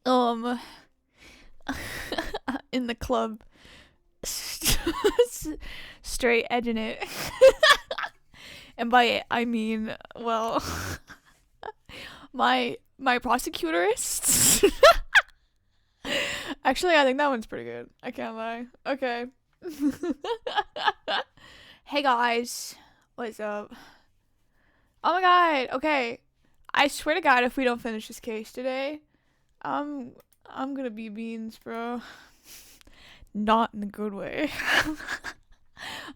Um, in the club, straight edging it. And by it, I mean, well, my prosecutorists. Actually, I think that one's pretty good. I can't lie. Okay. Hey guys, what's up? Oh my god. Okay, I swear to God, if we don't finish this case today, I'm gonna be beans, bro. Not in a good way.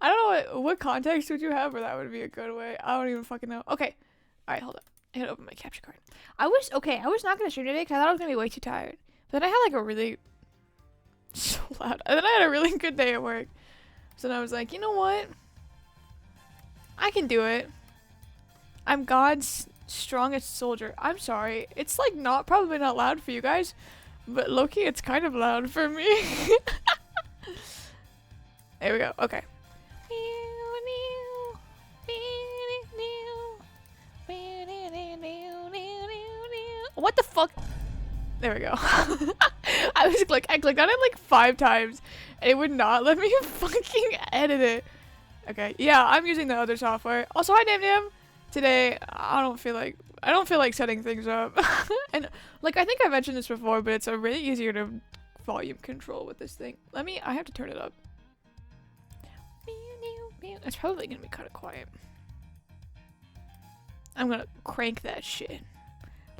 I don't know what context would you have where that would be a good way. I don't even fucking know. Okay, all right, hold up. I gotta open my capture card. I was not gonna stream today because I thought I was gonna be way too tired. But then I had like a really so loud. And then I had a really good day at work. So then I was like, you know what? I can do it. I'm God's strongest soldier. I'm sorry. It's like probably not loud for you guys, but low-key it's kind of loud for me. There we go. Okay. What the fuck? There we go. I clicked on it like 5 times and it would not let me fucking edit it. Okay, yeah, I'm using the other software. Also, hi Nam. Today, I don't feel like setting things up. And like I think I mentioned this before, but it's a really easier to volume control with this thing. I have to turn it up. It's probably gonna be kind of quiet. I'm gonna crank that shit.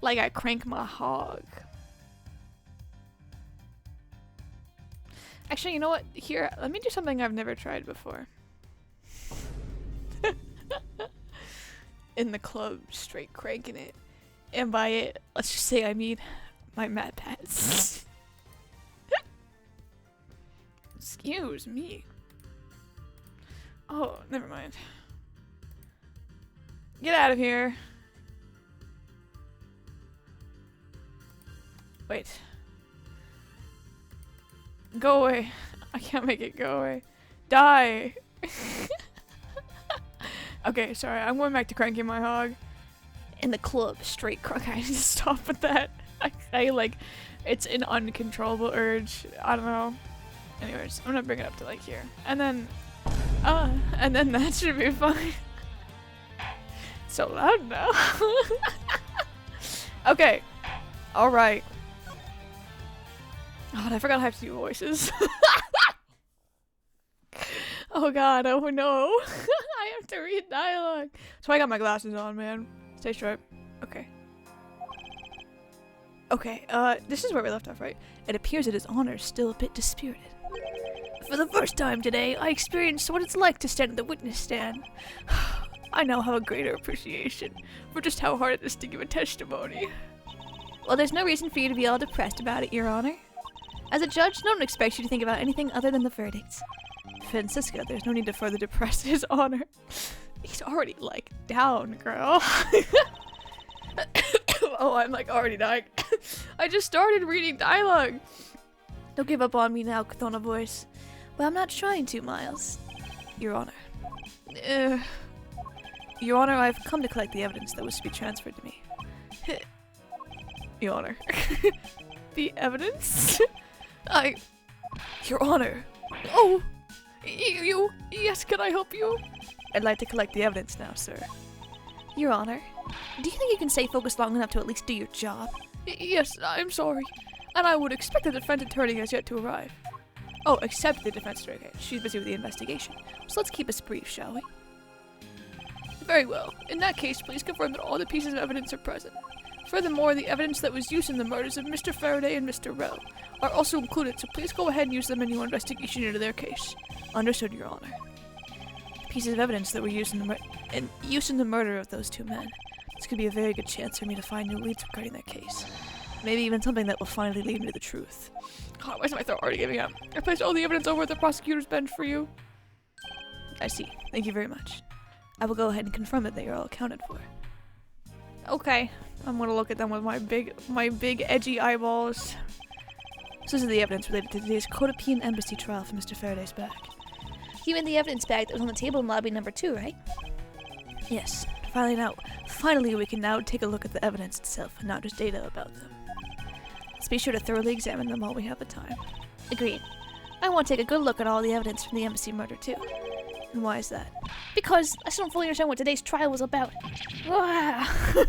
Like I crank my hog. Actually, you know what? Here, let me do something I've never tried before. In the club, straight cranking it. And by it, let's just say I mean my Mad Pats. Excuse me. Oh, never mind. Get out of here. Wait. Go away. I can't make it go away. Die. Okay, sorry. I'm going back to cranking my hog. In the club, straight crank. I need to stop with that. I like, it's an uncontrollable urge. I don't know. Anyways, I'm gonna bring it up to like here. And then that should be fine. It's so loud now. Okay. Alright. Oh, I forgot I have to do voices. Oh god, oh no. I have to read dialogue. So I got my glasses on, man. Stay sharp. Okay. Okay, this is where we left off, right? It appears that his honor is still a bit dispirited. For the first time today, I experienced what it's like to stand at the witness stand. I now have a greater appreciation for just how hard it is to give a testimony. Well, there's no reason for you to be all depressed about it, Your Honor. As a judge, no one expects you to think about anything other than the verdicts. Francisca, there's no need to further depress his honor. He's already, like, down, girl. Oh, I'm, like, already dying. I just started reading dialogue. Don't give up on me now, Chthona voice. Well, I'm not trying to, Miles. Your Honor. Your Honor, I've come to collect the evidence that was to be transferred to me. Your Honor. The evidence? Your Honor. Oh! Yes, can I help you? I'd like to collect the evidence now, sir. Your Honor, do you think you can stay focused long enough to at least do your job? Yes, I'm sorry. And I would expect the defense attorney has yet to arrive. Oh, except the defense attorney. She's busy with the investigation. So let's keep us brief, shall we? Very well. In that case, please confirm that all the pieces of evidence are present. Furthermore, the evidence that was used in the murders of Mr. Faraday and Mr. Rell are also included, so please go ahead and use them in your investigation into their case. Understood, Your Honor. Pieces of evidence that were used in the murder of those 2 men. This could be a very good chance for me to find new leads regarding their case. Maybe even something that will finally lead me to the truth. God, why is my throat already giving up? I placed all the evidence over at the prosecutor's bench for you. I see. Thank you very much. I will go ahead and confirm that they are all accounted for. Okay. I'm gonna look at them with my big edgy eyeballs. So this is the evidence related to today's Cotopian Embassy trial for Mr. Faraday's bag. You mean the evidence bag that was on the table in lobby number 2, right? Yes. Finally we can now take a look at the evidence itself and not just data about them. Let's be sure to thoroughly examine them while we have the time. Agreed. I want to take a good look at all the evidence from the embassy murder, too. And why is that? Because I still don't fully understand what today's trial was about. Don't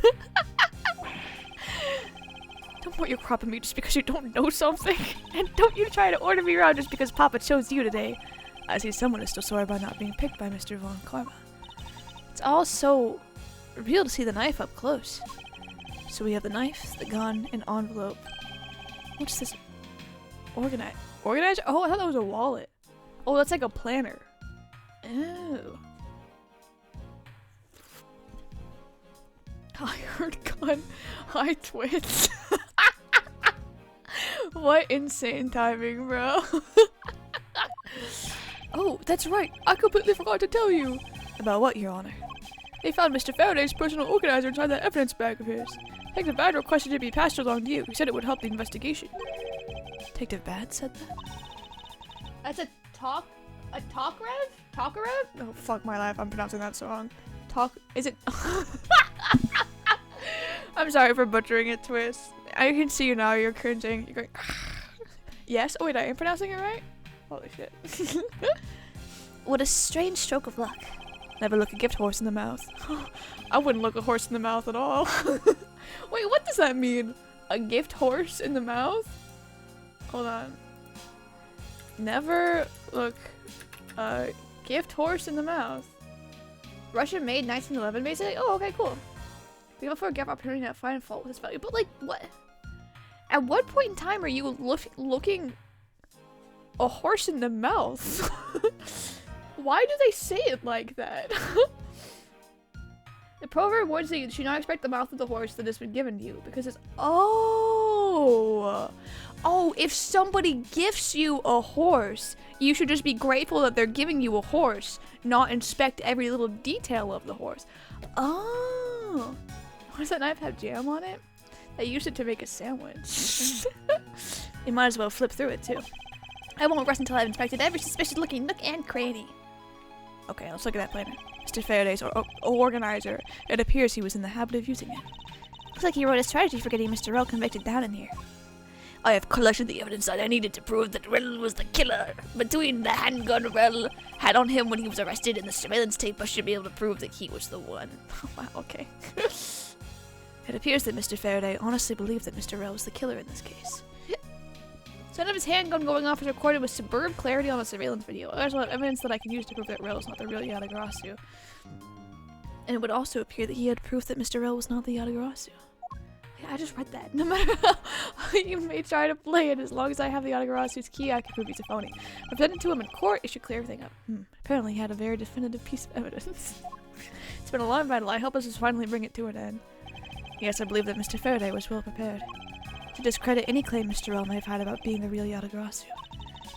put your crop on me just because you don't know something. And don't you try to order me around just because Papa chose you today. I see someone is still sore about not being picked by Mr. Von Karma. It's all so real to see the knife up close. So we have the knife, the gun, an envelope. What's this? Organizer? Oh, I thought that was a wallet. Oh, that's like a planner. Oh. Hired gun. High twits. What insane timing, bro. Oh, that's right. I completely forgot to tell you. About what, Your Honor? They found Mr. Faraday's personal organizer inside that evidence bag of his. Detective Bad requested it be passed along to you. He said it would help the investigation. Detective Bad said that? That's a Talkarev? Talkarev? Oh, fuck my life. I'm pronouncing that so wrong. Is it? I'm sorry for butchering it, Twist. I can see you now. You're cringing. You're going, yes? Oh, wait, I am pronouncing it right? Holy shit. What a strange stroke of luck. Never look a gift horse in the mouth. I wouldn't look a horse in the mouth at all. Wait, what does that mean? A gift horse in the mouth? Hold on. Never look a gift horse in the mouth. Russian made 1911 basically? Oh, okay, cool. People forget opportunity to find fault with this value. But like, what? At what point in time are you looking a horse in the mouth? Why do they say it like that? The proverb warns that you should not expect the mouth of the horse that has been given to you, because it's oh, if somebody gifts you a horse, you should just be grateful that they're giving you a horse, not inspect every little detail of the horse. Oh, why does that knife have jam on it? I used it to make a sandwich. You might as well flip through it too. I won't rest until I've inspected every suspicious looking nook and cranny. Okay, let's look at that planner. Mr. Faraday's organizer. It appears he was in the habit of using it. Looks like he wrote a strategy for getting Mr. Rell convicted down in here. I have collected the evidence that I needed to prove that Rell was the killer. Between the handgun Rell had on him when he was arrested and the surveillance tape, I should be able to prove that he was the one. Wow, okay. It appears that Mr. Faraday honestly believed that Mr. Rell was the killer in this case. Sound of his handgun going off is recorded with superb clarity on a surveillance video. There's a lot of evidence that I can use to prove that Rell is not the real Yatagarasu. And it would also appear that he had proof that Mr. Rell was not the Yatagarasu. Yeah, I just read that. No matter how you may try to play it, as long as I have the Yatagarasu's key, I can prove he's a phony. If I present it to him in court, it should clear everything up. Apparently he had a very definitive piece of evidence. It's been a long battle. I hope this will finally bring it to an end. Yes, I believe that Mr. Faraday was well prepared to discredit any claim Mr. Rell may have had about being the real Yatagarasu.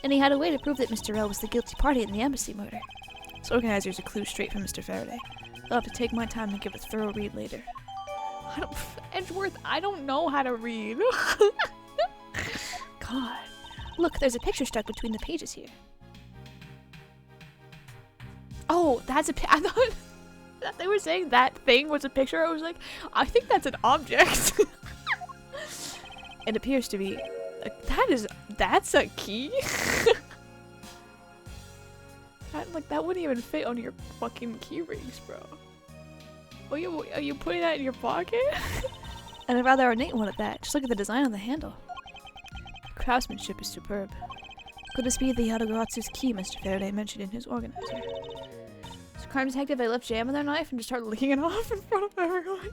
And he had a way to prove that Mr. Rell was the guilty party in the embassy murder. This organizer's a clue straight from Mr. Faraday. I'll have to take my time and give it a thorough read later. Edgeworth, I don't know how to read. God. Look, there's a picture stuck between the pages here. Oh, that's a I thought that they were saying that thing was a picture. I was like, I think that's an object. It appears to be that's a key. that wouldn't even fit on your fucking key rings, bro. Are you putting that in your pocket? And a rather ornate one at that. Just look at the design on the handle. The craftsmanship is superb. Could this be the Yatagarasu's key Mr. Faraday mentioned in his organizer? As a crime detective, I left jam in their knife and just started licking it off in front of everyone.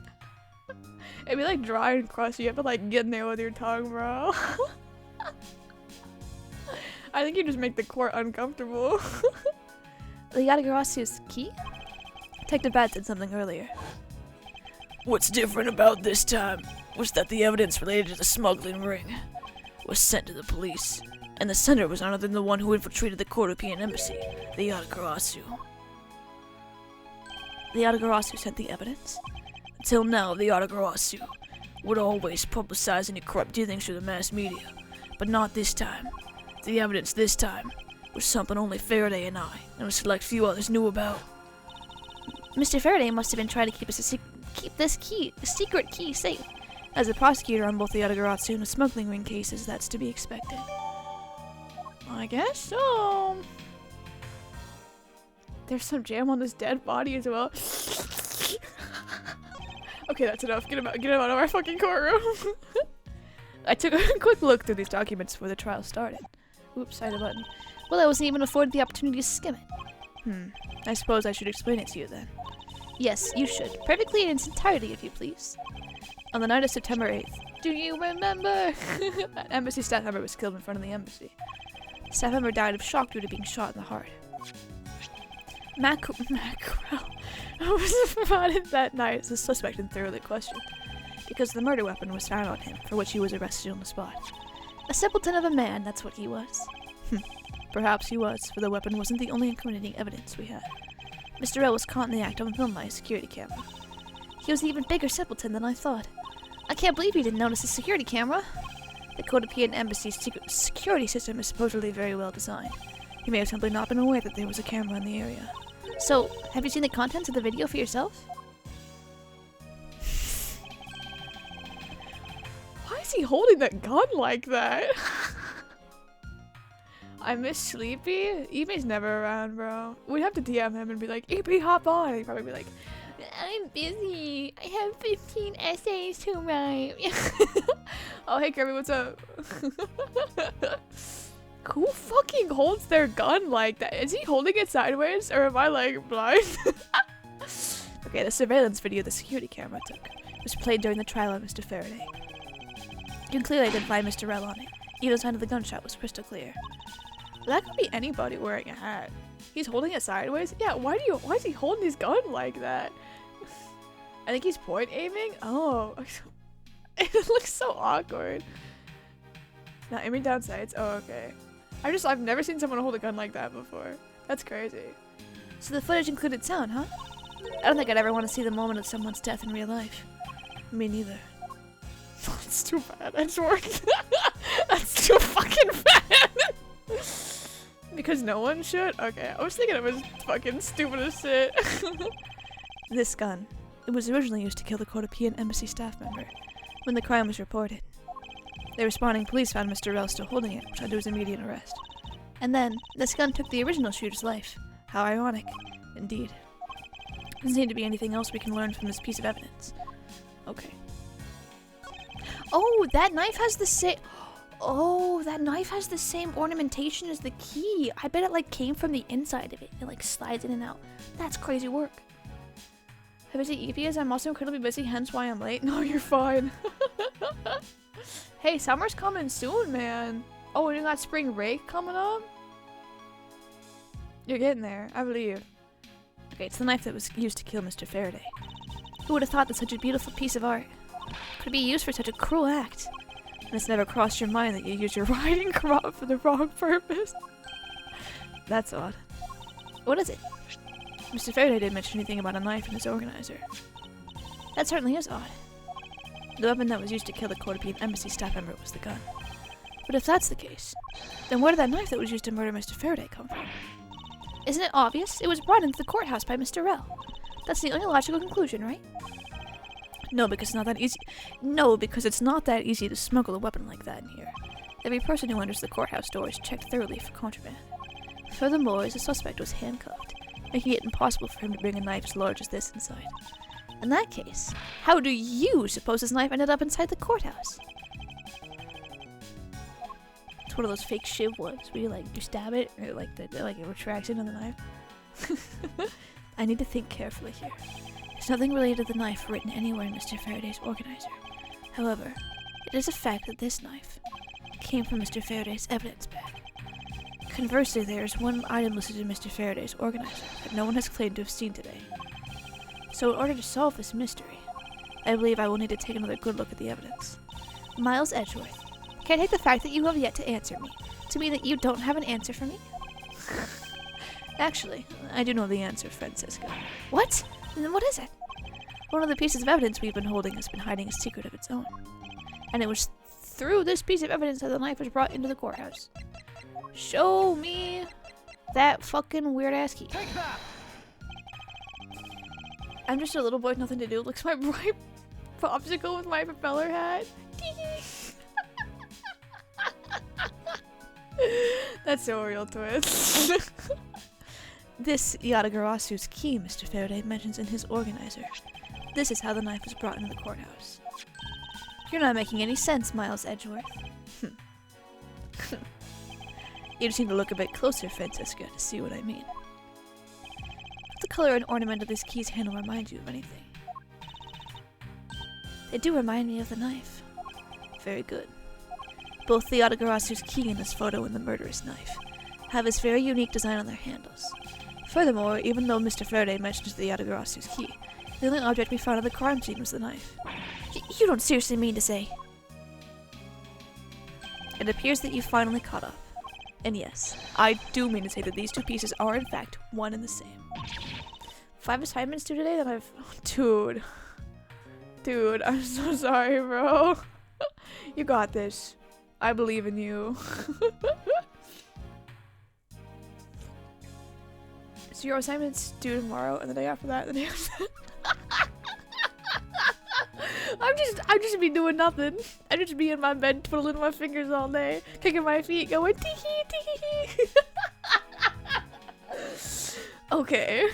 It'd be like dry and crusty. You have to like get in there with your tongue, bro. I think you just make the court uncomfortable. The Yatagarasu's key? Detective Bad said something earlier. What's different about this time was that the evidence related to the smuggling ring was sent to the police, and the sender was none other than the one who infiltrated the Kodopian embassy, the Yatagarasu. The Yatagarasu sent the evidence? Until now, the Yatagarasu would always publicize any corrupt dealings through the mass media, but not this time. The evidence this time was something only Faraday and I, and a select few others knew about. Mr. Faraday must have been trying to keep this key, a secret key, safe. As a prosecutor on both the Yatagarasu and the smuggling ring cases, that's to be expected. I guess so. There's some jam on this dead body as well. Okay, that's enough. Get him out of our fucking courtroom. I took a quick look through these documents before the trial started. Oops, I hit a button. Well, I wasn't even afforded the opportunity to skim it. I suppose I should explain it to you then. Yes, you should. Perfectly in its entirety, if you please. On the night of September 8th. Do you remember? An embassy staff member was killed in front of the embassy. The staff member died of shock due to being shot in the heart. Mackerel was spotted that night as a suspect and thoroughly questioned, because the murder weapon was found on him, for which he was arrested on the spot. A simpleton of a man, that's what he was. Perhaps he was, for the weapon wasn't the only incriminating evidence we had. Mr. L was caught in the act on film by a security camera. He was an even bigger simpleton than I thought. I can't believe he didn't notice the security camera. The Kotopian Embassy's security system is supposedly very well designed. He may have simply not been aware that there was a camera in the area. So, have you seen the contents of the video for yourself? Why is he holding that gun like that? I miss Sleepy. Ebay's never around, bro. We'd have to DM him and be like, Ebay, hop on. And he'd probably be like, I'm busy. I have 15 essays to write. Oh, hey, Kirby, what's up? Who fucking holds their gun like that? Is he holding it sideways, or am I, like, blind? Okay, the surveillance video the security camera took was played during the trial of Mr. Faraday. You can clearly identify Mr. Rell on it. Even the sign of the gunshot was crystal clear. That could be anybody wearing a hat. He's holding it sideways? Yeah, why is he holding his gun like that? I think he's point aiming? Oh. It looks so awkward. Now aiming down sights? Oh, okay. I've never seen someone hold a gun like that before. That's crazy. So the footage included sound, huh? I don't think I'd ever want to see the moment of someone's death in real life. Me neither. That's too bad. That's worked. That's too fucking bad. Because no one should? Okay, I was thinking it was fucking stupid as shit. This gun. It was originally used to kill the Kotopian Embassy staff member when the crime was reported. The responding police found Mr. Rell still holding it, which led to his immediate arrest. And then, this gun took the original shooter's life. How ironic. Indeed. Doesn't seem to be anything else we can learn from this piece of evidence. Okay. Oh, that knife has the same... Oh, that knife has the same ornamentation as the key. I bet it, like, came from the inside of it. It, like, slides in and out. That's crazy work. Have I seen EPs? I'm also incredibly busy, hence why I'm late. No, you're fine. Hey, summer's coming soon, man. Oh, and you got spring break coming up? You're getting there, I believe. Okay, it's the knife that was used to kill Mr. Faraday. Who would have thought that such a beautiful piece of art could be used for such a cruel act? And it's never crossed your mind that you use your riding crop for the wrong purpose? That's odd. What is it? Mr. Faraday didn't mention anything about a knife in his organizer. That certainly is odd. The weapon that was used to kill the Kotopian Embassy staff member was the gun. But if that's the case, then where did that knife that was used to murder Mr. Faraday come from? Isn't it obvious? It was brought into the courthouse by Mr. Rell. That's the only logical conclusion, right? No, because it's not that easy. No, because it's not that easy to smuggle a weapon like that in here. Every person who enters the courthouse door is checked thoroughly for contraband. Furthermore, the suspect was handcuffed, making it impossible for him to bring a knife as large as this inside. In that case, how do you suppose this knife ended up inside the courthouse? It's one of those fake shiv ones where you stab it, or it retracts into the knife. I need to think carefully here. There's nothing related to the knife written anywhere in Mr. Faraday's organizer. However, it is a fact that this knife came from Mr. Faraday's evidence bag. Conversely, there is one item listed in Mr. Faraday's organizer that no one has claimed to have seen today. So in order to solve this mystery, I believe I will need to take another good look at the evidence. Miles Edgeworth, can I take the fact that you have yet to answer me to mean that you don't have an answer for me? Actually, I do know the answer, Francisco. What? And then what is it? One of the pieces of evidence we've been holding has been hiding a secret of its own. And it was through this piece of evidence that the knife was brought into the courthouse. Show me that fucking weird-ass key. I'm just a little boy with nothing to do. Looks my bright popsicle with my propeller hat. That's so real twist. This Yatagarasu's key, Mr. Faraday mentions in his organizer. This is how the knife was brought into the courthouse. You're not making any sense, Miles Edgeworth. You just need to look a bit closer, Francesca, to see what I mean. What the color and ornament of this key's handle remind you of anything? They do remind me of the knife. Very good. Both the Yatagarasu's key in this photo and the murderous knife have this very unique design on their handles. Furthermore, even though Mr. Faraday mentions the Yatagarasu's key, the only object we found at the crime scene was the knife. You don't seriously mean to say? It appears that you finally caught up. And yes, I do mean to say that these two pieces are in fact one and the same. 5 assignments due today that I've... Dude, I'm so sorry, bro. You got this. I believe in you. So your assignment's due tomorrow, and the day after that, and the day after that. I'm just be doing nothing. I just be in my bed twiddling my fingers all day, kicking my feet, going tee-hee, tee-hee. Okay.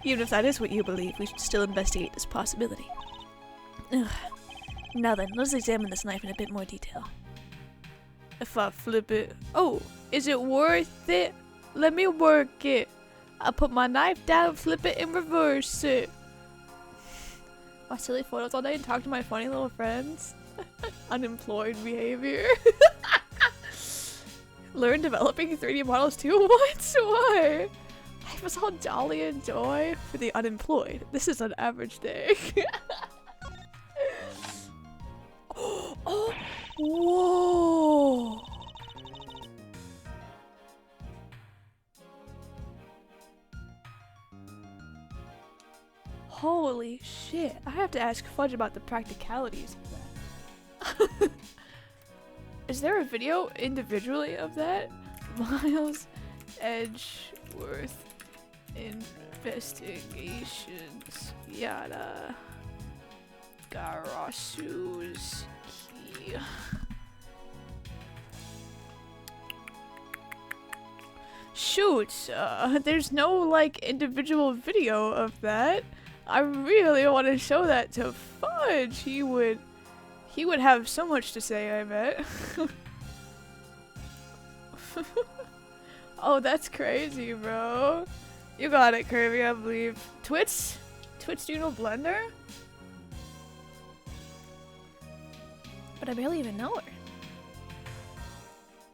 Even if that is what you believe, we should still investigate this possibility. Ugh. Now then, let's examine this knife in a bit more detail. If I flip it... Oh, is it worth it? Let me work it. I'll put my knife down, flip it, and reverse it. My silly photos all day and talk to my funny little friends. Unemployed behavior. Learn developing 3D models too? What? Why? Life is all jolly and joy for the unemployed. This is an average day. Oh! Whoa! Holy shit. I have to ask Fudge about the practicalities of that. Is there a video individually of that? Miles Edgeworth Investigations. Yada. Garasu's key. Shoot, there's no like individual video of that. I really want to show that to Fudge. He would have so much to say, I bet. Oh, that's crazy, bro. You got it, Kirby, I believe. Twits, do you know Blender? But I barely even know her.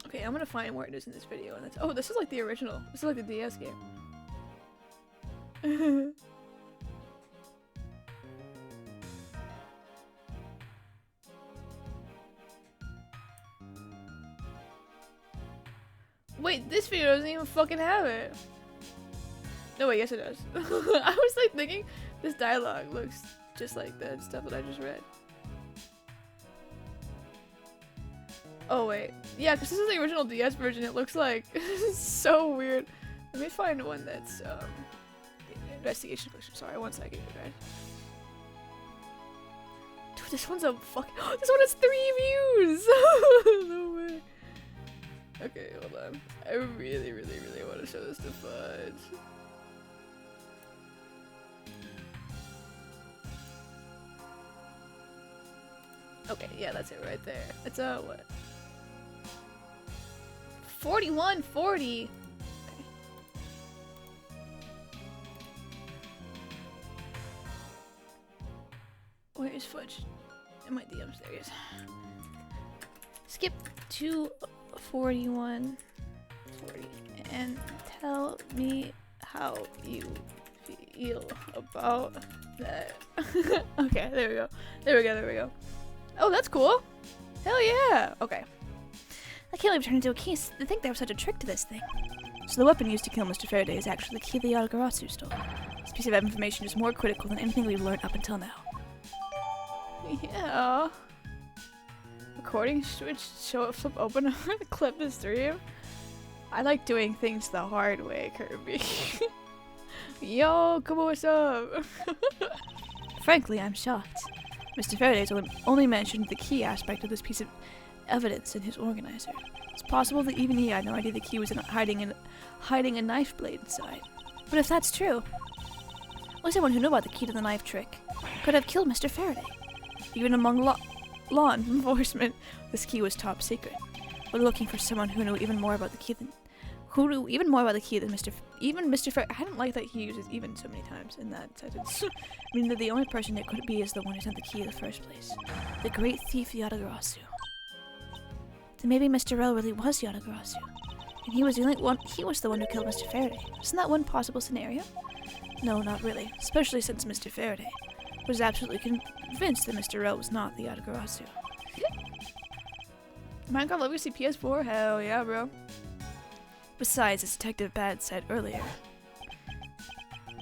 Okay, I'm gonna find where it is in this video. And that's, oh, this is like the original. This is like the DS game. Wait, this video doesn't even fucking have it. No, wait, yes it does. I was like thinking, this dialogue looks just like that stuff that I just read. Oh wait, yeah, because this is the original DS version. It looks like so weird. Let me find one that's investigation question. Sorry, 1 second, guys. Dude, this one's a fucking. This one has 3 views. No way. Okay, hold on. I really want to show this to Fudge. Okay, yeah, that's it right there. It's what? 4140. Okay. Where is Fudge? In my DMs, there he is. Skip to 4140 and tell me how you feel about that. Okay, there we go. There we go. Oh, that's cool. Hell yeah. Okay. I can't believe it turned into a case. To think there was such a trick to this thing. So the weapon used to kill Mr. Faraday is actually the key the Yatagarasu stole. This piece of information is more critical than anything we've learned up until now. Yeah. Recording switch, show flip open the clip to stream. I like doing things the hard way, Kirby. Yo, come on, what's up? Frankly, I'm shocked. Mr. Faraday's only mentioned the key aspect of this piece of evidence in his organizer. It's possible that even he had no idea the key was hiding a knife blade inside. But if that's true, only someone who knew about the key to the knife trick could have killed Mr. Faraday. Even among law enforcement, this key was top secret. We're looking for someone who knew even more about the key than Mr. Faraday. I didn't like that he uses even so many times in that sentence. I mean that the only person it could be is the one who sent the key in the first place. The great thief Yatagarasu. Then maybe Mr. Rell really was Yatagarasu. And he was the one who killed Mr. Faraday. Isn't that one possible scenario? No, not really. Especially since Mr. Faraday was absolutely convinced that Mr. Rell was not the Yatagarasu. Minecraft Legacy PS4? Hell yeah, bro. Besides, as Detective Bad said earlier.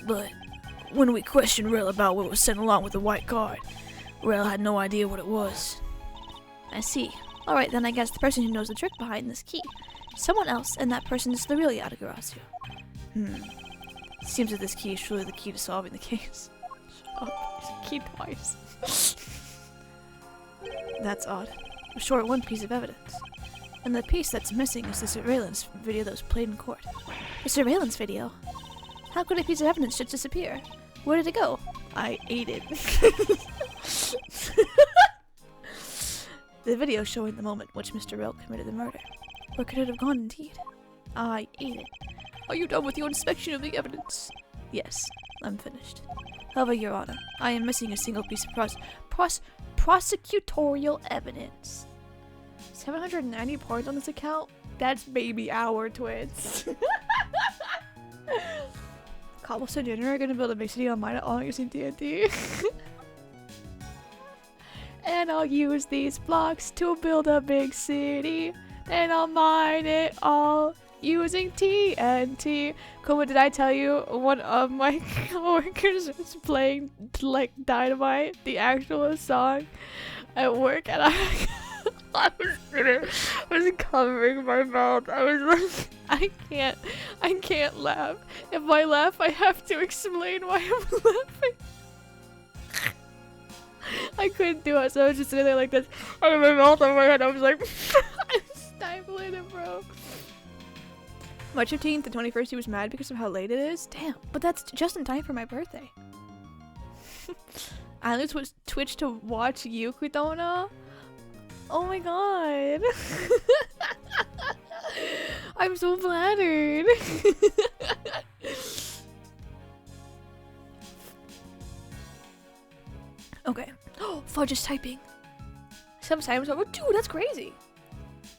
But when we questioned Rell about what was sent along with the white card, Rell had no idea what it was. I see. Alright, then I guess the person who knows the trick behind this key. Someone else, and that person is the real Yatagarasu. Seems that this key is truly the key to solving the case. Shut up. Key twice. That's odd. We're short one piece of evidence. And the piece that's missing is the surveillance video that was played in court. The surveillance video? How could a piece of evidence just disappear? Where did it go? I ate it. The video showing the moment in which Mr. Rell committed the murder. Where could it have gone indeed? I ate it. Are you done with your inspection of the evidence? Yes, I'm finished. However, Your Honor, I am missing a single piece of prosecutorial evidence. 790 points on this account? That's baby hour twins. Cobblestone Jr. are gonna build a big city on mine all using TNT. And I'll use these blocks to build a big city. Then I'll mine it all using TNT. Kuma, did I tell you one of my coworkers was playing like Dynamite, the actual song, at work, and I was covering my mouth. I was like, I can't laugh. If I laugh, I have to explain why I'm laughing. I couldn't do it, so I was just sitting there like this. I had my mouth on my head. I was like, I'm stifling it, bro. March 15th, the 21st, he was mad because of how late it is. Damn, but that's just in time for my birthday. I only Twitch to watch Yukutona. Oh my god. I'm so flattered. Okay. Oh, Fudge is typing. Sometimes, oh, dude, that's crazy.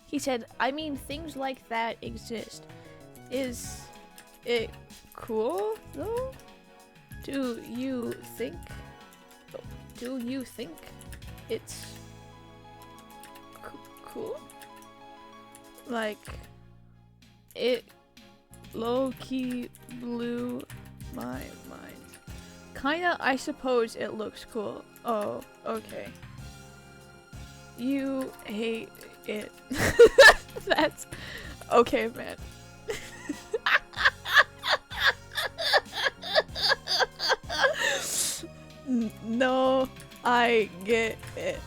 He said, I mean, things like that exist. Is it cool, though? Do you think it's cool? Like, it low-key blew my mind. Kinda, I suppose it looks cool. Oh, okay. You hate it. That's okay, man. No, I get it.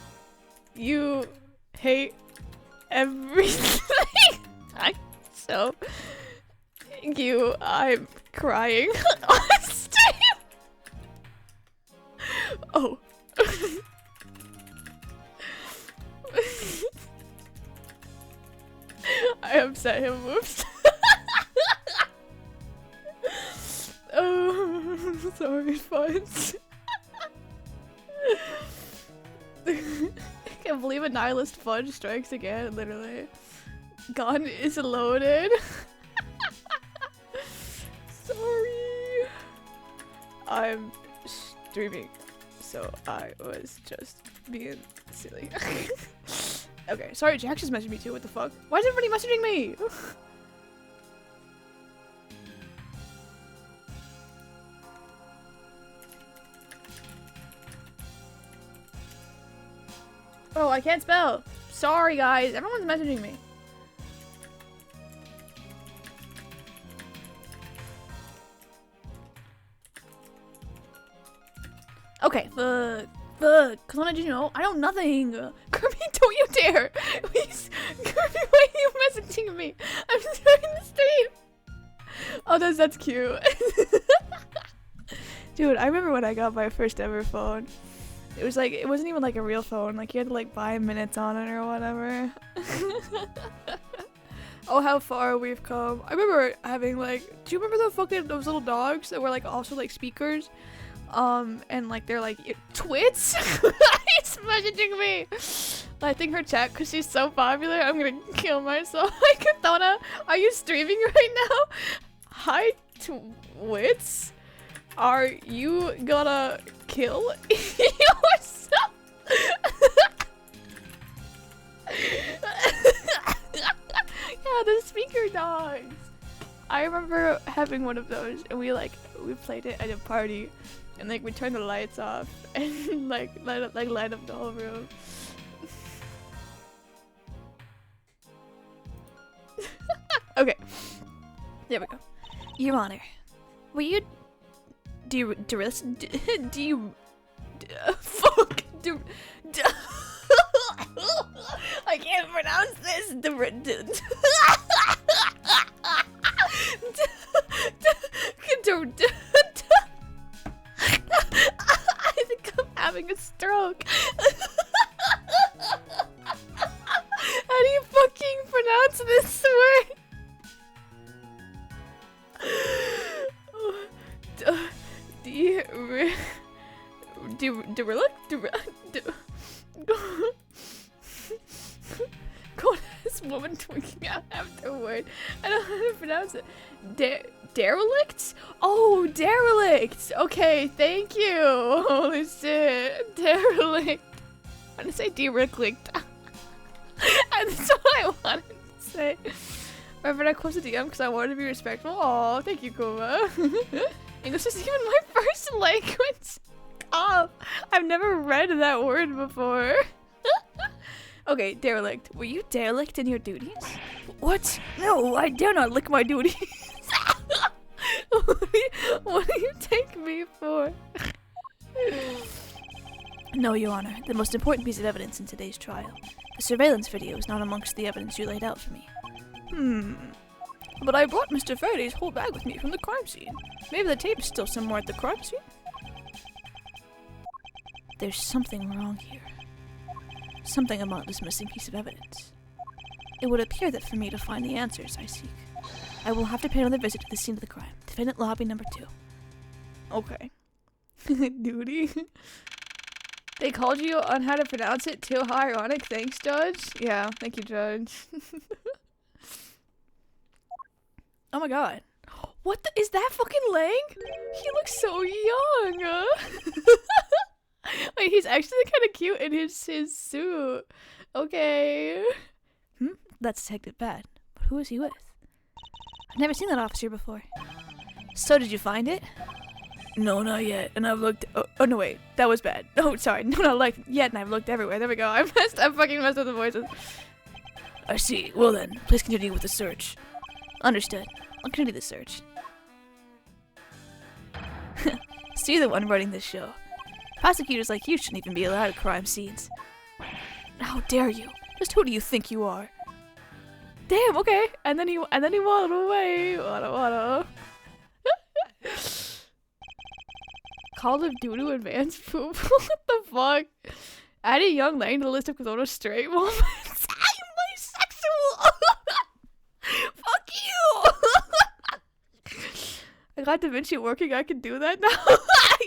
You hate everything. So I'm crying on stream. Oh. I upset him. Whoops. Oh, sorry, Fudge. I can't believe a nihilist Fudge strikes again, literally. Gun is loaded. Sorry. I'm streaming, so I was just being silly. Okay, sorry, Jax just messaged me too, what the fuck? Why is everybody messaging me? Oh, I can't spell. Sorry, guys. Everyone's messaging me. Okay, fuck. Kelowna, did you know? I know nothing. Kirby, don't you dare. Please. Kirby, why are you messaging me? I'm starting the stream. Oh, that's cute. Dude, I remember when I got my first ever phone. It was like, it wasn't even like a real phone. Like, you had to like buy minutes on it or whatever. Oh, how far we've come. I remember having like, do you remember those little dogs that were like also like speakers? And like they're like, twits? He's messaging me. I think her chat, because she's so popular, I'm gonna kill myself. Like, Kathona, are you streaming right now? Hi, twits? Are you gonna kill yourself? Yeah, the speaker dogs. I remember having one of those, and we played it at a party, and like we turned the lights off and like light up the whole room. Okay, there we go. Your Honor, were you fuck I can't pronounce this. I think I'm having a stroke. How do you fucking pronounce this word? God, this woman tweaking out afterward. I don't know how to pronounce it. Derelict? Oh, derelict. Okay, thank you. Holy shit. Derelict. I'm gonna say derelict. That's what I wanted to say. Remember, I closed the DM because I wanted to be respectful. Oh, thank you, Kuma. English is even my first language. Oh, I've never read that word before. Okay, derelict. Were you derelict in your duties? What? No, I dare not lick my duties. What do you take me for? No, Your Honor. The most important piece of evidence in today's trial. The surveillance video is not amongst the evidence you laid out for me. But I brought Mr. Faraday's whole bag with me from the crime scene. Maybe the tape is still somewhere at the crime scene? There's something wrong here. Something about this missing piece of evidence. It would appear that for me to find the answers I seek, I will have to pay another visit to the scene of the crime. Defendant lobby number 2. Okay. Duty. They called you on how to pronounce it too. How ironic. Thanks, Judge. Yeah, thank you, Judge. Oh my god. What the, is that fucking Lang? He looks so young. Wait, he's actually kind of cute in his suit. Okay. That's Detective Bad. But who is he with? I've never seen that officer before. So did you find it? No, not yet. And I've looked. Oh no, wait. That was bad. Oh, sorry. No, not like yet. And I've looked everywhere. There we go. I fucking messed with the voices. I see. Well then, please continue with the search. Understood. I'll continue the search. So you're the one running this show. Prosecutors like you shouldn't even be allowed at crime scenes. How dare you? Just who do you think you are? Damn, okay. And then he waddled away. Wada. Call of Duty Advanced Poop. What the fuck? Add a young Lang to the list of Kathona's straight moments. I'm bisexual. Fuck you. I got Da Vinci working. I can do that now.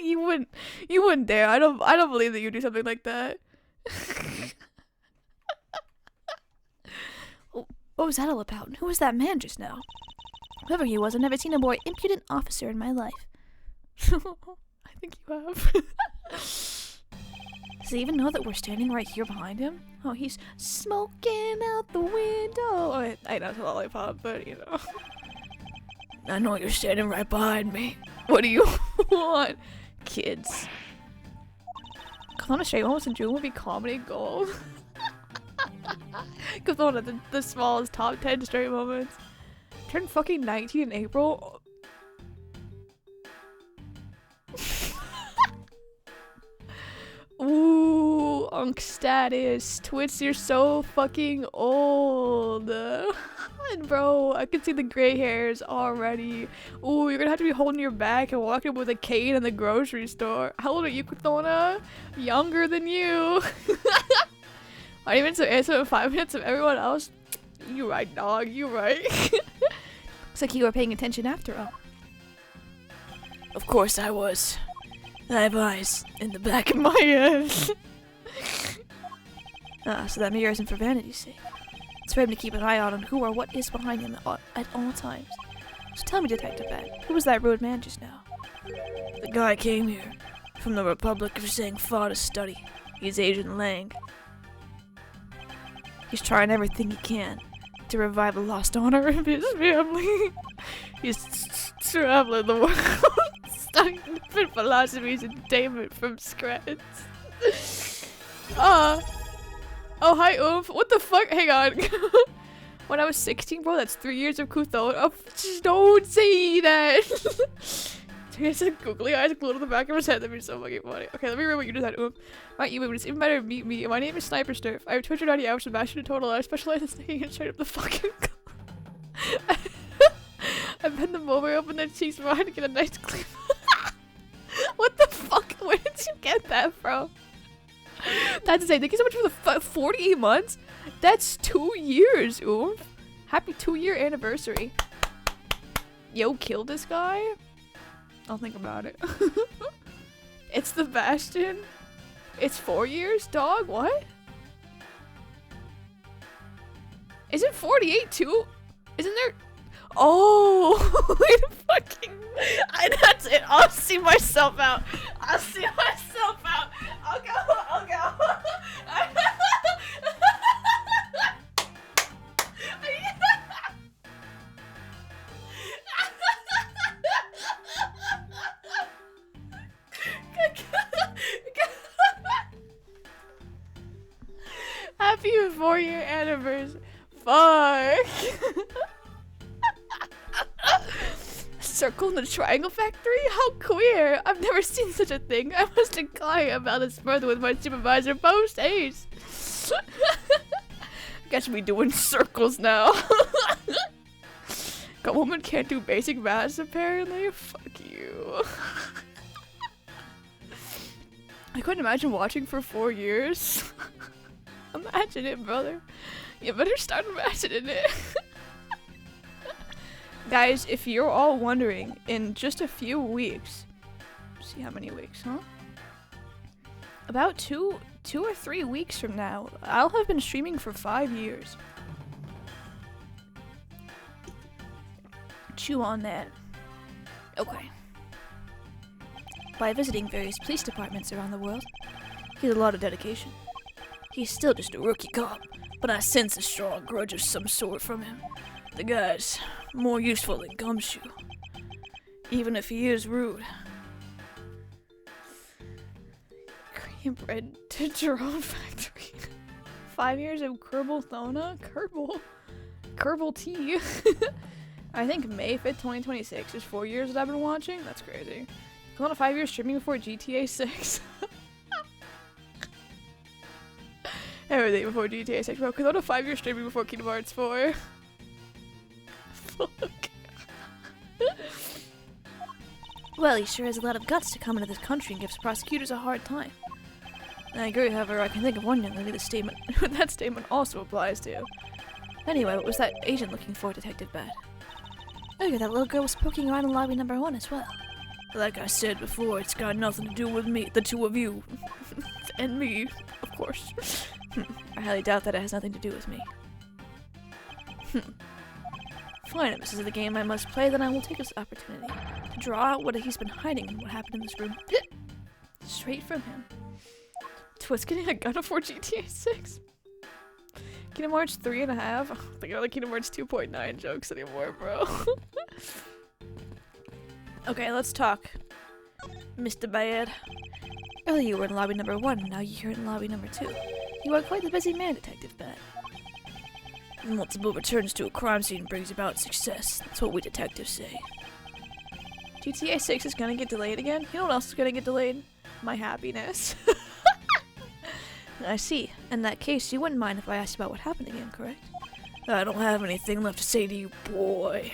You wouldn't dare. I don't believe that you do something like that. What was that all about? Who was that man just now? Whoever he was, I've never seen a more impudent officer in my life. I think you have. Does he even know that we're standing right here behind him? Oh, he's smoking out the window. Oh, I know it's a lollipop, but you know. I know you're standing right behind me. What do you want, kids? Kathona Straight Moments in June would be comedy gold. Kathona, the smallest top 10 straight moments. Turned fucking 19 in April. Ooh, Unk status. Twits, you're so fucking old. And bro, I can see the gray hairs already. Ooh, you're gonna have to be holding your back and walking with a cane in the grocery store. How old are you, Kuthona? Younger than you. Not even so handsome in 5 minutes of everyone else. You right, dog. You right. Looks like you were paying attention after all. Of course I was. I have eyes in the back of my head. So that mirror isn't for vanity's sake. It's for him to keep an eye on who or what is behind him at all times. So tell me, Detective Bat, who was that rude man just now? The guy came here from the Republic of Zangfa to study. He's Agent Lang. He's trying everything he can to revive the lost honor of his family. He's traveling the world, studying different philosophies and entertainment from scratch. Oh, hi, Oomph. What the fuck? Hang on. When I was 16, bro, that's 3 years of Kuthon. Oh, just don't say that. He has googly eyes glued to the back of his head. That'd be so fucking funny. Okay, let me read what you just said, Oomph. Alright, you, but it's even better to meet me. My name is Sniper Sturf. I have 290 hours of mastery in total. I specialize in staying straight up the fucking I bend them over, open their cheeks behind to get a nice clean. What the fuck? Where did you get that from? That's insane. Thank you so much for the 48 months. That's 2 years, Oomph. Happy 2-year anniversary. Yo, kill this guy? I'll think about it. It's the Bastion. It's 4 years, dog? What? Isn't 48 too? Isn't there? Oh, wait a fucking. That's it. I'll see myself out. I'll see myself out. I'll go. Happy 4-year anniversary. Fuck. Circle in the Triangle Factory? How queer! I've never seen such a thing. I must inquire about this further with my supervisor post-haste. Guess we doing circles now. A woman can't do basic maths apparently? Fuck you. I couldn't imagine watching for 4 years. Imagine it, brother. You better start imagining it. Guys, if you're all wondering, in just a few weeks, see how many weeks, huh? About two or 3 weeks from now, I'll have been streaming for 5 years. Chew on that. Okay. By visiting various police departments around the world, he has a lot of dedication. He's still just a rookie cop, but I sense a strong grudge of some sort from him. The guy's more useful than Gumshoe, even if he is rude. Cream bread to Jerome Factory. 5 years of Kerbal Thona? Kerbal tea. I think May 5th, 2026 is 4 years that I've been watching. That's crazy. Come on, 5 years streaming before GTA 6. Everything before GTA 6, bro. Cause on a 5 year streaming before Kingdom Hearts 4. Fuck. Well, he sure has a lot of guts to come into this country and gives prosecutors a hard time. I agree, however, I can think of one young lady that statement also applies to. Anyway, what was that agent looking for, Detective Bat? Oh, yeah, that little girl was poking around in lobby number 1 as well. Like I said before, it's got nothing to do with me, the two of you. And me, of course. I highly doubt that it has nothing to do with me. Fine, if this is the game I must play, then I will take this opportunity to draw out what he's been hiding and what happened in this room. Straight from him. Twit's getting a gun before GTA 6? Kingdom Hearts 3.5? I don't think I like Kingdom Hearts 2.9 jokes anymore, bro. Okay, let's talk. Mr. Bad. Earlier you were in lobby number 1, now you're in lobby number 2. You are quite the busy man, Detective Bat. Multiple returns to a crime scene brings about success. That's what we detectives say. GTA 6 is gonna get delayed again? You know what else is gonna get delayed? My happiness. I see. In that case, you wouldn't mind if I asked about what happened again, correct? I don't have anything left to say to you, boy.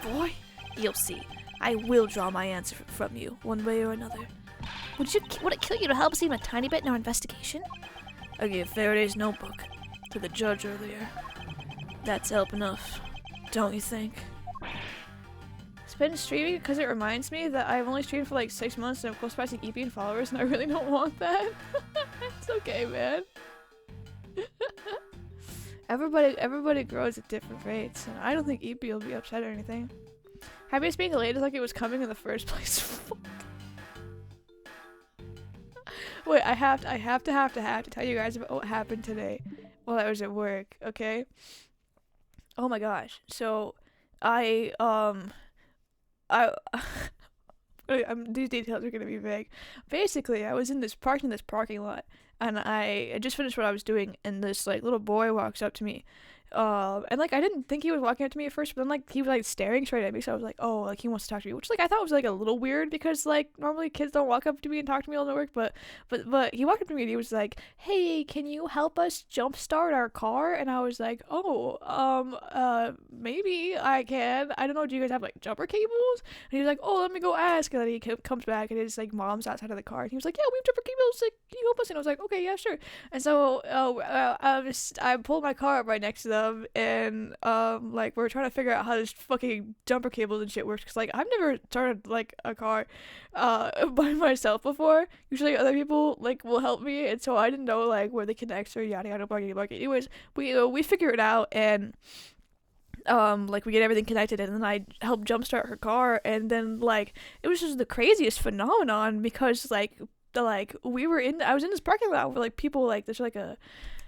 Boy? You'll see. I will draw my answer from you, one way or another. Would it kill you to help us even a tiny bit in our investigation? I gave Faraday's notebook to the judge earlier. That's help enough, don't you think? It's been streaming because it reminds me that I've only streamed for like 6 months and I'm close passing EP and followers, and I really don't want that. It's okay, man. Everybody grows at different rates, and I don't think EP will be upset or anything. Happiest being late is like it was coming in the first place. Wait, I have to tell you guys about what happened today while I was at work, okay? Oh my gosh. So, these details are gonna be vague. Basically, I was in this parking lot, and I just finished what I was doing, and this like little boy walks up to me, and like I didn't think he was walking up to me at first, but then like he was like staring straight at me, so I was like, oh, like he wants to talk to me, which like I thought was like a little weird because like normally kids don't walk up to me and talk to me on the work, but he walked up to me and he was like, hey, can you help us jumpstart our car? And I was like, oh, maybe I can. I don't know. Do you guys have like jumper cables? And he was like, oh, let me go ask. And then he comes back and his like mom's outside of the car, and he was like, yeah, we have jumper cables. Like, can you help us? And I was like, okay, yeah, sure. And so I pulled my car up right next to them, and like we're trying to figure out how this fucking jumper cables and shit works, because like I've never started like a car by myself before. Usually other people like will help me, and so I didn't know like where the connects or yada yada blah. Anyways, we figure it out, and like we get everything connected, and then I help jumpstart her car, and then like it was just the craziest phenomenon, because I was in this parking lot where like people like there's like a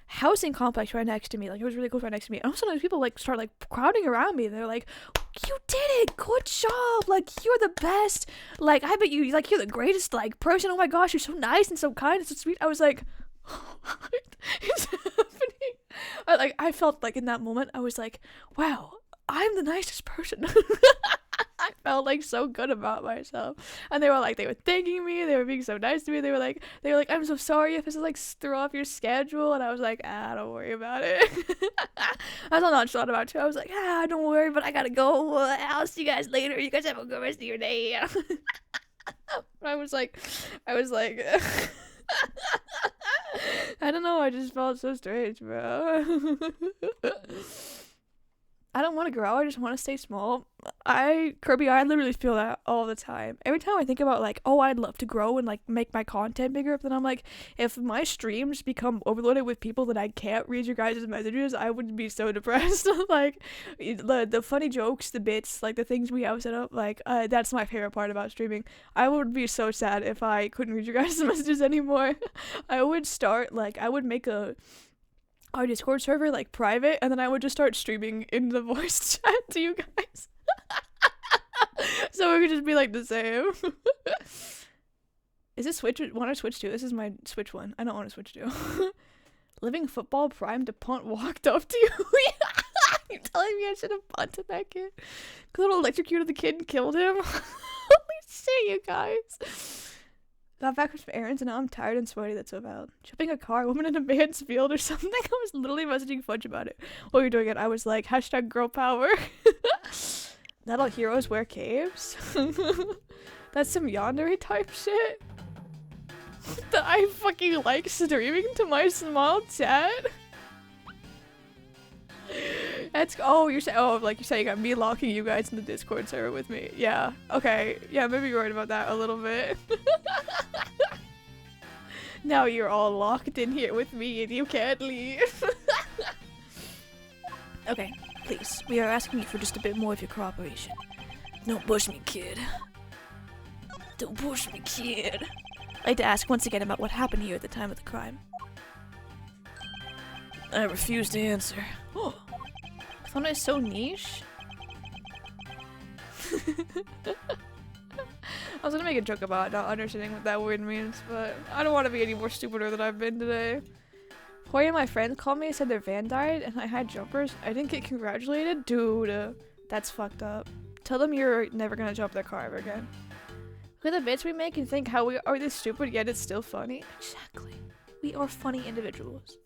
housing complex right next to me, like it was really close right next to me, and all of a sudden people like start like crowding around me, and they're like, you did it, good job, like you're the best, like I bet you like you're the greatest like person, oh my gosh, you're so nice and so kind and so sweet. I was like, what is happening? I felt like in that moment I was like, wow, I'm the nicest person. I felt like so good about myself, and they were thanking me, they were being so nice to me, they were like I'm so sorry if this is like throw off your schedule, and I was like, don't worry about it. I was all nonchalant about it too. I was like, don't worry, but I gotta go, I'll see you guys later, you guys have a good rest of your day. But I was like I don't know, I just felt so strange, bro. I don't want to grow, I just want to stay small. Kirby, I literally feel that all the time. Every time I think about like, oh, I'd love to grow and like make my content bigger, but then I'm like, if my streams become overloaded with people that I can't read your guys' messages, I would be so depressed. Like, the funny jokes, the bits, like the things we have set up, like, that's my favorite part about streaming. I would be so sad if I couldn't read your guys' messages anymore. I would make our Discord server like private, and then I would just start streaming in the voice chat to you guys. So we could just be like the same. Is this Switch? Want to switch to? This is my Switch one. I don't want to switch to. Living football primed to punt walked up to you. You're telling me I should have punted that kid? Little electrocuted the kid and killed him. Holy shit, you guys. Got back from errands and now I'm tired and sweaty. That's so valid. Shipping a car, woman in a man's field or something. I was literally messaging Fudge about it while we were doing it. I was like, hashtag girl power. Not all heroes wear capes. That's some yandere type shit. That I fucking like streaming to my small chat. That's you're saying I'm me locking you guys in the Discord server with me. Yeah. Okay. Yeah, maybe you're right about that a little bit. Now you're all locked in here with me and you can't leave. Okay, please. We are asking you for just a bit more of your cooperation. Don't push me, kid. Don't push me, kid. I'd like to ask once again about what happened here at the time of the crime. I refuse to answer. Oh, Fauna is so niche. I was gonna make a joke about not understanding what that word means, but I don't want to be any more stupider than I've been today. Hoya and my friends called me and said their van died and I had jumpers. I didn't get congratulated? Dude, that's fucked up. Tell them you're never gonna jump their car ever again. Look at the bits we make and think how we are this stupid, yet it's still funny. Exactly. We are funny individuals.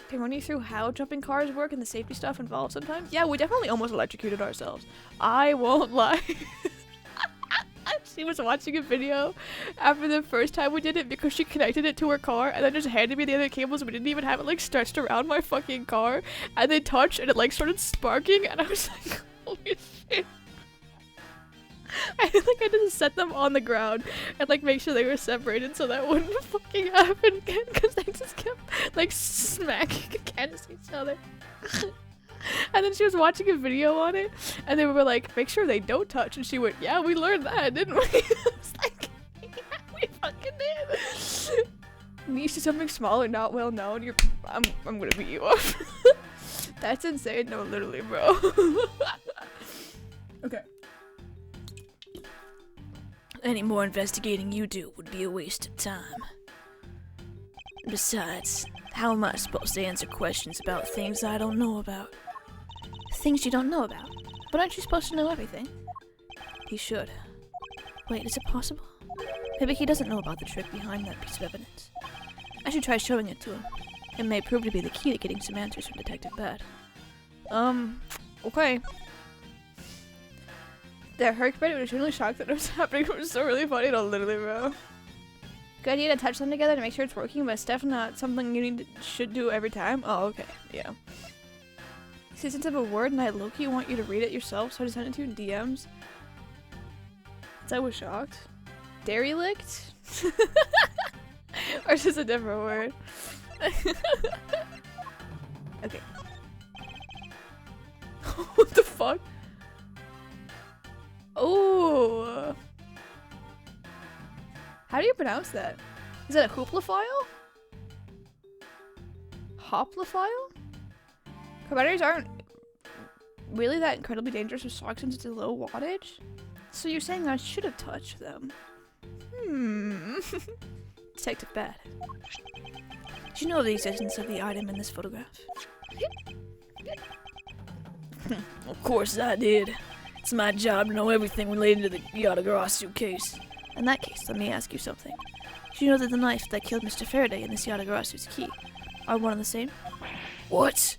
Can I run you through how jumping cars work and the safety stuff involved sometimes? Yeah, we definitely almost electrocuted ourselves. I won't lie. She was watching a video after the first time we did it because she connected it to her car and then just handed me the other cables. We didn't even have it like stretched around my fucking car, and they touched and it like started sparking, and I was like, holy shit. I had to set them on the ground and like make sure they were separated so that wouldn't fucking happen again, because they just kept like smacking against each other. And then she was watching a video on it, and they were like, make sure they don't touch, and she went, yeah, we learned that, didn't we? I was like, yeah, we fucking did. Niche to something small or not well known, I'm gonna beat you up. That's insane. No, literally, bro. Okay. Any more investigating you do would be a waste of time. Besides, how am I supposed to answer questions about things I don't know about? Things you don't know about? But aren't you supposed to know everything? He should. Wait, is it possible? Maybe he doesn't know about the trick behind that piece of evidence. I should try showing it to him. It may prove to be the key to getting some answers from Detective Bad. Okay. That Hercbert was really shocked that it was happening. It was so really funny. No, literally, bro. Good idea to touch them together to make sure it's working, but it's definitely not something you should do every time. Oh, okay. Yeah. Since of a word and I low-key want you to read it yourself, so I just sent it to you in DMs. I was shocked. Derelict? Or is this a different word? Okay. What the fuck? Oh. How do you pronounce that? Is that a hoopophile? Hoplophile? Batteries aren't really that incredibly dangerous with socks since it's a low wattage? So you're saying I should have touched them? Detective Bad. Did you know the existence of the item in this photograph? Of course I did. It's my job to know everything related to the Yatagarasu case. In that case, let me ask you something. Did you know that the knife that killed Mr. Faraday and this Yatagarasu's key are one and the same? What?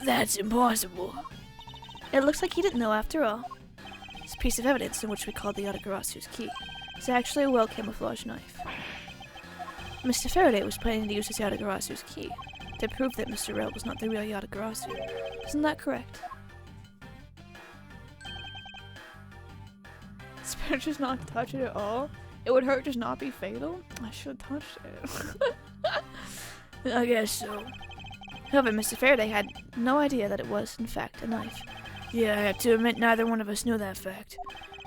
That's impossible. It looks like he didn't know after all. This piece of evidence, in which we call the Yatagarasu's key, is actually a well-camouflaged knife. Mr. Faraday was planning to use his Yatagarasu's key to prove that Mr. Rel was not the real Yatagarasu. Isn't that correct? It's better just not touch it at all. It would hurt, just not be fatal. I should have touched it. I guess so. However, Mr. Faraday had no idea that it was, in fact, a knife. Yeah, I have to admit neither one of us knew that fact.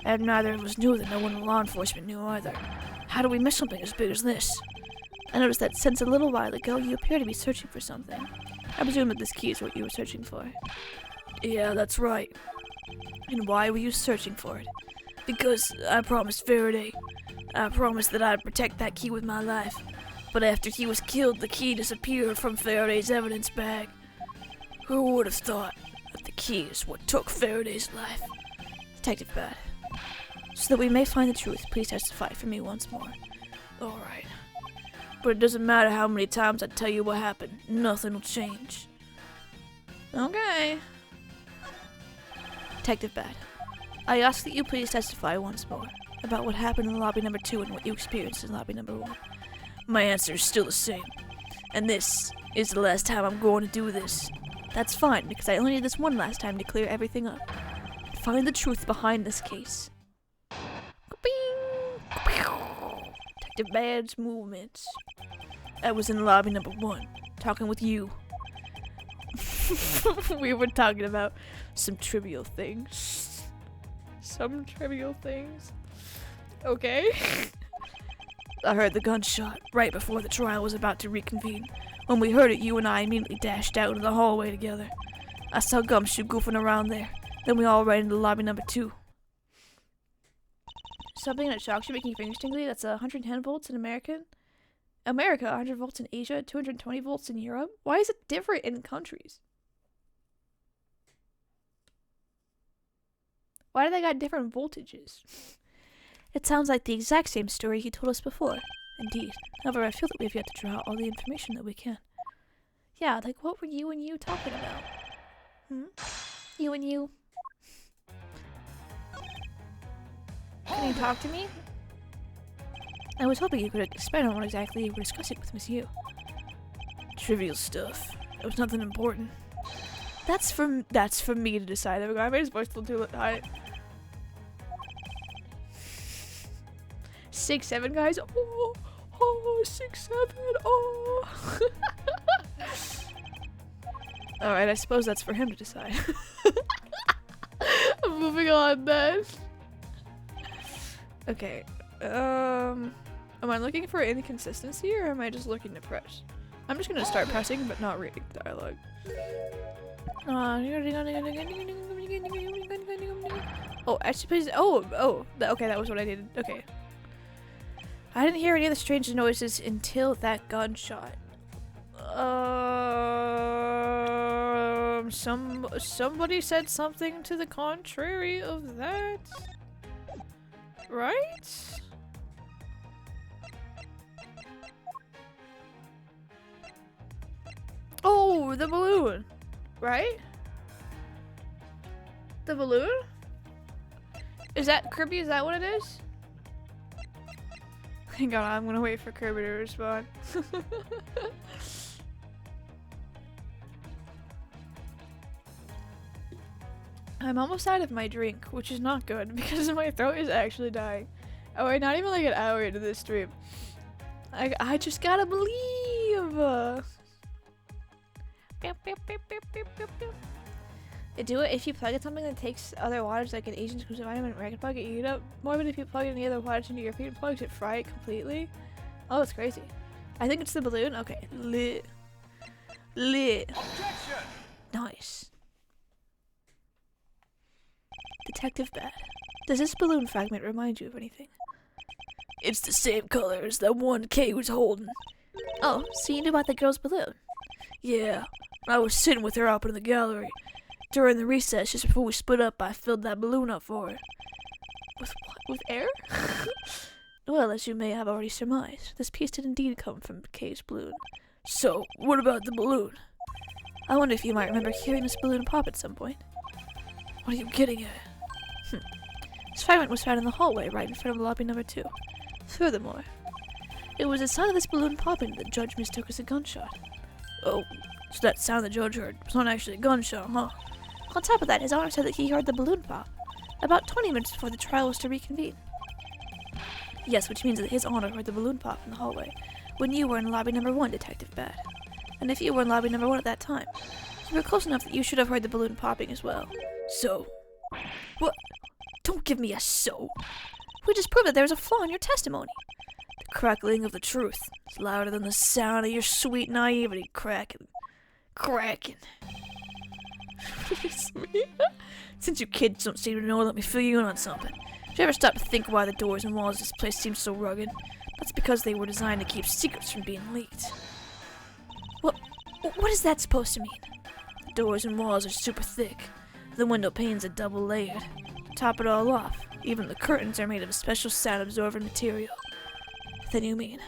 And neither of us knew that no one in law enforcement knew either. How do we miss something as big as this? I noticed that since a little while ago you appear to be searching for something. I presume that this key is what you were searching for. Yeah, that's right. And why were you searching for it? Because I promised Faraday. I promised that I'd protect that key with my life. But after he was killed, the key disappeared from Faraday's evidence bag. Who would have thought that the key is what took Faraday's life? Detective Bad. So that we may find the truth, please testify for me once more. Alright. But it doesn't matter how many times I tell you what happened. Nothing will change. Okay. Detective Bad. I ask that you please testify once more about what happened in lobby number 2 and what you experienced in lobby number 1. My answer is still the same. And this is the last time I'm going to do this. That's fine, because I only need this one last time to clear everything up. Find the truth behind this case. Detective Bad's movements. I was in lobby number 1, talking with you. We were talking about some trivial things. Some trivial things. Okay. I heard the gunshot right before the trial was about to reconvene. When we heard it, you and I immediately dashed out into the hallway together. I saw Gumshoe goofing around there. Then we all ran into lobby number 2. Something that shocks you, making your fingers tingly? That's 110 volts in America, 100 volts in Asia, 220 volts in Europe? Why is it different in countries? Why do they got different voltages? It sounds like the exact same story he told us before. Indeed. However, I feel that we have yet to draw all the information that we can. Yeah, like what were you and you talking about? You and you. Can you talk to me? I was hoping you could expand on what exactly you were discussing with Miss Yu. Trivial stuff. It was nothing important. That's for me to decide. I made his voice a little too high. 6'7", guys. Oh, 6'7". Oh. Alright, I suppose that's for him to decide. Moving on then. Okay. Am I looking for inconsistency or am I just looking to press? I'm just gonna start pressing but not reading dialogue. Oh, I suppose. Okay, that was what I needed. Okay. I didn't hear any of the strange noises until that gunshot. Somebody said something to the contrary of that, right? Oh, the balloon, right? The balloon? Is that Kirby? Is that what it is? Hang on, I'm gonna wait for Kirby to respond. I'm almost out of my drink, which is not good because my throat is actually dying. Oh wait, not even like an hour into this stream. I just gotta believe. Do it if you plug in something that takes other wattage like an Asian exclusive item and racket plug it, you eat up more than if you plug in any other wattage into your feet plugs it, fry it completely. Oh, it's crazy. I think it's the balloon. Okay, lit. Objection! Nice. Detective Bad. Does this balloon fragment remind you of anything? It's the same color as that one Kay was holding. Oh, so you knew about the girl's balloon? Yeah, I was sitting with her up in the gallery. During the recess, just before we split up, I filled that balloon up for her. With what? With air? Well, as you may have already surmised, this piece did indeed come from Kay's balloon. So, what about the balloon? I wonder if you might remember hearing this balloon pop at some point. What are you getting at? This fragment was found in the hallway right in front of lobby number 2. Furthermore, it was the sound of this balloon popping that the judge mistook as a gunshot. Oh, so that sound the judge heard was not actually a gunshot, huh? On top of that, his honor said that he heard the balloon pop about 20 minutes before the trial was to reconvene. Yes, which means that his honor heard the balloon pop in the hallway when you were in lobby number 1, Detective Bad. And if you were in lobby number 1 at that time, you were close enough that you should have heard the balloon popping as well. So, what? Don't give me a so. We just proved that there was a flaw in your testimony. The crackling of the truth is louder than the sound of your sweet naivety cracking. Since you kids don't seem to know, let me fill you in on something. Did you ever stop to think why the doors and walls of this place seem so rugged? That's because they were designed to keep secrets from being leaked. What is that supposed to mean? The doors and walls are super thick. The window panes are double layered. To top it all off, even the curtains are made of a special sound-absorbing material. Then you mean?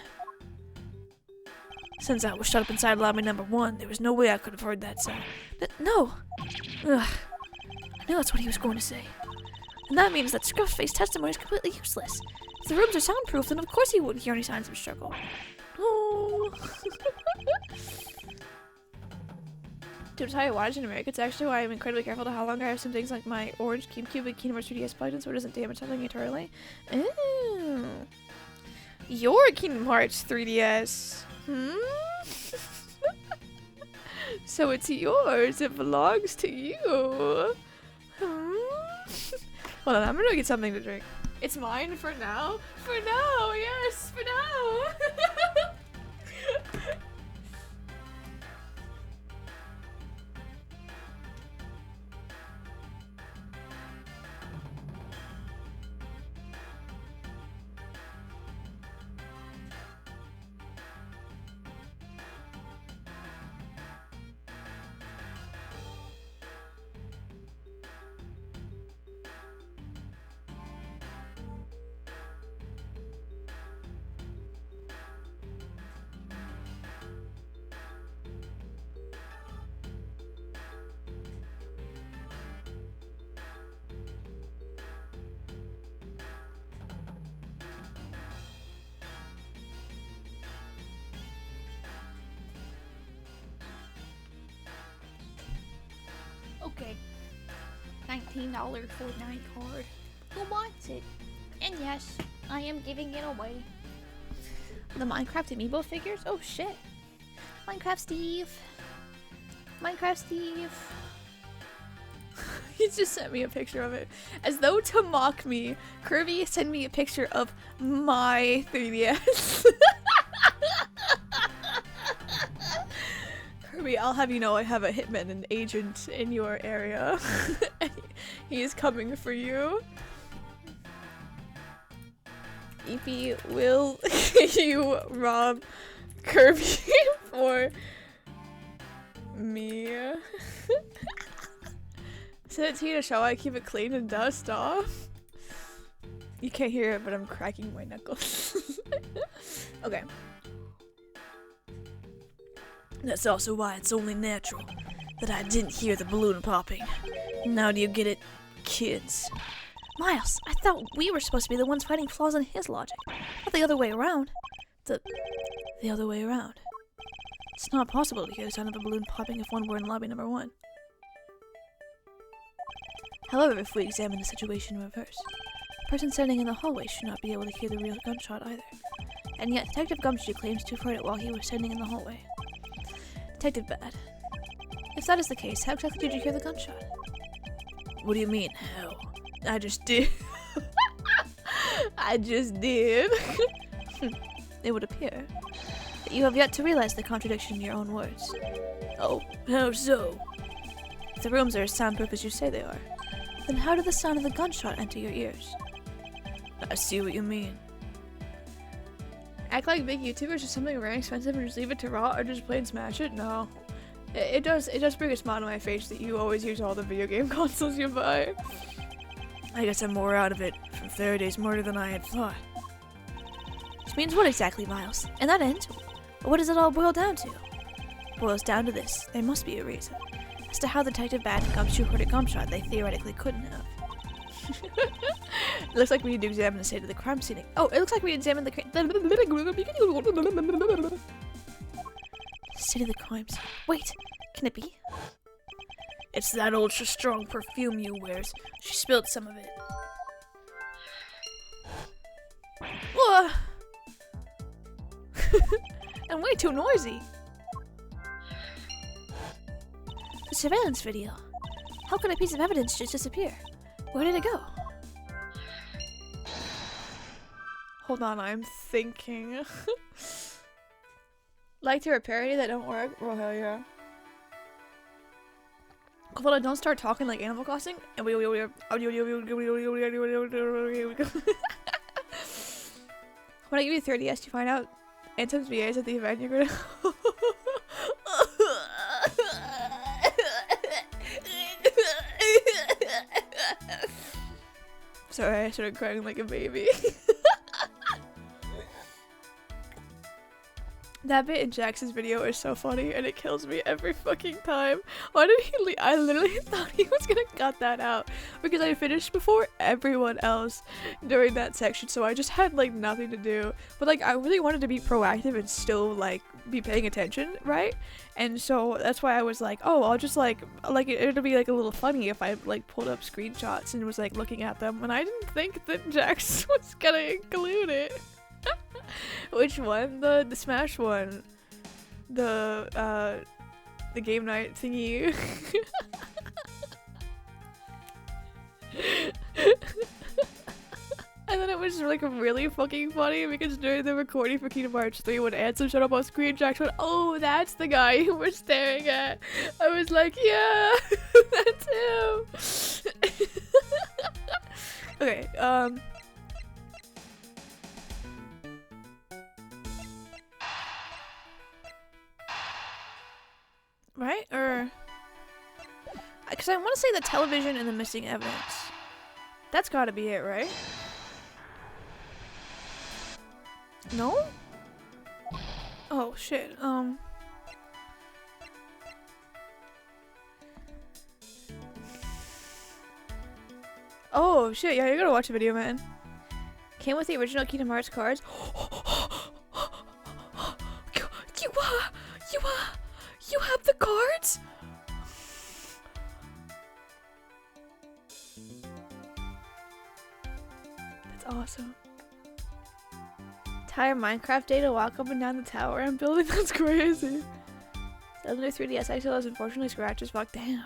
Since I was shut up inside lobby number 1, there was no way I could have heard that sound. No! Ugh. I knew that's what he was going to say. And that means that Scruff's testimony is completely useless. If the rooms are soundproof, then of course he wouldn't hear any signs of a struggle. Oh. To retire wattage in America, it's actually why I'm incredibly careful to how long I have some things like my orange GameCube and Kingdom Hearts 3DS plugged in so it doesn't damage something eternally. Ooh. Your Kingdom Hearts 3DS. So it's yours. It belongs to you. Hold on, I'm gonna get something to drink. It's mine for now. For now, yes, for now. Okay. $19.49 card. Who wants it? And yes, I am giving it away. The Minecraft amiibo figures? Oh shit. Minecraft Steve. Minecraft Steve. He just sent me a picture of it. As though to mock me, Kirby sent me a picture of my 3DS. Kirby, I'll have you know I have a hitman and agent in your area. He is coming for you. EP, will you rob Kirby for me? Send it to you to show I keep it clean and dust off. You can't hear it, but I'm cracking my knuckles. Okay. That's also why it's only natural that I didn't hear the balloon popping. Now do you get it, kids? Miles, I thought we were supposed to be the ones finding flaws in his logic, not the other way around. The other way around. It's not possible to hear the sound of a balloon popping if one were in lobby number 1. However, if we examine the situation in reverse, the person standing in the hallway should not be able to hear the real gunshot either. And yet, Detective Gumshoe claims to have heard it while he was standing in the hallway. Detective Bad. If that is the case, how exactly did you hear the gunshot? What do you mean, how? I just did. I just did. It would appear that you have yet to realize the contradiction in your own words. Oh, how so? If the rooms are as soundproof as you say they are, then how did the sound of the gunshot enter your ears? I see what you mean. Act like big YouTubers are something very expensive and just leave it to rot or just plain smash it? No. It does bring a smile to my face that you always use all the video game consoles you buy. I guess I'm more out of it from Faraday's murder than I had thought. Which means what exactly, Miles? And that end? What does it all boil down to? It boils down to this. There must be a reason as to how Detective Bad and Gumshoe heard a gunshot they theoretically couldn't have. It looks like we need to examine the state of the crime scene. Oh, it looks like we examined the state of the crime scene. Wait, can it be? It's that ultra strong perfume you wears. She spilled some of it. And way too noisy. The surveillance video. How could a piece of evidence just disappear? Where did it go? Hold on, I'm thinking. Like to a parody that don't work? Well, hell yeah. Hold on, don't start talking like Animal Crossing. And when I give you 30S, you find out Anthem's VA is at the event, you're gonna. Sorry, I started crying like a baby. That bit in Jackson's video is so funny and it kills me every fucking time. Why did he I literally thought he was gonna cut that out because I finished before everyone else during that section, so I just had like nothing to do. But like I really wanted to be proactive and still like be paying attention, right? And so that's why I was like, oh, I'll just like it'll be like a little funny if I like pulled up screenshots and was like looking at them, and I didn't think that Jax was gonna include it. Which one? The Smash one. The game night thingy. And then it was like really fucking funny because during the recording for Kingdom Hearts 3 when Ansem showed up on screen, Jax went, oh, that's the guy who we're staring at. I was like, yeah, that's him. Okay, right? Or... because I want to say the television and the missing evidence. That's gotta be it, right? No? Oh, shit. Oh, shit. Yeah, you're gonna watch the video, man. Came with the original Kingdom Hearts cards. You have the cards? That's awesome. Entire Minecraft day to walk up and down the tower I'm building. That's crazy. Zelda 3DS XL has unfortunately scratches. Fuck, damn.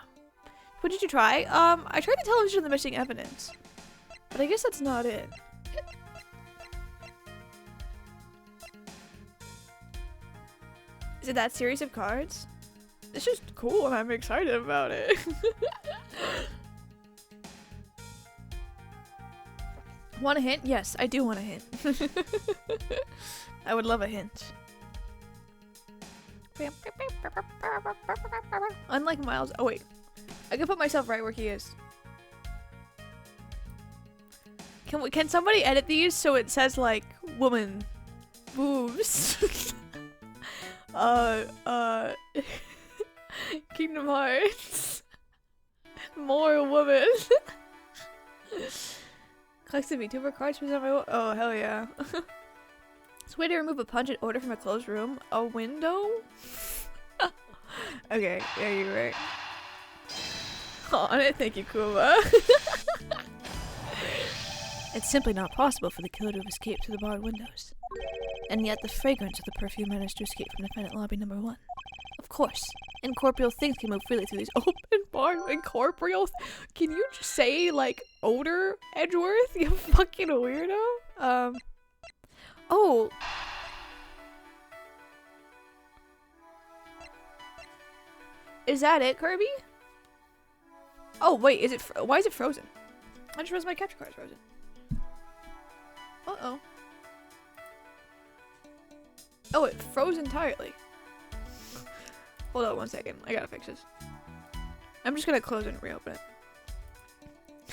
What did you try? I tried the television and the missing evidence. But I guess that's not it. Is it that series of cards? It's just cool and I'm excited about it. Want a hint? Yes, I do want a hint. I would love a hint. Unlike Miles. Oh wait. I can put myself right where he is. Can somebody edit these so it says like woman boobs? Kingdom Hearts. More woman. Collects the VTuber cards present my oh hell yeah. It's a way to remove a pungent odor from a closed room. A window? Okay, yeah, you're right. On it, thank you, Kuma. It's simply not possible for the killer to have escaped through the barred windows. And yet the fragrance of the perfume managed to escape from defendant lobby number 1. Of course, incorporeal things can move freely through these open barred incorporeal. Can you just say like odor, Edgeworth? You fucking weirdo. Oh. Is that it, Kirby? Oh wait, is it? Why is it frozen? I just realized my capture card is frozen. Uh-oh. Oh, it froze entirely. Hold on 1 second. I gotta fix this. I'm just gonna close it and reopen it.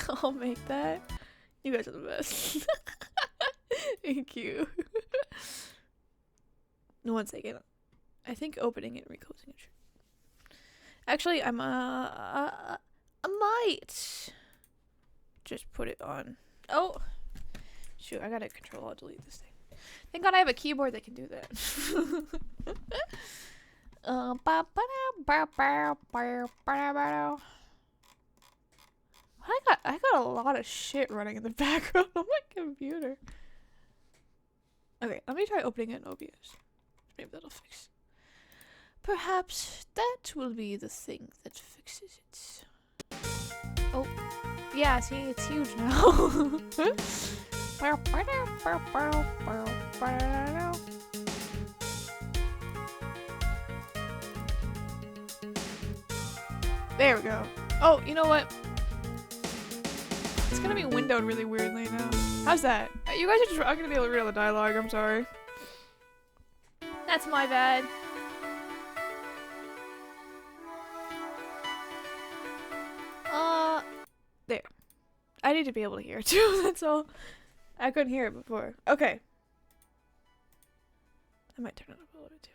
I'll make that. You guys are the best. Thank you. 1 second. I think opening it and reclosing it. Actually, I might just put it on. Oh, shoot! I gotta control. I'll delete this thing. Thank God I have a keyboard that can do that. I got a lot of shit running in the background on my computer. Okay, let me try opening it in OBS. Maybe that'll fix. Perhaps that will be the thing that fixes it. Oh, yeah, see, it's huge now. There we go. Oh, you know what? It's gonna be windowed really weirdly now. How's that? You guys are just not gonna be able to read all the dialogue, I'm sorry. That's my bad. There. I need to be able to hear it too, that's all. I couldn't hear it before. Okay. I might turn it up a little bit too.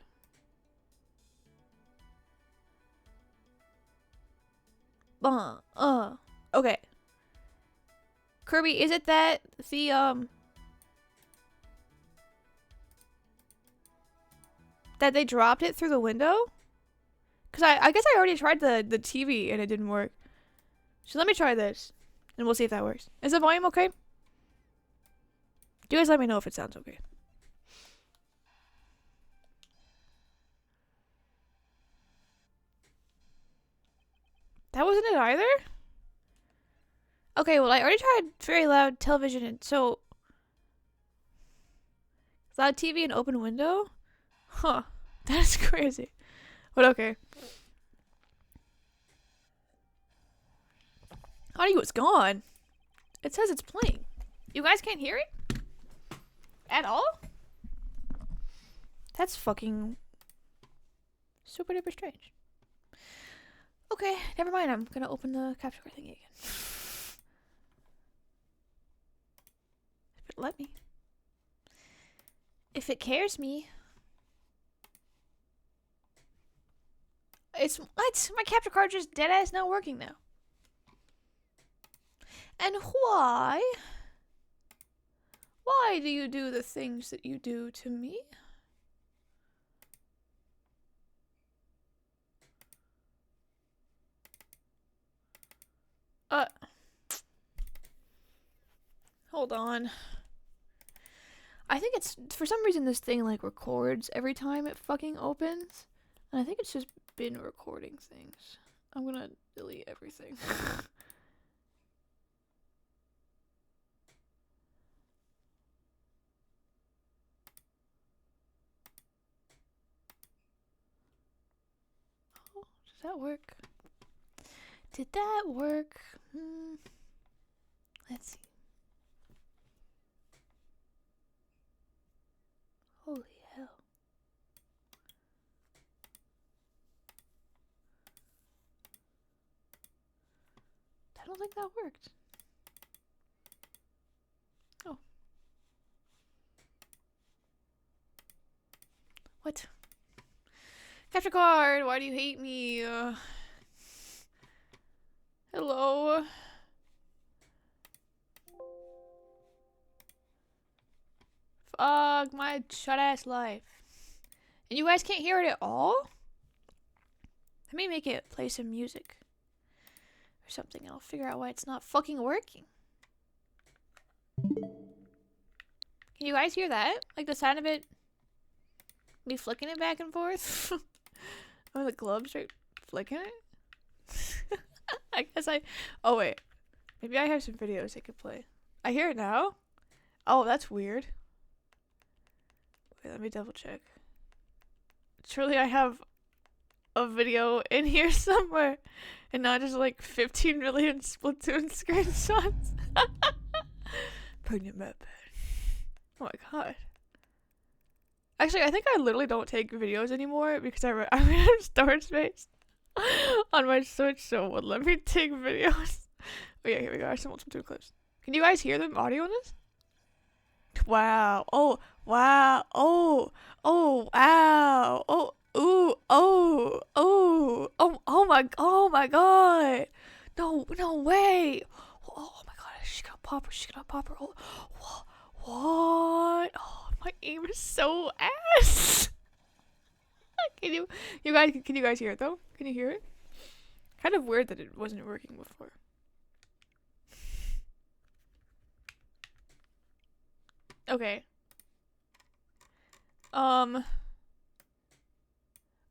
Okay. Kirby, is it that the, that they dropped it through the window? Cause I guess I already tried the TV and it didn't work. So let me try this, and we'll see if that works. Is the volume okay? You guys let me know if it sounds okay. That wasn't it either? Okay, well I already tried very loud television, and so... Loud TV and open window? Huh. That's crazy. But okay. Audio is gone. It says it's playing. You guys can't hear it? At all? That's fucking super duper strange. Okay, never mind. I'm gonna open the capture card thingy again. If it let me. If it cares me. It's what? My capture card just dead ass not working now. And why? Why do you do the things that you do to me? Hold on. I think it's, for some reason, this thing like records every time it fucking opens. And I think it's just been recording things. I'm gonna delete everything. Oh, does that work? Did that work? Let's see. Holy hell. I don't think that worked. Oh. What? Capture card! Why do you hate me? Hello? Fuck my shut-ass life. And you guys can't hear it at all? Let me make it play some music. Or something, and I'll figure out why it's not fucking working. Can you guys hear that? Like the sound of it? Me flicking it back and forth? Oh, the gloves are flicking it? I guess oh wait. Maybe I have some videos I could play. I hear it now? Oh, that's weird. Wait, let me double check. Surely I have a video in here somewhere and not just like 15 million Splatoon screenshots. Pregnant map. Oh my god. Actually, I think I literally don't take videos anymore because I ran out of storage space on my Switch, so it would let me take videos. Oh yeah, here we go. I some Splatoon clips. Can you guys hear the audio on this? Wow. Oh, wow. Oh, oh, wow. Oh, ooh, oh, oh, oh my god. No, no way. Oh my god, she got popper, Oh, what? Oh, my aim is so ass. Can you guys hear it though? Can you hear it? Kind of weird that it wasn't working before. Okay.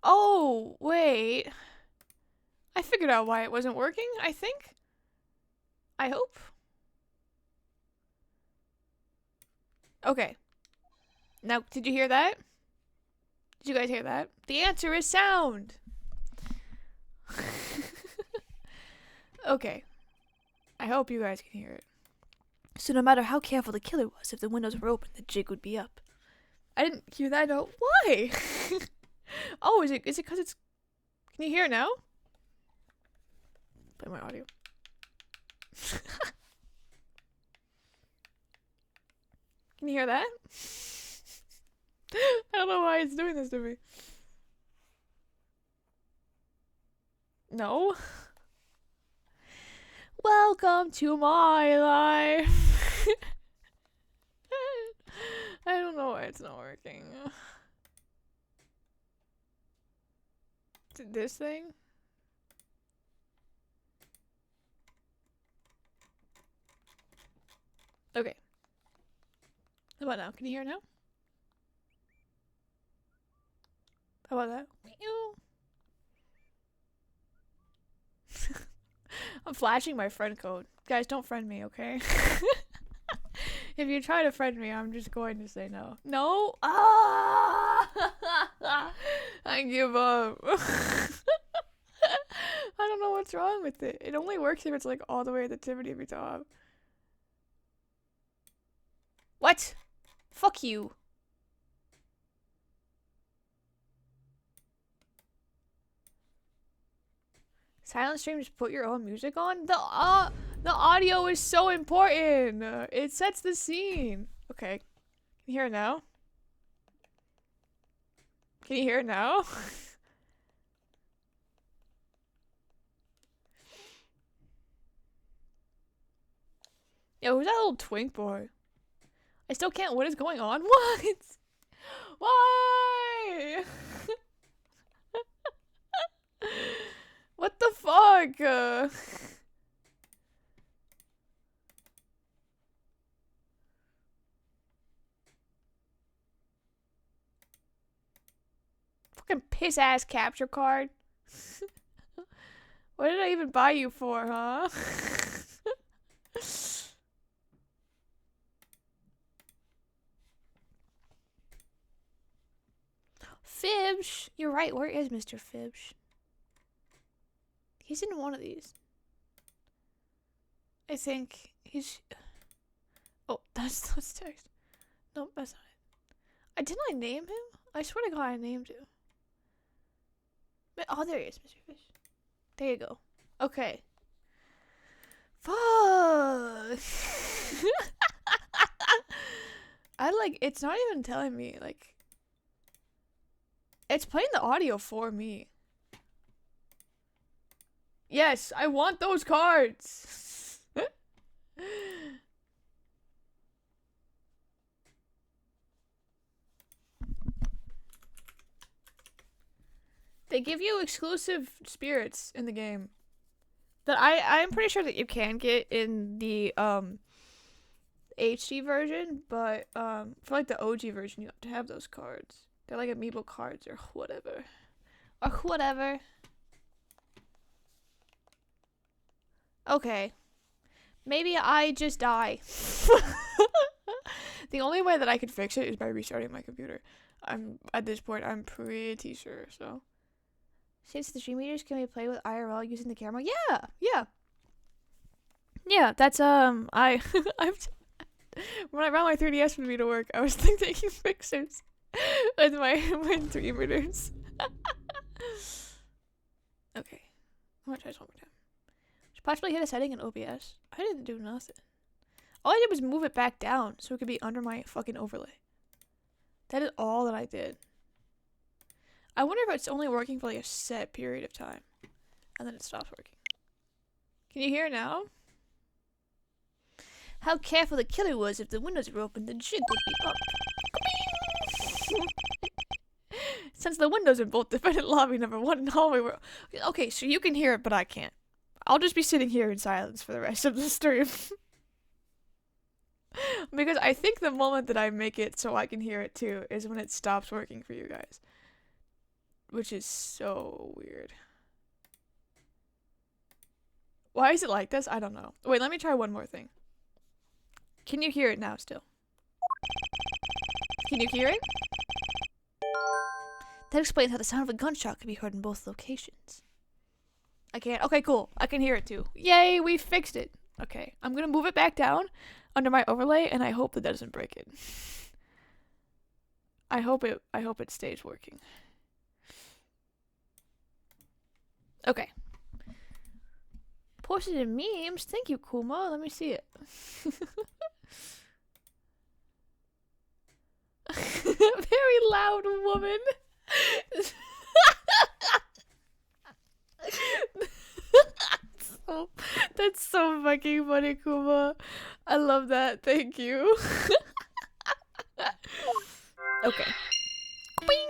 Oh, wait. I figured out why it wasn't working, I think. I hope. Okay. Now, did you hear that? Did you guys hear that? The answer is sound. Okay. I hope you guys can hear it. So no matter how careful the killer was, if the windows were open, the jig would be up. I didn't hear that note. Why? Oh, is it because it's... Can you hear it now? Play my audio. Can you hear that? I don't know why it's doing this to me. No? Welcome to my life. I don't know why it's not working. This thing? Okay. How about now? Can you hear it now? How about that? I'm flashing my friend code. Guys, don't friend me, okay? If you try to friend me, I'm just going to say no. No? Ah! I give up. I don't know what's wrong with it. It only works if it's like all the way at the tippity of top. What? Fuck you. Silent stream, just put your own music on? The audio is so important. It sets the scene. Okay. Can you hear it now? Can you hear it now? Yo, who's that little twink boy? I still can't. What is going on? What? Why? What the fuck? piss ass capture card. What did I even buy you for, huh? Fibsh! You're right, where is Mr. Fibsh? He's in one of these. I think he's... Oh, that's text. Nope, that's not it. Didn't I name him? I swear to God I named him. Oh, there he is, Mr. Fish. There you go. Okay. Fuck! It's not even telling me, like... It's playing the audio for me. Yes, I want those cards! They give you exclusive spirits in the game that I'm pretty sure that you can get in the HD version, but for like the OG version you have to have those cards. They're like amiibo cards or whatever. Or whatever. Okay. Maybe I just die. The only way that I could fix it is by restarting my computer. At this point I'm pretty sure, so. Since the stream meters can we play with IRL using the camera? Yeah, that's I'm when I ran my 3DS for me to work, I was taking pictures with my 3 meters. Okay. I'm gonna try this one more time. Should possibly hit a setting in OBS. I didn't do nothing. All I did was move it back down so it could be under my fucking overlay. That is all that I did. I wonder if it's only working for like a set period of time. And then it stops working. Can you hear it now? How careful the killer was. If the windows were open, the jig would be up. Since the windows in both defendant lobby number 1 and hallway were... Okay, so you can hear it, but I can't. I'll just be sitting here in silence for the rest of the stream. Because I think the moment that I make it so I can hear it too is when it stops working for you guys. Which is so weird. Why is it like this? I don't know. Wait, let me try one more thing. Can you hear it now still? Can you hear it? That explains how the sound of a gunshot can be heard in both locations. I can't. Okay, cool. I can hear it too. Yay, we fixed it. Okay, I'm gonna move it back down under my overlay, and I hope that doesn't break it. I hope it stays working. Okay. Posted in memes. Thank you, Kuma. Let me see it. Very loud woman. That's so fucking funny, Kuma. I love that. Thank you. Okay. Bing.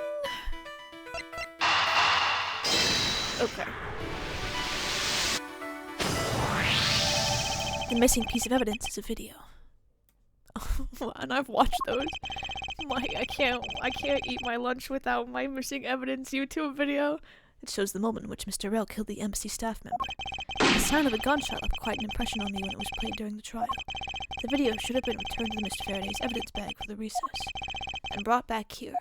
Okay. The missing piece of evidence is a video. And I've watched those. I can't eat my lunch without my missing evidence YouTube video. It shows the moment in which Mr. Rell killed the embassy staff member. The sound of a gunshot left quite an impression on me when it was played during the trial. The video should have been returned to Mr. Faraday's evidence bag for the recess, and brought back here.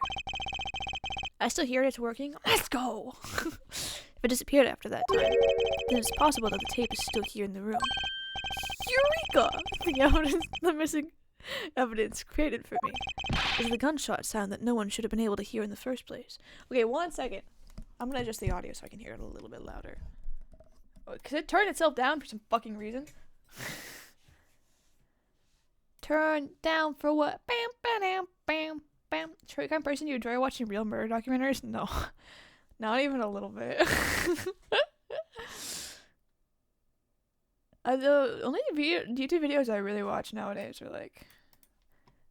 I still hear it's working. Let's go! If it disappeared after that time, then it's possible that the tape is still here in the room. Eureka! The missing evidence created for me is the gunshot sound that no one should have been able to hear in the first place. Okay, 1 second. I'm gonna adjust the audio so I can hear it a little bit louder. Because it turned itself down for some fucking reason. Turn down for what? Bam, bam, bam, bam. Troy, kind of person you enjoy watching real murder documentaries? No. Not even a little bit. The only YouTube videos I really watch nowadays are like...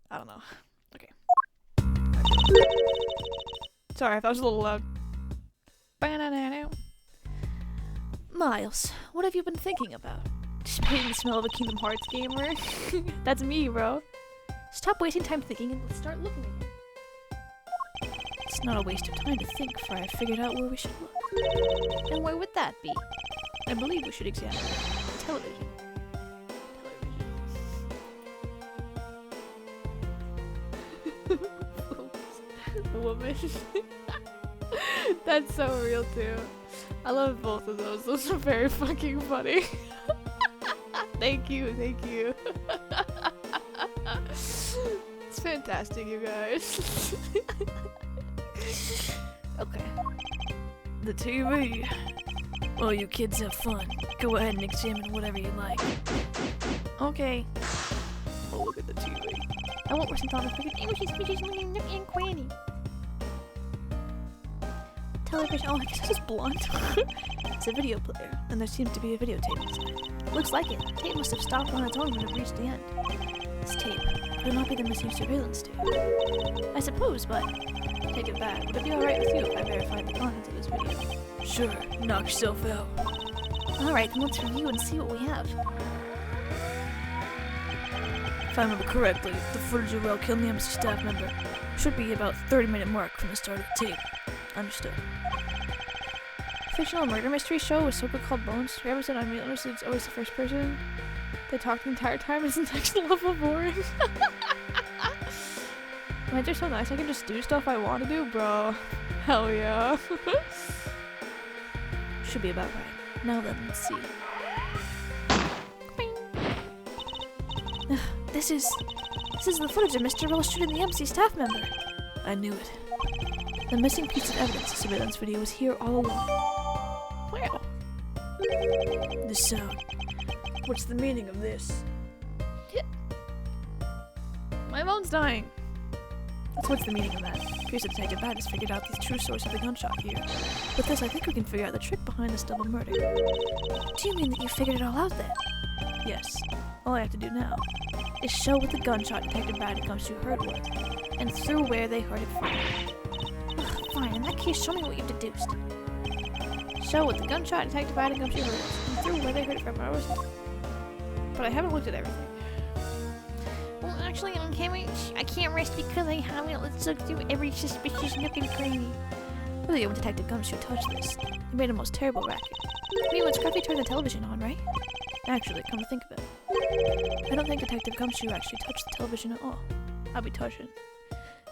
I don't know. Okay. Sorry if that was a little loud. Miles, what have you been thinking about? Just hating the smell of a Kingdom Hearts gamer? That's me, bro. Stop wasting time thinking and let's start looking again. It's not a waste of time to think, for I have figured out where we should look. And where would that be? I believe we should examine television. Woman. That's so real too. I love both of those. Those are very fucking funny. Thank you, thank you. It's fantastic, you guys. Okay. The TV. Well, you kids have fun. Go ahead and examine whatever you like. Okay. Oh, look at the TV. I won't listen to all the freaking images, nook and cranny. Television. Oh, I guess this is blunt. It's a video player, and there seems to be a videotape inside. Looks like it. The tape must have stopped on its own when it reached the end. This tape could it not be the missing surveillance tape? I suppose, but take it back. Would it be alright with you if I verified the contents of this video? Sure. Knock yourself out. Alright, then let's review and see what we have. If I remember correctly, the footage of Raul killing the embassy staff member should be about 30-minute mark from the start of the tape. Understood. Fictional murder mystery show with so called Bones. Every episode on Meatless, it's always the first person. They talk the entire time. Isn't next level boring? Mine's are so nice. I can just do stuff I want to do, bro. Hell yeah. Should be about right. Now then, let's see. This is the footage of Mr. Raul shooting the embassy staff member. I knew it. The missing piece of evidence, the surveillance video, was here all along. Wow. The sound. What's the meaning of this? My phone's dying. So what's the meaning of that? Appears that Detective Bat has figured out the true source of the gunshot here. With this, I think we can figure out the trick behind this double murder. Do you mean that you figured it all out then? Yes. All I have to do now is show what the gunshot Detective Bat and Gumshoe heard was, and through where they heard it from. Fine, in that case, show me what you've deduced. Show what the gunshot Detective Bat and Gumshoe heard was, and through where they heard it from. But I haven't looked at everything. Well, actually, I can't rest because I haven't looked through every suspicious nook and cranny. Really, when Detective Gumshoe touched this, he made a most terrible racket. I mean, when Scruffy turned the television on, right? Actually, come to think of it, I don't think Detective Gumshoe actually touched the television at all. I'll be touching.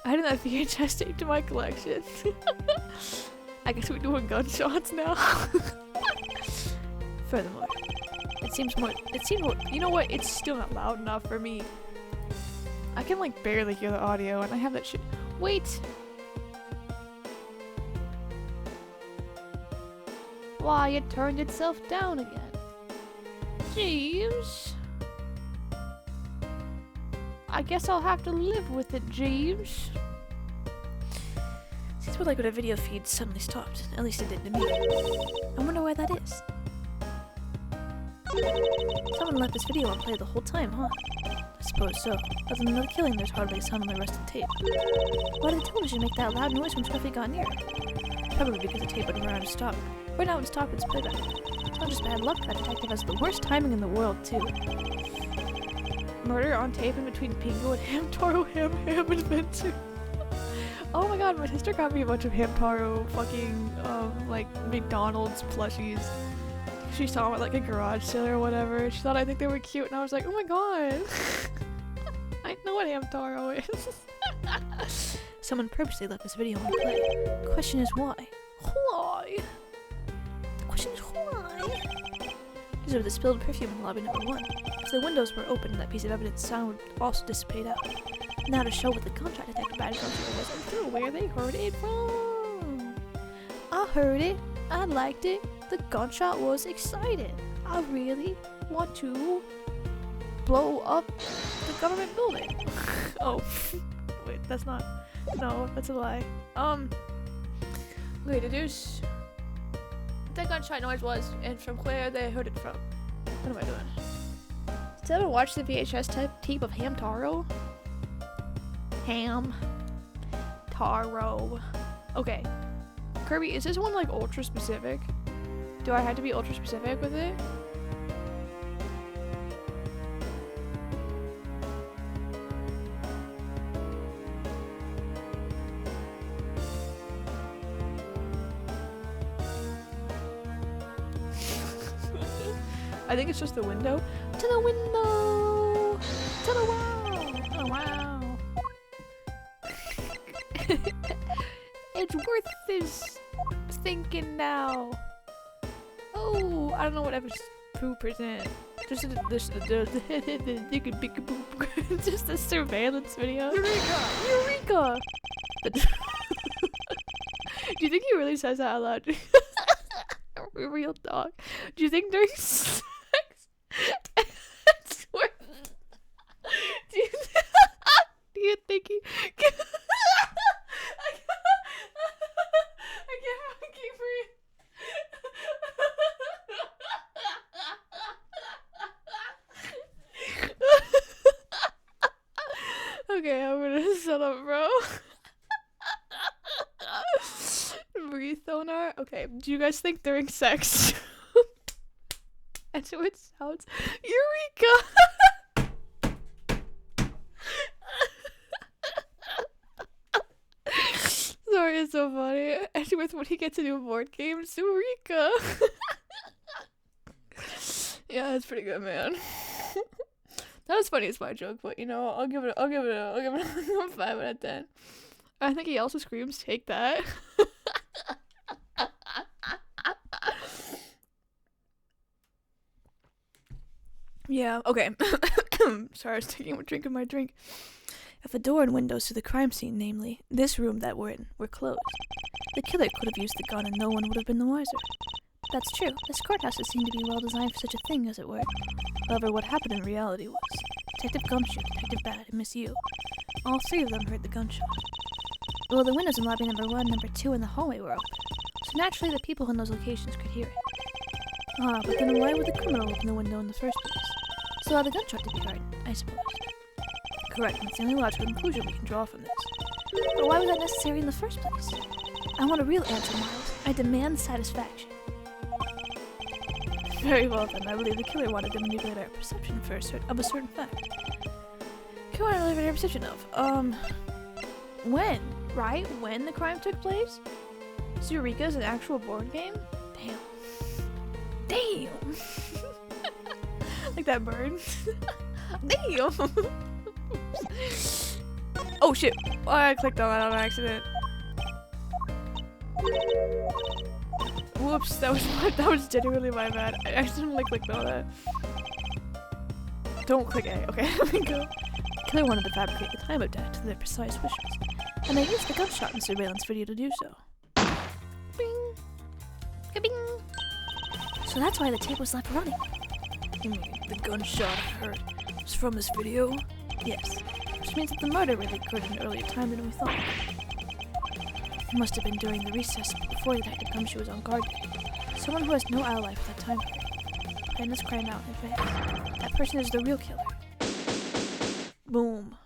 Adding that VHS tape to my collection. I guess we're doing gunshots now. Furthermore, it seems more, you know what, it's still not loud enough for me. I can like barely hear the audio and I have that shit. Wait! Why, it turned itself down again. Jeeves. I guess I'll have to live with it, Jeeves. Seems more like when a video feed suddenly stopped. At least it did to me. I wonder why that is. Someone let this video on play the whole time, huh? I suppose so. Other than the killing, there's hardly a sound on the rest of the tape. Why did the television make that loud noise when Scruffy got near it? Probably because the tape wouldn't run out of stop. Right now it stopped its playback. It's not just bad luck, that detective has the worst timing in the world, too. Murder on tape in between Pingo and Hamtaro, Ham Adventure. Oh my god, my sister got me a bunch of Hamtaro fucking, like, McDonald's plushies. She saw them at, like, a garage sale or whatever. She thought I think they were cute, and I was like, oh my god. I know what Hamtaro is. Someone purposely left this video on play. The question is why? Why? The question is why? Because of the spilled perfume in lobby number 1. If the windows were open and that piece of evidence, sound would also dissipate out. Now to show what the contract detective badge was and through where they heard it from. I heard it. I liked it. The gunshot was exciting. I really want to blow up the government building. Oh, wait, that's not. No, that's a lie. Okay, deduce that gunshot noise was and from where they heard it from. What am I doing? Did you ever watch the VHS tape of Hamtaro? Taro. Okay. Kirby, is this one like ultra specific? Do I have to be ultra specific with it? I think it's just the window. To the window! To the wow! Oh, wow. Edgeworth is thinking now. Oh, I don't know whatever's 2%. Just just a surveillance video. Eureka! Eureka! Do you think he really says that out loud? Real talk. Do you think during sex? Do you think he? I can't fucking breathe. Okay, I'm gonna shut up, bro. Breathe sonar. Okay, do you guys think during sex? And so it sounds Eureka! Sorry, it's so funny. And with when he gets to do board games, Eureka! Yeah, that's pretty good, man. Not as funny as my joke, but you know, I'll give it a 5 out of 10. I think he also screams, "Take that." Yeah, okay. Sorry, I was taking a drink of my drink. If the door and windows to the crime scene, namely this room that we're in, were closed, the killer could have used the gun and no one would have been the wiser. That's true. This courthouse seemed to be well designed for such a thing, as it were. However, what happened in reality was Detective Gumshoe, Detective Bad, and Miss Yu. All three of them heard the gunshot. Well, the windows in lobby number 1, number 2, and the hallway were open, so naturally the people in those locations could hear it. Ah, but then why would the criminal open the window in the first place? So how the gunshot to be heard, I suppose. Correct, that's the only logical conclusion we can draw from this. But why was that necessary in the first place? I want a real answer, Miles. I demand satisfaction. Very well then, I believe the killer wanted to manipulate our perception of a certain fact. Killer wanted to manipulate our perception of, when? Right? When the crime took place? So Eureka's an actual board game? Damn. Damn! Like that bird. Damn! Oh shit! Oh, I clicked on that on accident. Whoops, that was genuinely my bad. I accidentally clicked on that. Don't click A. Okay, let me go. Killer wanted to fabricate the time of death to their precise wishes, and they used the gunshot in the surveillance video to do so. Bing! Ka-bing! So that's why the tape was left running. You mean the gunshot I heard was from this video? Yes. Which means that the murder really occurred at an earlier time than we thought. It must have been during the recess before Detective Gumshoe was on guard. Someone who has no ally for that time period. Plan this crime out in advance. That person is the real killer. Boom.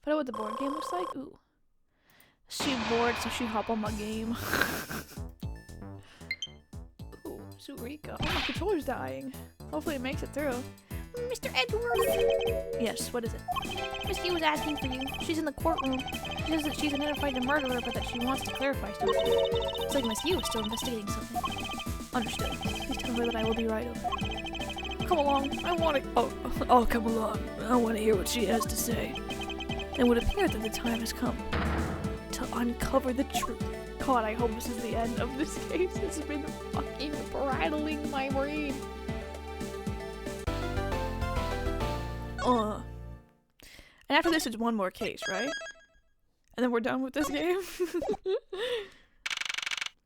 Find out what the board game looks like? Ooh. She bored, so she hop on my game. Ooh, Eureka. Oh, my controller's dying. Hopefully it makes it through. Mr. Edgeworth! Yes, what is it? Miss Yu was asking for you. She's in the courtroom. She says that she's identified the murderer, but that she wants to clarify something. It's like Miss Yu is still investigating something. Understood. Please tell her that I will be right over. Come along. I want to... Oh, come along. I want to hear what she has to say. It would appear that the time has come to uncover the truth. God, I hope this is the end of this case. This has been fucking rattling my brain. And after this, it's one more case, right? And then we're done with this game.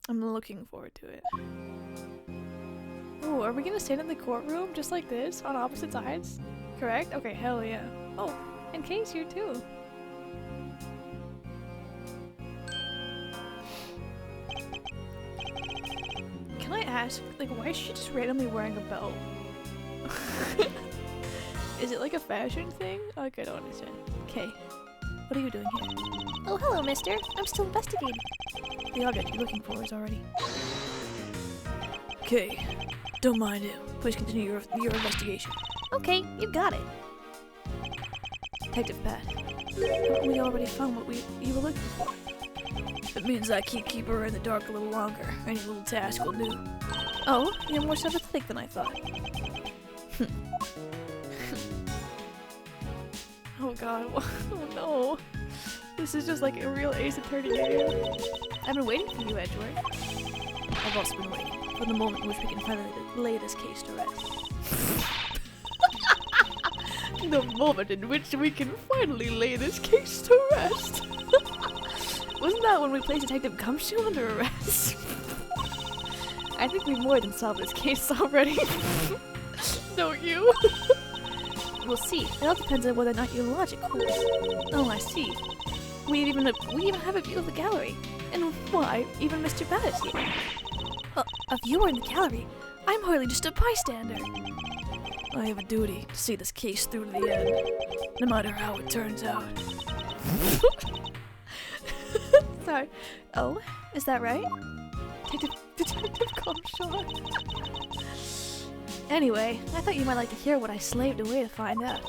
I'm looking forward to it. Oh, are we gonna stand in the courtroom just like this on opposite sides? Correct? Okay, hell yeah. Oh, and Case here too. Can I ask, like, why is she just randomly wearing a belt? Is it like a fashion thing? Like, I don't understand. Okay. What are you doing here? Oh, hello, mister. I'm still investigating. The object you're looking for is already... Okay. Don't mind him. Please continue your investigation. Okay, you got it. Detective Pat. We already found what you were looking for. It means I can't keep her in the dark a little longer. Any little task will do. Oh, you're more sympathetic than I thought. Oh god, oh no. This is just like a real Ace Attorney game. I've been waiting for you, Edgeworth. I've also been waiting for the moment in which we can finally lay this case to rest. The moment in which we can finally lay this case to rest. Wasn't that when we placed Detective Gumshoe under arrest? I think we've more than solved this case already. Don't you? We'll see. It all depends on whether or not your logic holds. Oh, I see. We even have a view of the gallery. And why? Even Mr. Bat is here. A viewer in the gallery? I'm hardly just a bystander. I have a duty to see this case through to the end, no matter how it turns out. Sorry. Oh, is that right? Detective Comshot. Anyway, I thought you might like to hear what I slaved away to find out.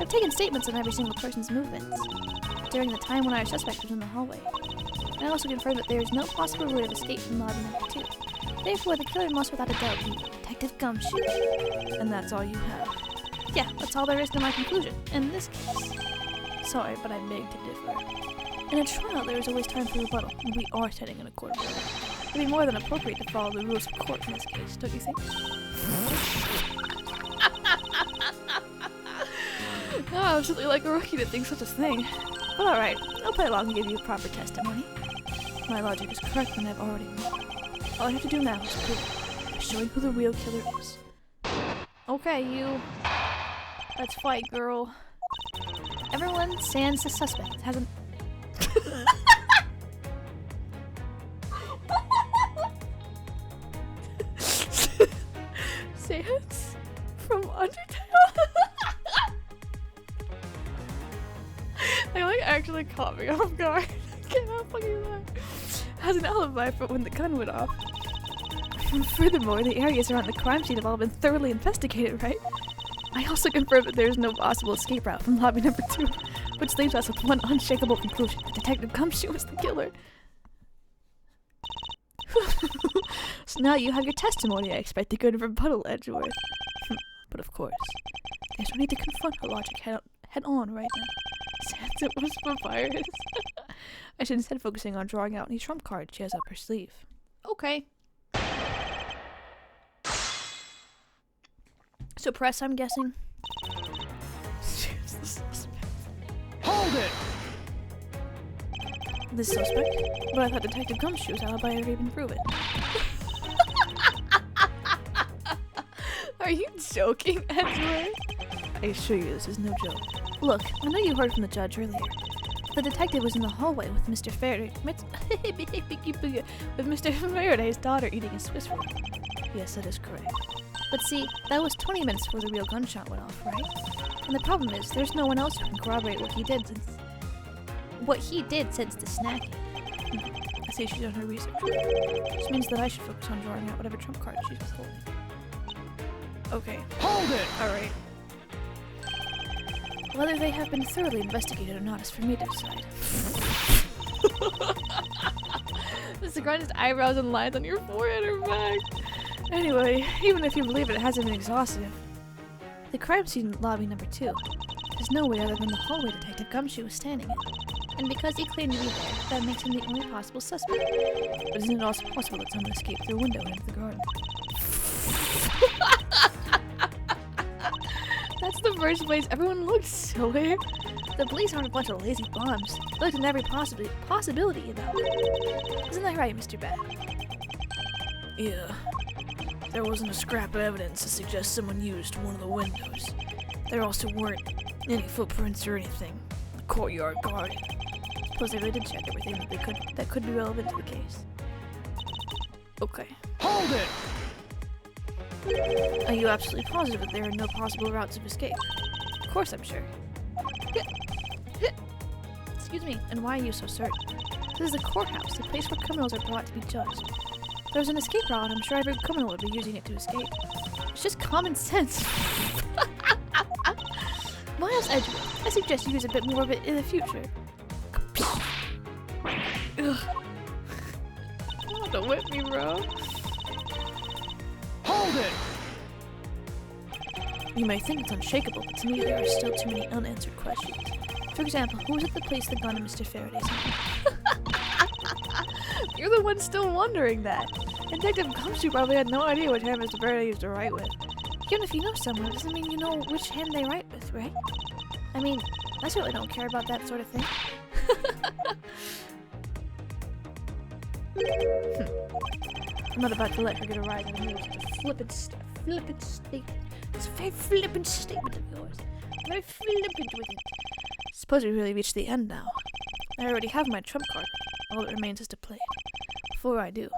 I've taken statements on every single person's movements during the time when our suspect was in the hallway. I also confirmed that there is no possible route of escape from lobby number 2. Therefore, the killer must without a doubt be Detective Gumshoe. And that's all you have. Yeah, that's all there is to my conclusion, in this case. Sorry, but I beg to differ. In a trial, there is always time for rebuttal, and we are sitting in a court of law. It would be more than appropriate to follow the rules of court in this case, don't you think? Oh, absolutely like a rookie to think such a thing. But alright, I'll play along and give you proper testimony. My logic is correct and I've already won. All I have to do now is prove it by showing who the real killer is. Okay, you. Let's fight, girl. Everyone sans the suspect hasn't... Sans? From Undertale? They like actually caught me off guard. I cannot fucking lie. Has an alibi for when the gun went off. And furthermore, the areas around the crime scene have all been thoroughly investigated, right? I also confirmed that there is no possible escape route from lobby number 2, which leaves us with one unshakable conclusion: that Detective Gumshoe was the killer. So now you have your testimony. I expect a good rebuttal, Edgeworth. But of course, there's no need to confront her logic head on right now. Sans it was Papyrus. I should instead focusing on drawing out any trump cards she has up her sleeve. Okay. So press, I'm guessing. The suspect. Hold it! The suspect? But I thought Detective Gumshoe's alibi had already been proven. Are you joking, Edgeworth? I assure you this is no joke. Look, I know you heard from the judge earlier. The detective was in the hallway with Mr. Faraday, with Mr. Faraday's daughter eating a Swiss roll. Yes, that is correct. But see, that was 20 minutes before the real gunshot went off, right? And the problem is, there's no one else who can corroborate what he did since the snacking. I say she's done her research. Which means that I should focus on drawing out whatever trump card she's holding. Okay. Hold it! Alright. Whether they have been thoroughly investigated or not is for me to decide. Just the grindest eyebrows and lines on your forehead or back. Anyway, even if you believe it hasn't been exhaustive, the crime scene in lobby number 2, there's no way other than the hallway Detective Gumshoe was standing in. And because he claimed to be there, that makes him the only possible suspect. But isn't it also possible that someone escaped through a window into the garden? That's the first place everyone looked, silly. The police aren't a bunch of lazy bums. They looked at every possibility about it. Isn't that right, Mr. Bat? Yeah. There wasn't a scrap of evidence to suggest someone used one of the windows. There also weren't any footprints or anything. The courtyard garden. Suppose they really did check everything that could be relevant to the case. Okay. Hold it! Are you absolutely positive that there are no possible routes of escape? Of course I'm sure. Excuse me, and why are you so certain? This is the courthouse, the place where criminals are brought to be judged. If there's an escape route, I'm sure every criminal would be using it to escape. It's just common sense. Miles Edgeworth, I suggest you use a bit more of it in the future. Ugh. Don't whip me, bro. Hold it! You may think it's unshakable, but to me there are still too many unanswered questions. For example, who was it that placed the gun in Mr. Faraday's hand? You're the one still wondering that. Detective Gumshoe probably had no idea which hand Mr. Faraday used to write with. Even if you know someone, it doesn't mean you know which hand they write with, right? I mean, I certainly don't care about that sort of thing. I'm not about to let her get a rise out of me with such a flippant statement. It's a very flippant statement of yours. Very flippant with it. Suppose we really reached the end now. I already have my trump card. All that remains is to play it. Before I do,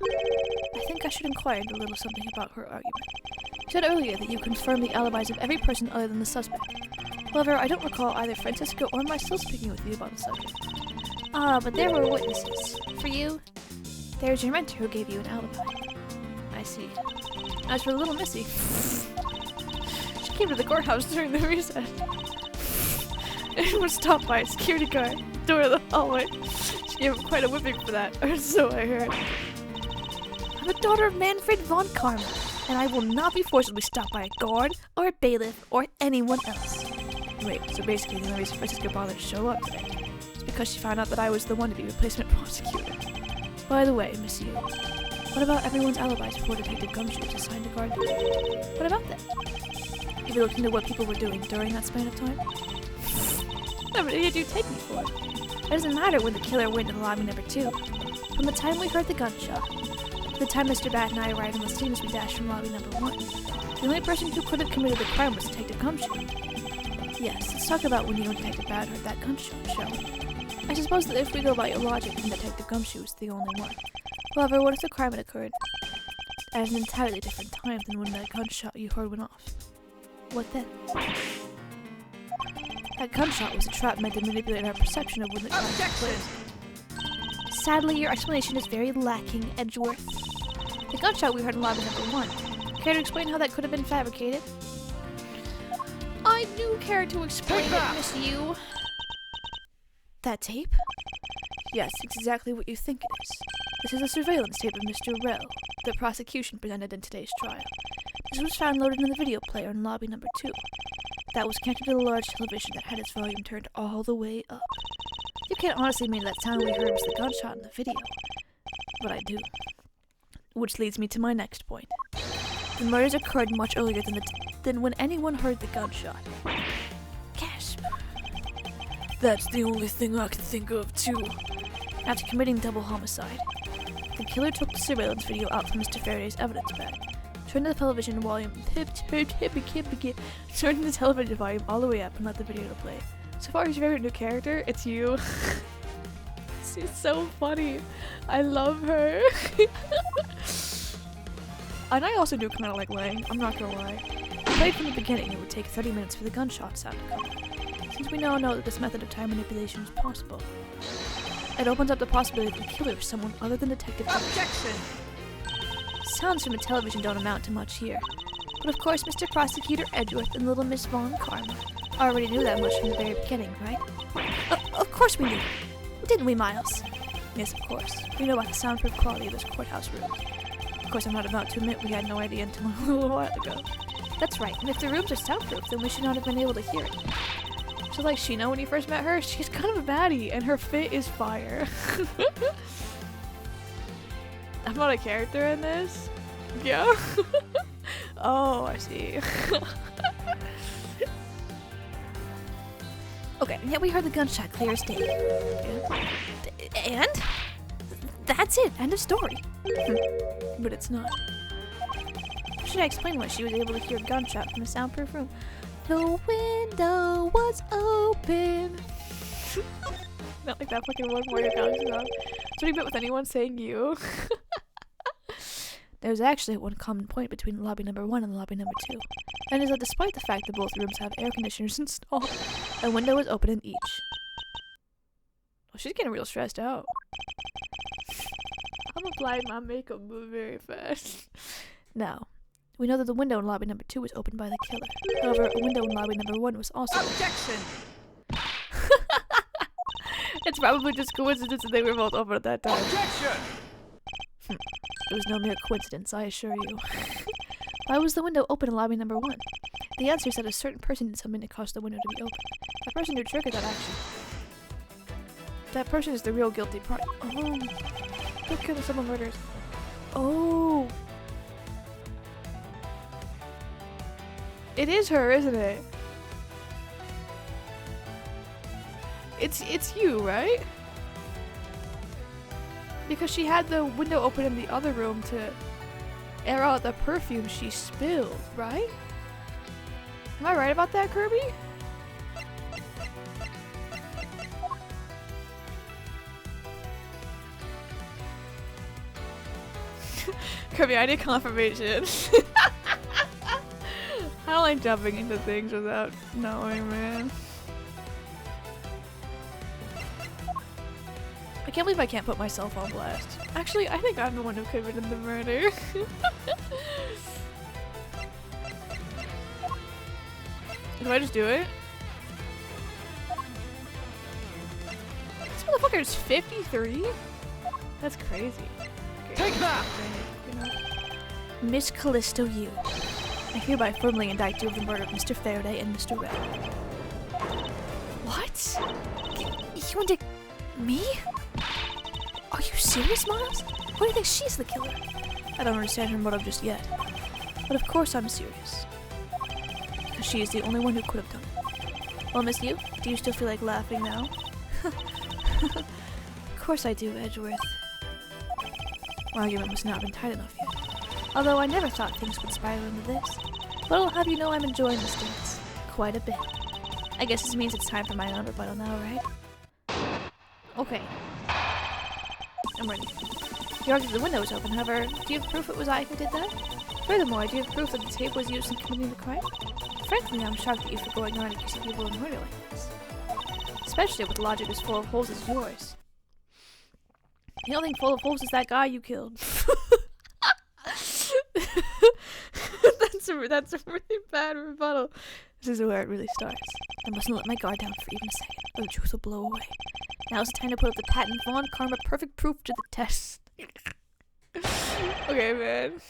I think I should inquire into a little something about her argument. You said earlier that you confirmed the alibis of every person other than the suspect. However, I don't recall either Francisco or myself speaking with you about the subject. But there were witnesses. For you, there's your mentor who gave you an alibi. I see. As for little Missy, she came to the courthouse during the recess and was stopped by a security guard at the door of the hallway. She gave him quite a whipping for that, or so I heard. I'm the daughter of Manfred von Karma, and I will not be forcibly stopped by a guard or a bailiff or anyone else. Wait, so basically the only reason Francisco bothered to show up today is because she found out that I was the one to be replacement prosecutor. By the way, Miss Yu, what about everyone's alibis before Detective Gumshoe was assigned to guard them? What about that? Have you looked into what people were doing during that span of time? What did you take me for? It doesn't matter when the killer went into lobby number 2. From the time we heard the gunshot, to the time Mr. Bat and I arrived on the scene as we dashed from lobby number 1, the only person who could have committed the crime was Detective Gumshoe. Yes, let's talk about when you and Detective Bat heard that gunshot, shall we? I suppose that if we go by your logic, then Detective Gumshoe is the only one. However, what if the crime had occurred at an entirely different time than when that gunshot you heard went off? What then? That gunshot was a trap meant to manipulate our perception of when the crime took place. Sadly, your explanation is very lacking, Edgeworth. The gunshot we heard in lobby number 1. Care to explain how that could have been fabricated? I do care to explain it, Miss Yu. That tape? Yes, exactly what you think it is. This is a surveillance tape of Mr. Rell, the prosecution presented in today's trial. This was found loaded in the video player in lobby number 2. That was connected to the large television that had its volume turned all the way up. You can't honestly mean that sound we heard was the gunshot in the video. But I do. Which leads me to my next point. The murders occurred much earlier than when anyone heard the gunshot. Gasp. That's the only thing I can think of, too. After committing double homicide, the killer took the surveillance video out from Mr. Faraday's evidence bag, turned the television volume all the way up and let the video to play. So far as your favorite new character, it's you. She's so funny. I love her. And I also do kind of like Lang, I'm not gonna lie. Played from the beginning, it would take 30 minutes for the gunshot sound to come. Since we now know that this method of time manipulation is possible, it opens up the possibility that the killer is someone other than Detective Gumshoe. Objection! Sounds from a television don't amount to much here. But of course, Mr. Prosecutor Edgeworth and Little Miss Von Karma already knew that much from the very beginning, right? Of course we knew. Didn't we, Miles? Yes, of course. We know about the soundproof quality of this courthouse room. Of course, I'm not about to admit we had no idea until a little while ago. That's right, and if the rooms are soundproof, then we should not have been able to hear it. So like Sheena, when you first met her, she's kind of a baddie, and her fit is fire. I'm not a character in this? Yeah? Oh, I see. Okay, and yet we heard the gunshot clear as day. Yeah. And? That's it, end of story. But it's not. Should I explain why she was able to hear a gunshot from a soundproof room? The window was open. Not like that fucking one more Galaxy song. That's what you meant with anyone saying you. There's actually one common point between lobby number 1 and lobby number 2, and is that despite the fact that both rooms have air conditioners installed, a window is open in each. Oh, she's getting real stressed out. I'm applying my makeup very fast. Now, we know that the window in lobby number 2 was opened by the killer. However, a window in lobby number 1 was also Objection! It's probably just coincidence that they were both open at that time. Objection! It was no mere coincidence, I assure you. Why was the window open in lobby number 1? The answer is that a certain person did something to cause the window to be open. The person who triggered that action. That person is the real guilty party. Oh. Don't kill someone murders. Oh. It is her, isn't it? It's you, right? Because she had the window open in the other room to air out the perfume she spilled, right? Am I right about that, Kirby? Kirby, I need confirmation. I don't like jumping into things without knowing, man. I can't believe I can't put myself on blast. Actually, I think I'm the one who committed the murder. Do I just do it? This motherfucker is 53? That's crazy. Okay. Take that! You know. Miss Callisto Yu. I hereby formally indict you of the murder of Mr. Faraday and Mr. Red. What? You indict me? Are you serious, Miles? Why do you think she's the killer? I don't understand her motive just yet. But of course I'm serious. Because she is the only one who could have done it. Well, Miss Yu, do you still feel like laughing now? Of course I do, Edgeworth. My argument was not been tight enough yet. Although I never thought things would spiral into this. But I'll have you know I'm enjoying this dance. Quite a bit. I guess this means it's time for my own rebuttal now, right? Okay. I'm ready. You argued the window was open, however, do you have proof it was I who did that? Furthermore, do you have proof that the tape was used in committing the crime? Frankly, I'm shocked at you for going on accusing people of murder like this. Especially with logic as full of holes as yours. The only thing full of holes is that guy you killed. That's a really bad rebuttal. This is where it really starts. I mustn't let my guard down for even a second, or the truth will blow away. Now's the time to put up the patent Vaughn Karma perfect proof to the test. Okay, man.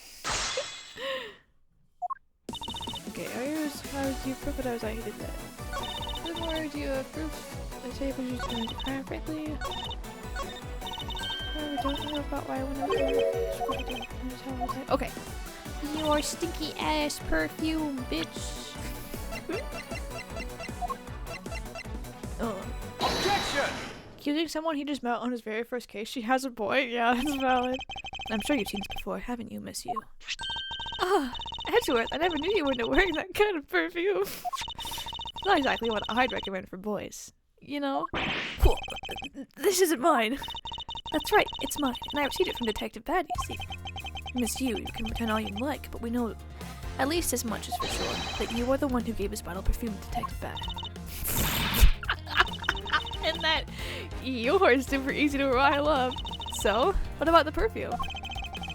Okay, how would you prove it? I was like, who did that? Furthermore, do you have proof the tape was used to commit the crime? Frankly, I don't know about why I went over. Okay. Your stinky ass perfume, bitch. Objection! Accusing someone he just met on his very first case, she has a point. Yeah, that's valid. I'm sure you've seen this before, haven't you, Miss Yu? Ah, Edgeworth, I never knew you weren't wearing that kind of perfume. Not exactly what I'd recommend for boys. You know? Cool. This isn't mine. That's right, it's mine, and I received it from Detective Bad, you see. Miss Yu, you can pretend all you like, but we know at least as much as for sure, that you are the one who gave his bottle perfume to Detective Bad. And that you're super easy to rile up. So, what about the perfume?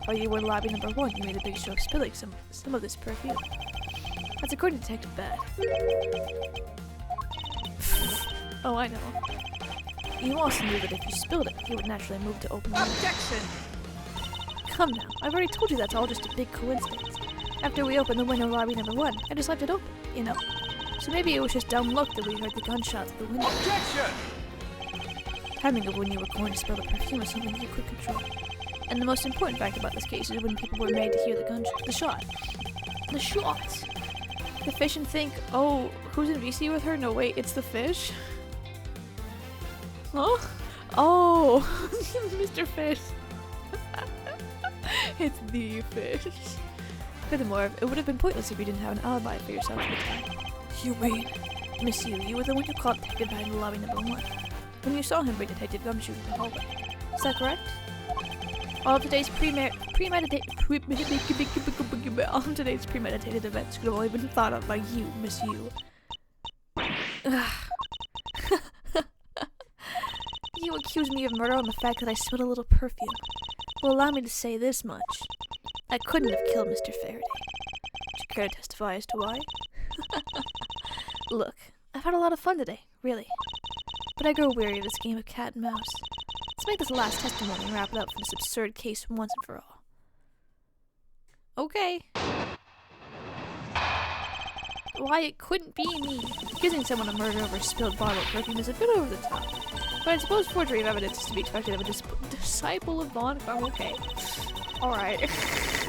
While you were lobby number 1, you made a big show of spilling some of this perfume. That's according to Detective Bad. Oh, I know. You also knew that if you spilled it, you would naturally move to open the window. Objection! Come now, I've already told you that's all just a big coincidence. After we opened the window lobby number 1, I just left it open, you know. So maybe it was just dumb luck that we heard the gunshots at the window. Objection! Timing of when you were going to spill the perfume is something you could control. And the most important fact about this case is when people were made to hear the shot. The shot! The fish and think, oh, who's in VC with her? No, wait, it's the fish? Huh? Oh! Mr. Fish. It's the fish. Furthermore, it would have been pointless if you didn't have an alibi for yourself at the time. You mean? Miss Yu, you were the one who called Detective Bad in the lobby number 1. When you saw him bring Detective Gumshoe in the hallway. Is that correct? All of today's premeditated events could have only been thought of by you, Miss Yu. You accuse me of murder on the fact that I spilled a little perfume. Well, allow me to say this much. I couldn't have killed Mr. Faraday. Would you care to testify as to why? Look, I've had a lot of fun today, really. But I grow weary of this game of cat and mouse. Let's make this last testimony and wrap it up for this absurd case once and for all. Okay. why it couldn't be me. Accusing someone of murder over spilled bottle of perfume is a bit over the top. But I suppose forgery of evidence is to be expected of a disciple of Von Karma. Okay. Alright.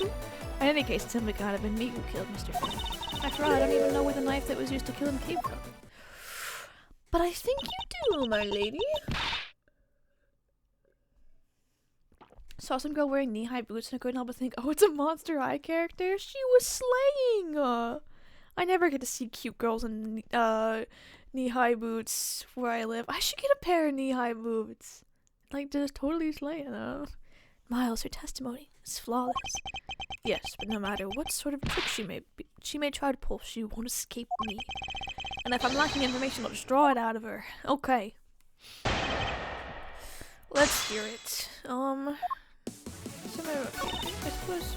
In any case, it simply could have been me who killed Mr. Finn. After all, I don't even know where the knife that was used to kill him came from. But I think you do, my lady. Saw some girl wearing knee-high boots and I couldn't help but think, oh, it's a Monster High character. She was slaying! I never get to see cute girls in knee-high boots where I live. I should get a pair of knee-high boots. Like, just totally slaying them. Miles, her testimony is flawless. Yes, but no matter what sort of trick she may try to pull, she won't escape me. And if I'm lacking information, I'll just draw it out of her. Okay. Let's hear it. I suppose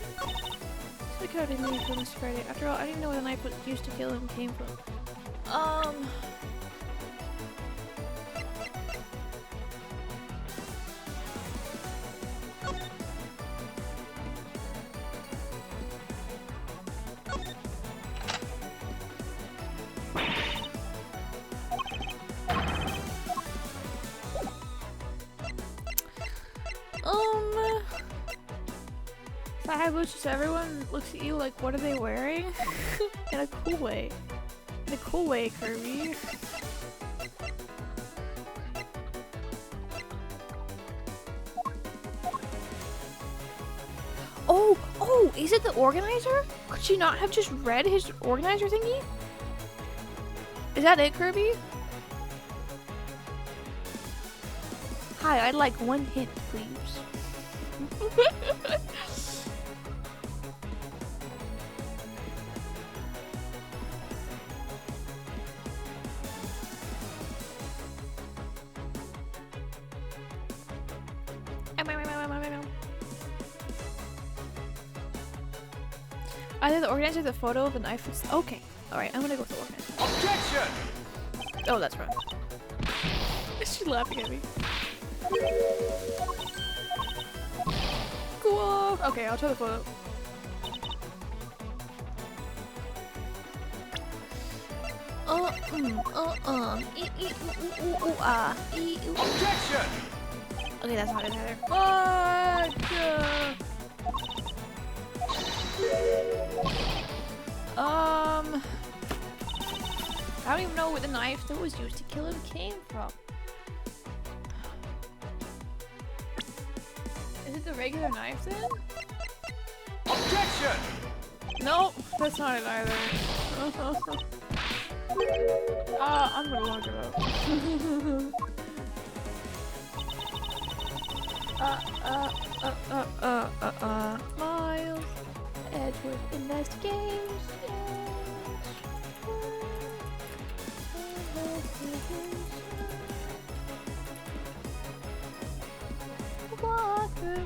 we could have been meeting for Mr. Friday. After all, I didn't know where the knife was used to kill him came from. Just everyone looks at you like, what are they wearing? In a cool way. In a cool way, Kirby. Oh, is it the organizer? Could she not have just read his organizer thingy? Is that it, Kirby? Hi, I'd like one hint, please. Either the organizer or the photo of the knife is okay. Alright, I'm gonna go with the organizer. Objection! Oh, that's wrong. Is she laughing at me? Cool. Okay, I'll try the photo. Objection! Okay, that's not it either. I don't even know where the knife that was used to kill him came from. Is it the regular knife then? Objection! Nope, that's not it either. I'm gonna look it up. Miles Edgeworth investigates.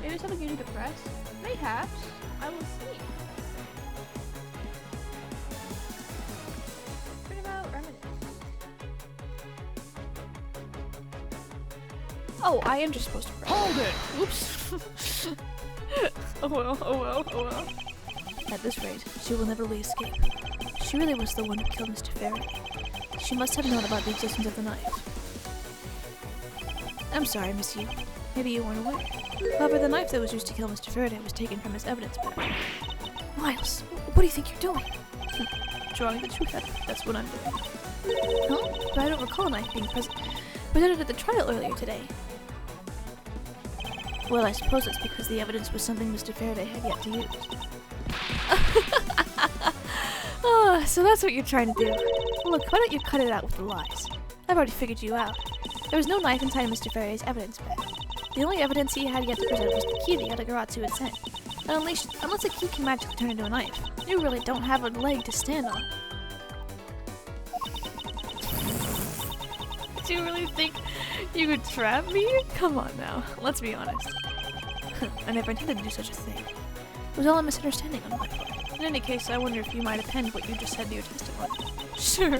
Maybe something you need to press? Mayhaps. I will see. What about reminisce? Oh, I am just supposed to press. Hold it! Oops. Oh well. At this rate, she will never escape. She really was the one who killed Mr. Faraday. She must have known about the existence of the knife. I'm sorry, Miss Yu. Maybe you weren't aware. However, the knife that was used to kill Mr. Faraday was taken from his evidence bag. Miles, what do you think you're doing? Drawing the truth out of it. That's what I'm doing. Huh? But I don't recall a knife being presented at the trial earlier today. Well, I suppose it's because the evidence was something Mr. Faraday had yet to use. Oh, so that's what you're trying to do. Look, why don't you cut it out with the lies? I've already figured you out. There was no knife inside Mr. Faraday's evidence bag. The only evidence he had yet to present was the key the Yatagarasu had sent. And unless a key can magically turn into a knife, you really don't have a leg to stand on. Do you really think you could trap me? Come on now, let's be honest. I never intended to do such a thing. It was all a misunderstanding on my part. In any case, I wonder if you might append what you just said to your testimony. Sure,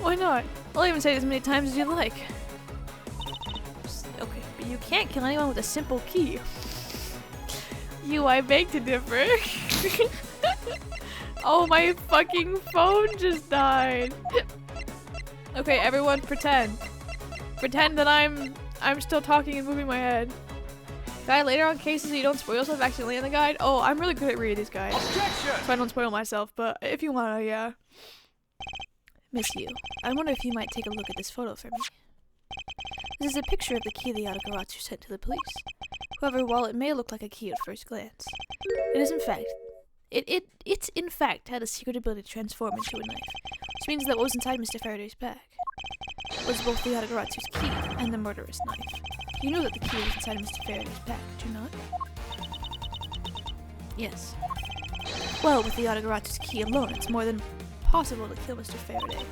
why not? I'll even say it as many times as you like. Okay, but you can't kill anyone with a simple key. I beg to differ. Oh, my fucking phone just died. Okay, everyone pretend. Pretend that I'm still talking and moving my head. Guide later on cases so you don't spoil yourself accidentally in the guide. Oh, I'm really good at reading these guides. Objection! So I don't spoil myself, but if you wanna, yeah. Miss Yu, I wonder if you might take a look at this photo for me. This is a picture of the key the Yatagarasu sent to the police. However, while it may look like a key at first glance, it's in fact had a secret ability to transform into a knife, which means that what was inside Mr. Faraday's bag was both the Yatagarasu's key and the murderous knife. You know that the key was inside Mr. Faraday's bag, did you not? Yes. Well, with the Yatagarasu's key alone, it's more than possible to kill Mr. Faraday.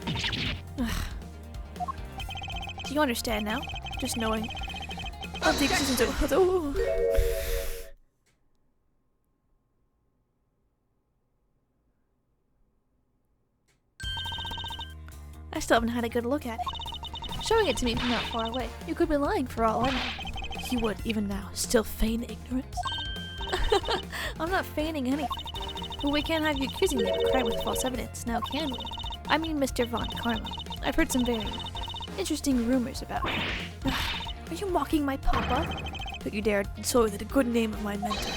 Do you understand now? Just knowing of the existence of... Oh. I still haven't had a good look at it. Showing it to me from not far away, you could be lying for all I know. You would, even now, still feign ignorance? I'm not feigning anything. But we can't have you accusing me of a crime with false evidence, now can we? I mean Mr. Von Karma. I've heard some very interesting rumors about him. Are you mocking my papa? Don't you dare soil the good name of my mentor.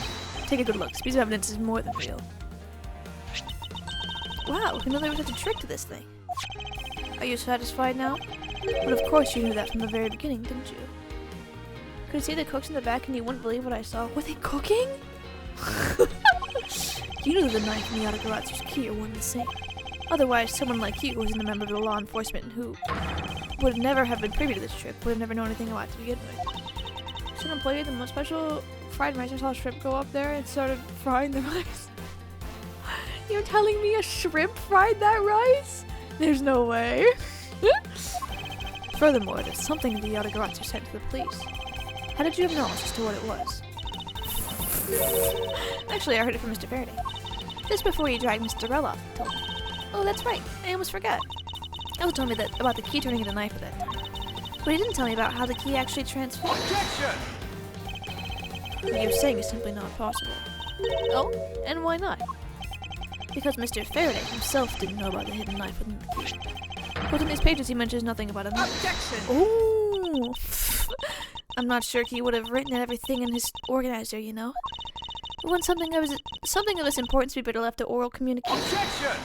Take a good look. This piece of evidence is more than real. Wow, who knew there was such a trick to this thing? Are you satisfied now? But of course you knew that from the very beginning, didn't you? Could see the cooks in the back and you wouldn't believe what I saw. Were they cooking? You knew the knife and the Yatagarasu's key are one and the same. Otherwise, someone like you, who isn't a member of the law enforcement and who would never have been privy to this trip, would have never known anything about it to begin with. Some employee at the most special fried rice saw a shrimp go up there and started frying the rice. You're telling me a shrimp fried that rice? There's no way. Furthermore, there's something the Yatagarasu sent to the police. How did you have knowledge as to what it was? Actually, I heard it from Mr. Faraday. Just before you dragged Mr. Rell off, he told me. Oh, that's right. I almost forgot. He also told me that about the key turning into a knife at that time. But he didn't tell me about how the key actually transformed. Objection! What you're saying is simply not possible. Oh? And why not? Because Mr. Faraday himself didn't know about the hidden knife within the key. But in these pages he mentions nothing about a knife. Objection! Ooh! I'm not sure he would have written everything in his organizer, you know? When something of this importance be better left to oral communication. Objection!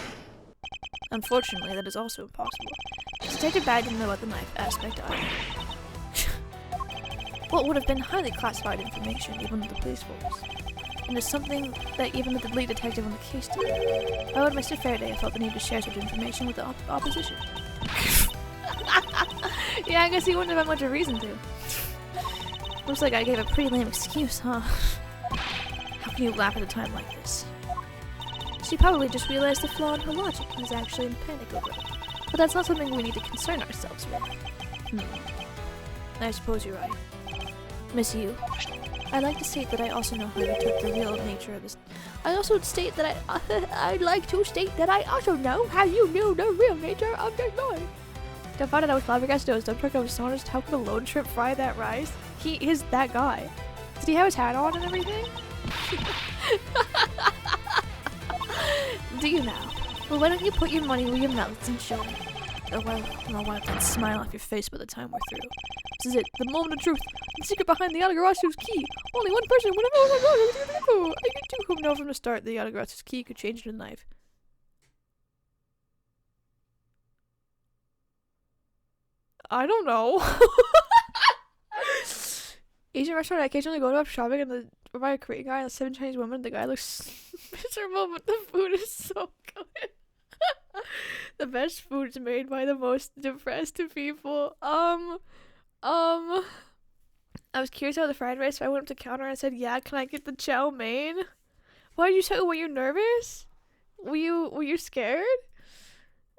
Unfortunately, that is also impossible. Detective Bad didn't know about the knife aspect either. What would have been highly classified information, even with the police force. And it's something that even the lead detective on the case did. Why would Mr. Faraday have felt the need to share such information with the opposition? Yeah, I guess he wouldn't have had much of a reason to. Looks like I gave a pretty lame excuse, huh? How can you laugh at a time like this? She probably just realized the flaw in her logic and is actually in panic over it. But that's not something we need to concern ourselves with. I suppose you're right. Miss Yu, I'd like to state that I also know how you took the real nature of this. I'd like to state that I also know how you knew the real nature of this noise. To find out I was flabbergasted, I was dumbstruck, I was astonished. How could a lone shrimp fry that rice? He is that guy. Did he have his hat on and everything? Do you now? Well, why don't you put your money where your mouth and show me? Oh, well, I'll wipe that smile off your face by the time we're through. This is it, the moment of truth. The secret behind the Yatagarasu's key. Only one person would have known. I get to whom know from the start the Yatagarasu's key could change into a knife. I don't know. Asian restaurant, I occasionally go to shopping and by a Korean guy and 7 Chinese women. The guy looks miserable, but the food is so good. The best food is made by the most depressed people. I was curious about the fried rice, so I went up to the counter and said, "Yeah, can I get the chow mein?" Why did you say? Were you nervous? Were you scared?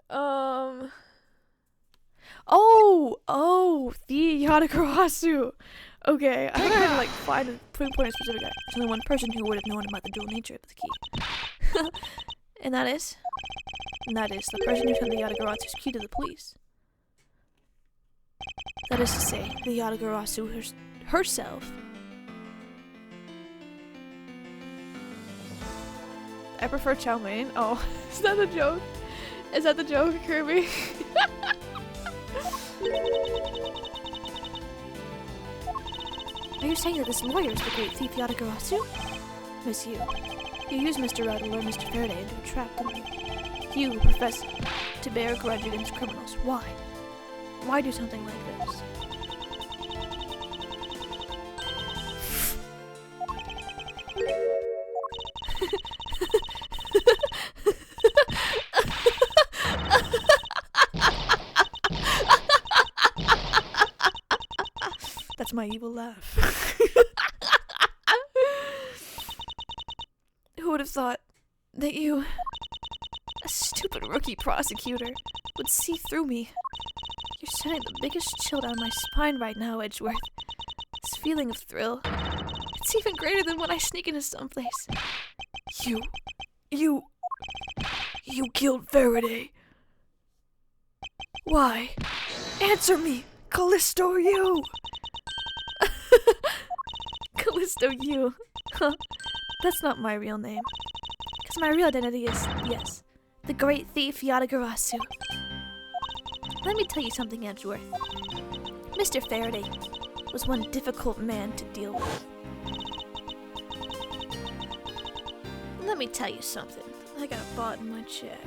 Oh, the Yatagarasu. Okay, I had to like find and pinpoint a specific guy. There's only one person who would have known about the dual nature of the key. and that is the person who sent the Yatagarasu's key to the police. That is to say, the Yatagarasu herself. I prefer chow mein. Oh, is that the joke? Is that the joke, Kirby? Are you saying that this lawyer is the great thief Yatagarasu? Miss Yu, you used Mr. Rao to lure Mr. Faraday into a trap, didn't you? You who profess to bear a grudge against criminals. Why? Why do something like this? That's my evil laugh. Who would have thought that you, a stupid rookie prosecutor, would see through me? You're sending the biggest chill down my spine right now, Edgeworth. This feeling of thrill, It's even greater than when I sneak into someplace. You killed Faraday. Why? Answer me, Callisto Yu! Callisto Yu. Huh. That's not my real name. because my real identity is, yes, the great thief Yatagarasu. Let me tell you something, Edgeworth. Mr. Faraday was one difficult man to deal with. Let me tell you something. I got a bot in my chat.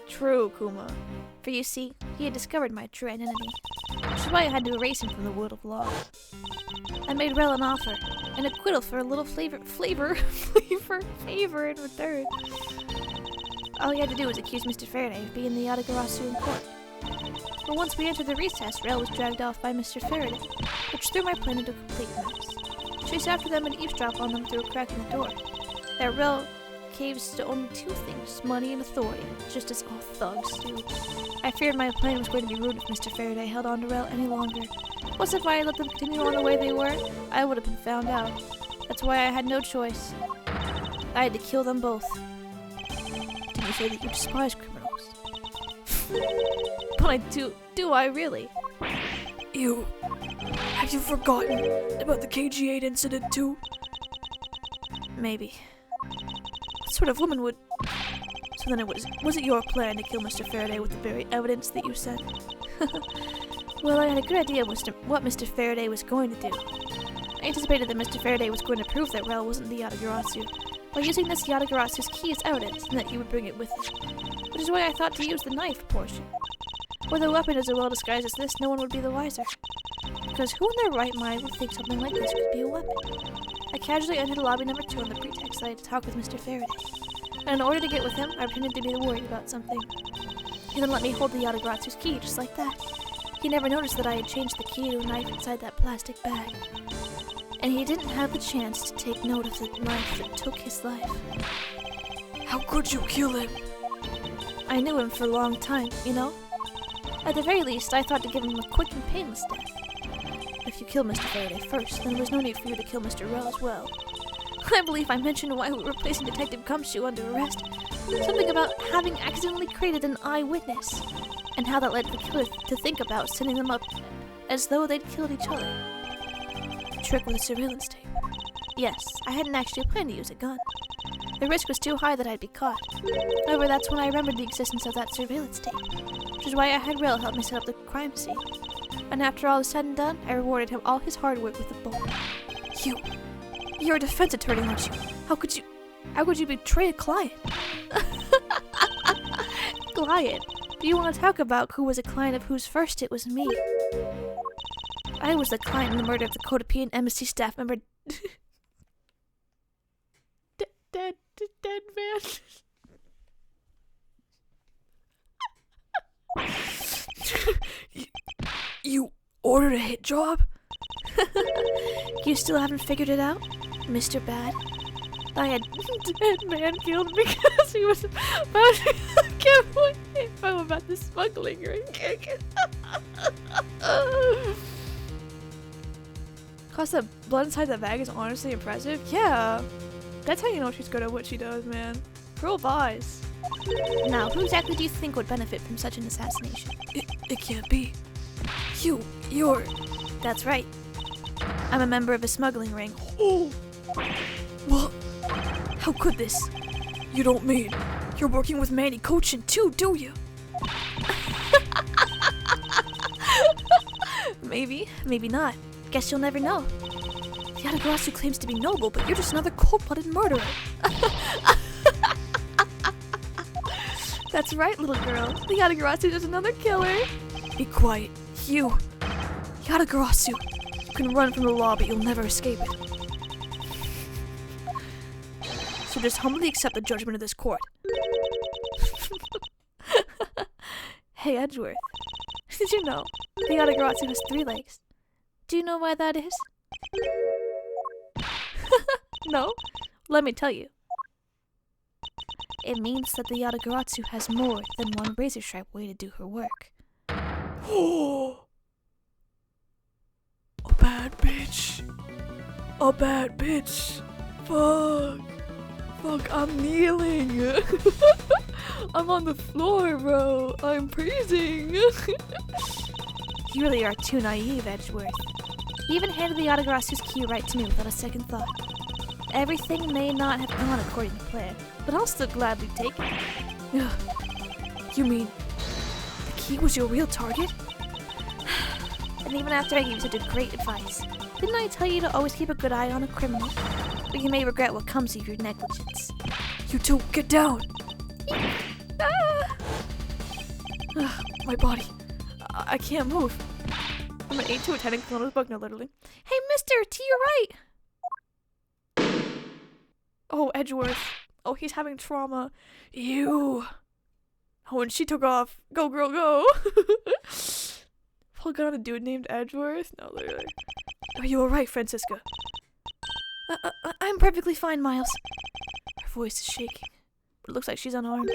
True, Kuma. For you see, he had discovered my true identity, which is why I had to erase him from the world of law. I made Rel an offer, an acquittal for a little favor in return. All he had to do was accuse Mr. Faraday of being the Yatagarasu in court. But once we entered the recess, Rel was dragged off by Mr. Faraday, which threw my plan into a complete mess. Chase after them and eavesdrop on them through a crack in the door. That Rel caves to only two things, money and authority, just as all thugs do. I feared my plan was going to be ruined if Mr. Faraday held on to Rel any longer. Plus, if I had let them continue on the way they were, I would have been found out. That's why I had no choice. I had to kill them both. Did you say that you despise criminals? But I do. Do I really? Have you forgotten about the KG8 incident too? Maybe. What sort of woman would... So then was it your plan to kill Mr. Faraday with the very evidence that you sent? Well, I had a good idea what Mr. Faraday was going to do. I anticipated that Mr. Faraday was going to prove that Rel wasn't the Yatagarasu by using this Yatagarasu's key as evidence and that he would bring it with him. Which is why I thought to use the knife portion. With a weapon as well disguised as this, no one would be the wiser. Because who in their right mind would think something like this could be a weapon? I casually entered lobby number 2 on the pretext that I had to talk with Mr. Faraday. And in order to get with him, I pretended to be worried about something. He then let me hold the Yatagarasu's key, just like that. He never noticed that I had changed the key to a knife inside that plastic bag. And he didn't have the chance to take note of the knife that took his life. How could you kill him? I knew him for a long time, you know? At the very least, I thought to give him a quick and painless death. If you kill Mr. Faraday first, then there was no need for you to kill Mr. Rel as well. I believe I mentioned why we were placing Detective Gumshoe under arrest. Something about having accidentally created an eyewitness, and how that led the killer to think about sending them up as though they'd killed each other. The trick with the surveillance tape. Yes, I hadn't actually planned to use a gun. The risk was too high that I'd be caught. However, that's when I remembered the existence of that surveillance tape, which is why I had Rel help me set up the crime scene. And after all was said and done, I rewarded him all his hard work with a bullet. You're a defense attorney, aren't you? How could you betray a client? Client? Do you want to talk about who was a client of whose first? It was me. I was the client in the murder of the Cotopian embassy staff member. Dead man. You ordered a hit job? You still haven't figured it out, Mr. Bad? I had dead man killed because he was about to give away info about the smuggling ring. Cause the blood inside the bag is honestly impressive. Yeah, that's how you know she's good at what she does, man. Girl buys. Now, who exactly do you think would benefit from such an assassination? It can't be. You're... That's right. I'm a member of a smuggling ring. Oh, What? How could this? You don't mean you're working with Manny Cochin too, do you? Maybe, maybe not. Guess you'll never know. Yatagarasu claims to be noble, but you're just another cold-blooded murderer. That's right, little girl. The Yatagarasu is another killer. Be quiet. You. Yatagarasu. You can run from the law, but you'll never escape it. So just humbly accept the judgment of this court. Hey, Edgeworth. Did you know the Yatagarasu has 3 legs? Do you know why that is? No? Let me tell you. It means that the Yatagarasu has more than one razor sharp way to do her work. Oh! A bad bitch. A bad bitch. Fuck. Fuck, I'm kneeling. I'm on the floor, bro. I'm praising. You really are too naive, Edgeworth. You even handed the Yatagarasu's key right to me without a second thought. Everything may not have gone according to plan, but I'll still gladly take it. You mean the key was your real target? And even after I gave you such a great advice, didn't I tell you to always keep a good eye on a criminal? But you may regret what comes of your negligence. You two, get down! My body. I can't move. I'm an A2 attending Colono's Buckner, literally. Hey, mister, to your right! Oh, Edgeworth. Oh, he's having trauma. Ew. Oh, and she took off. Go, girl, go! Pull gun on a dude named Edgeworth? No, literally. Are you alright, Francisca? I'm perfectly fine, Miles. Her voice is shaking. But it looks like she's unarmed.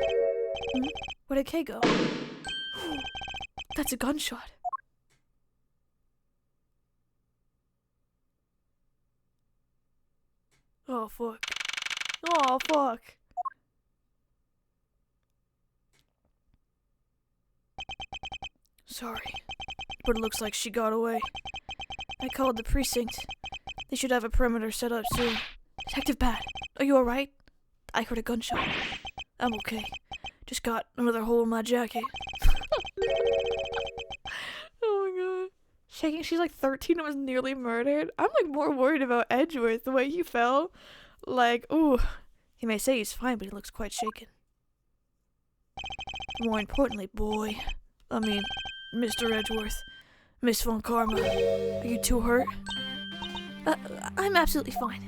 Where did Kay go? That's a gunshot. Oh, fuck. Oh, fuck. Sorry, but it looks like she got away. I called the precinct. They should have a perimeter set up soon. Detective Bat, are you alright? I heard a gunshot. I'm okay. Just got another hole in my jacket. Oh my god. Shaking, she's like 13 and was nearly murdered. I'm like more worried about Edgeworth, the way he fell. Like, ooh. He may say he's fine, but he looks quite shaken. More importantly, Mr. Edgeworth, Miss Von Karma, are you too hurt? I'm absolutely fine.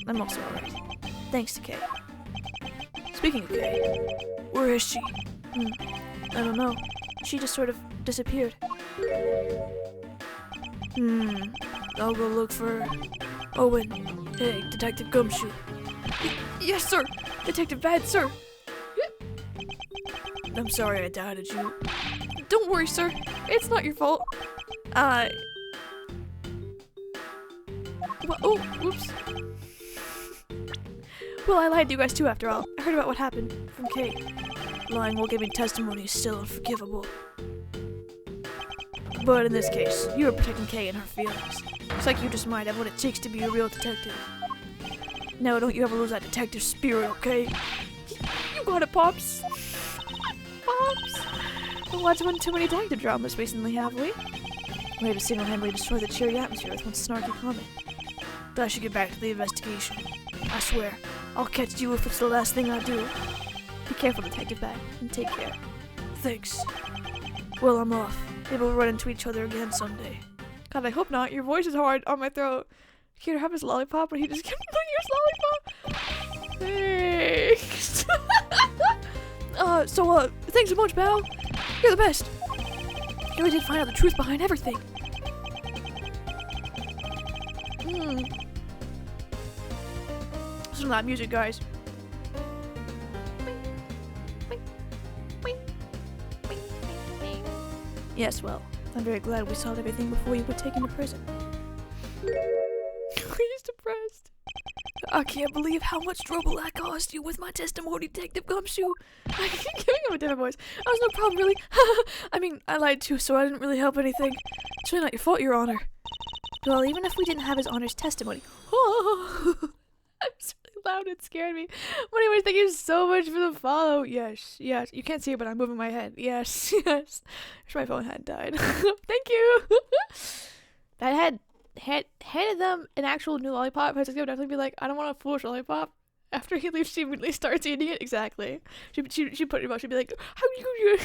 I'm also alright. Thanks to Kay. Speaking of Kay, where is she? I don't know. She just sort of disappeared. I'll go look for her. Owen, hey, Detective Gumshoe. Yes, sir! Detective Bad, sir! I'm sorry I doubted you. Don't worry, sir. It's not your fault. Well, oh, whoops. Well, I lied to you guys too after all. I heard about what happened from Kate. Lying while giving testimony is still unforgivable. But in this case, you were protecting Kay and her feelings. Looks like you just might have what it takes to be a real detective. Now don't you ever lose that detective spirit, okay? You got it, Pops. Pops. We've watched one too many detective dramas recently, have we? We had to single-handedly destroy the cheery atmosphere with one snarky comment. But I should get back to the investigation. I swear, I'll catch you if it's the last thing I do. Be careful, Detective Bat, and take care. Thanks. Well, I'm off. Maybe we'll run into each other again someday. God, I hope not. Your voice is hard on my throat. Here to have his lollipop, but he just kept playing his lollipop. Thanks. Thanks so much, pal. You're the best. You really did find out the truth behind everything. Listen to that music, guys. Yes, well, I'm very glad we solved everything before you were taken to prison. He's depressed. I can't believe how much trouble I caused you with my testimony, Detective Gumshoe. I keep giving him a different voice. That was no problem, really. I mean, I lied too, so I didn't really help anything. It's really not your fault, Your Honor. Well, even if we didn't have his honor's testimony. Oh, I'm so loud, it scared me. But anyways, thank you so much for the follow. Yes, yes. You can't see it, but I'm moving my head. Yes, yes. Wish my phone hadn't died. Thank you. I had handed them an actual new lollipop. I was gonna definitely be like, I don't want a foolish lollipop. After he leaves, she immediately starts eating it. Exactly. She put it in mouth. She'd be like, how you?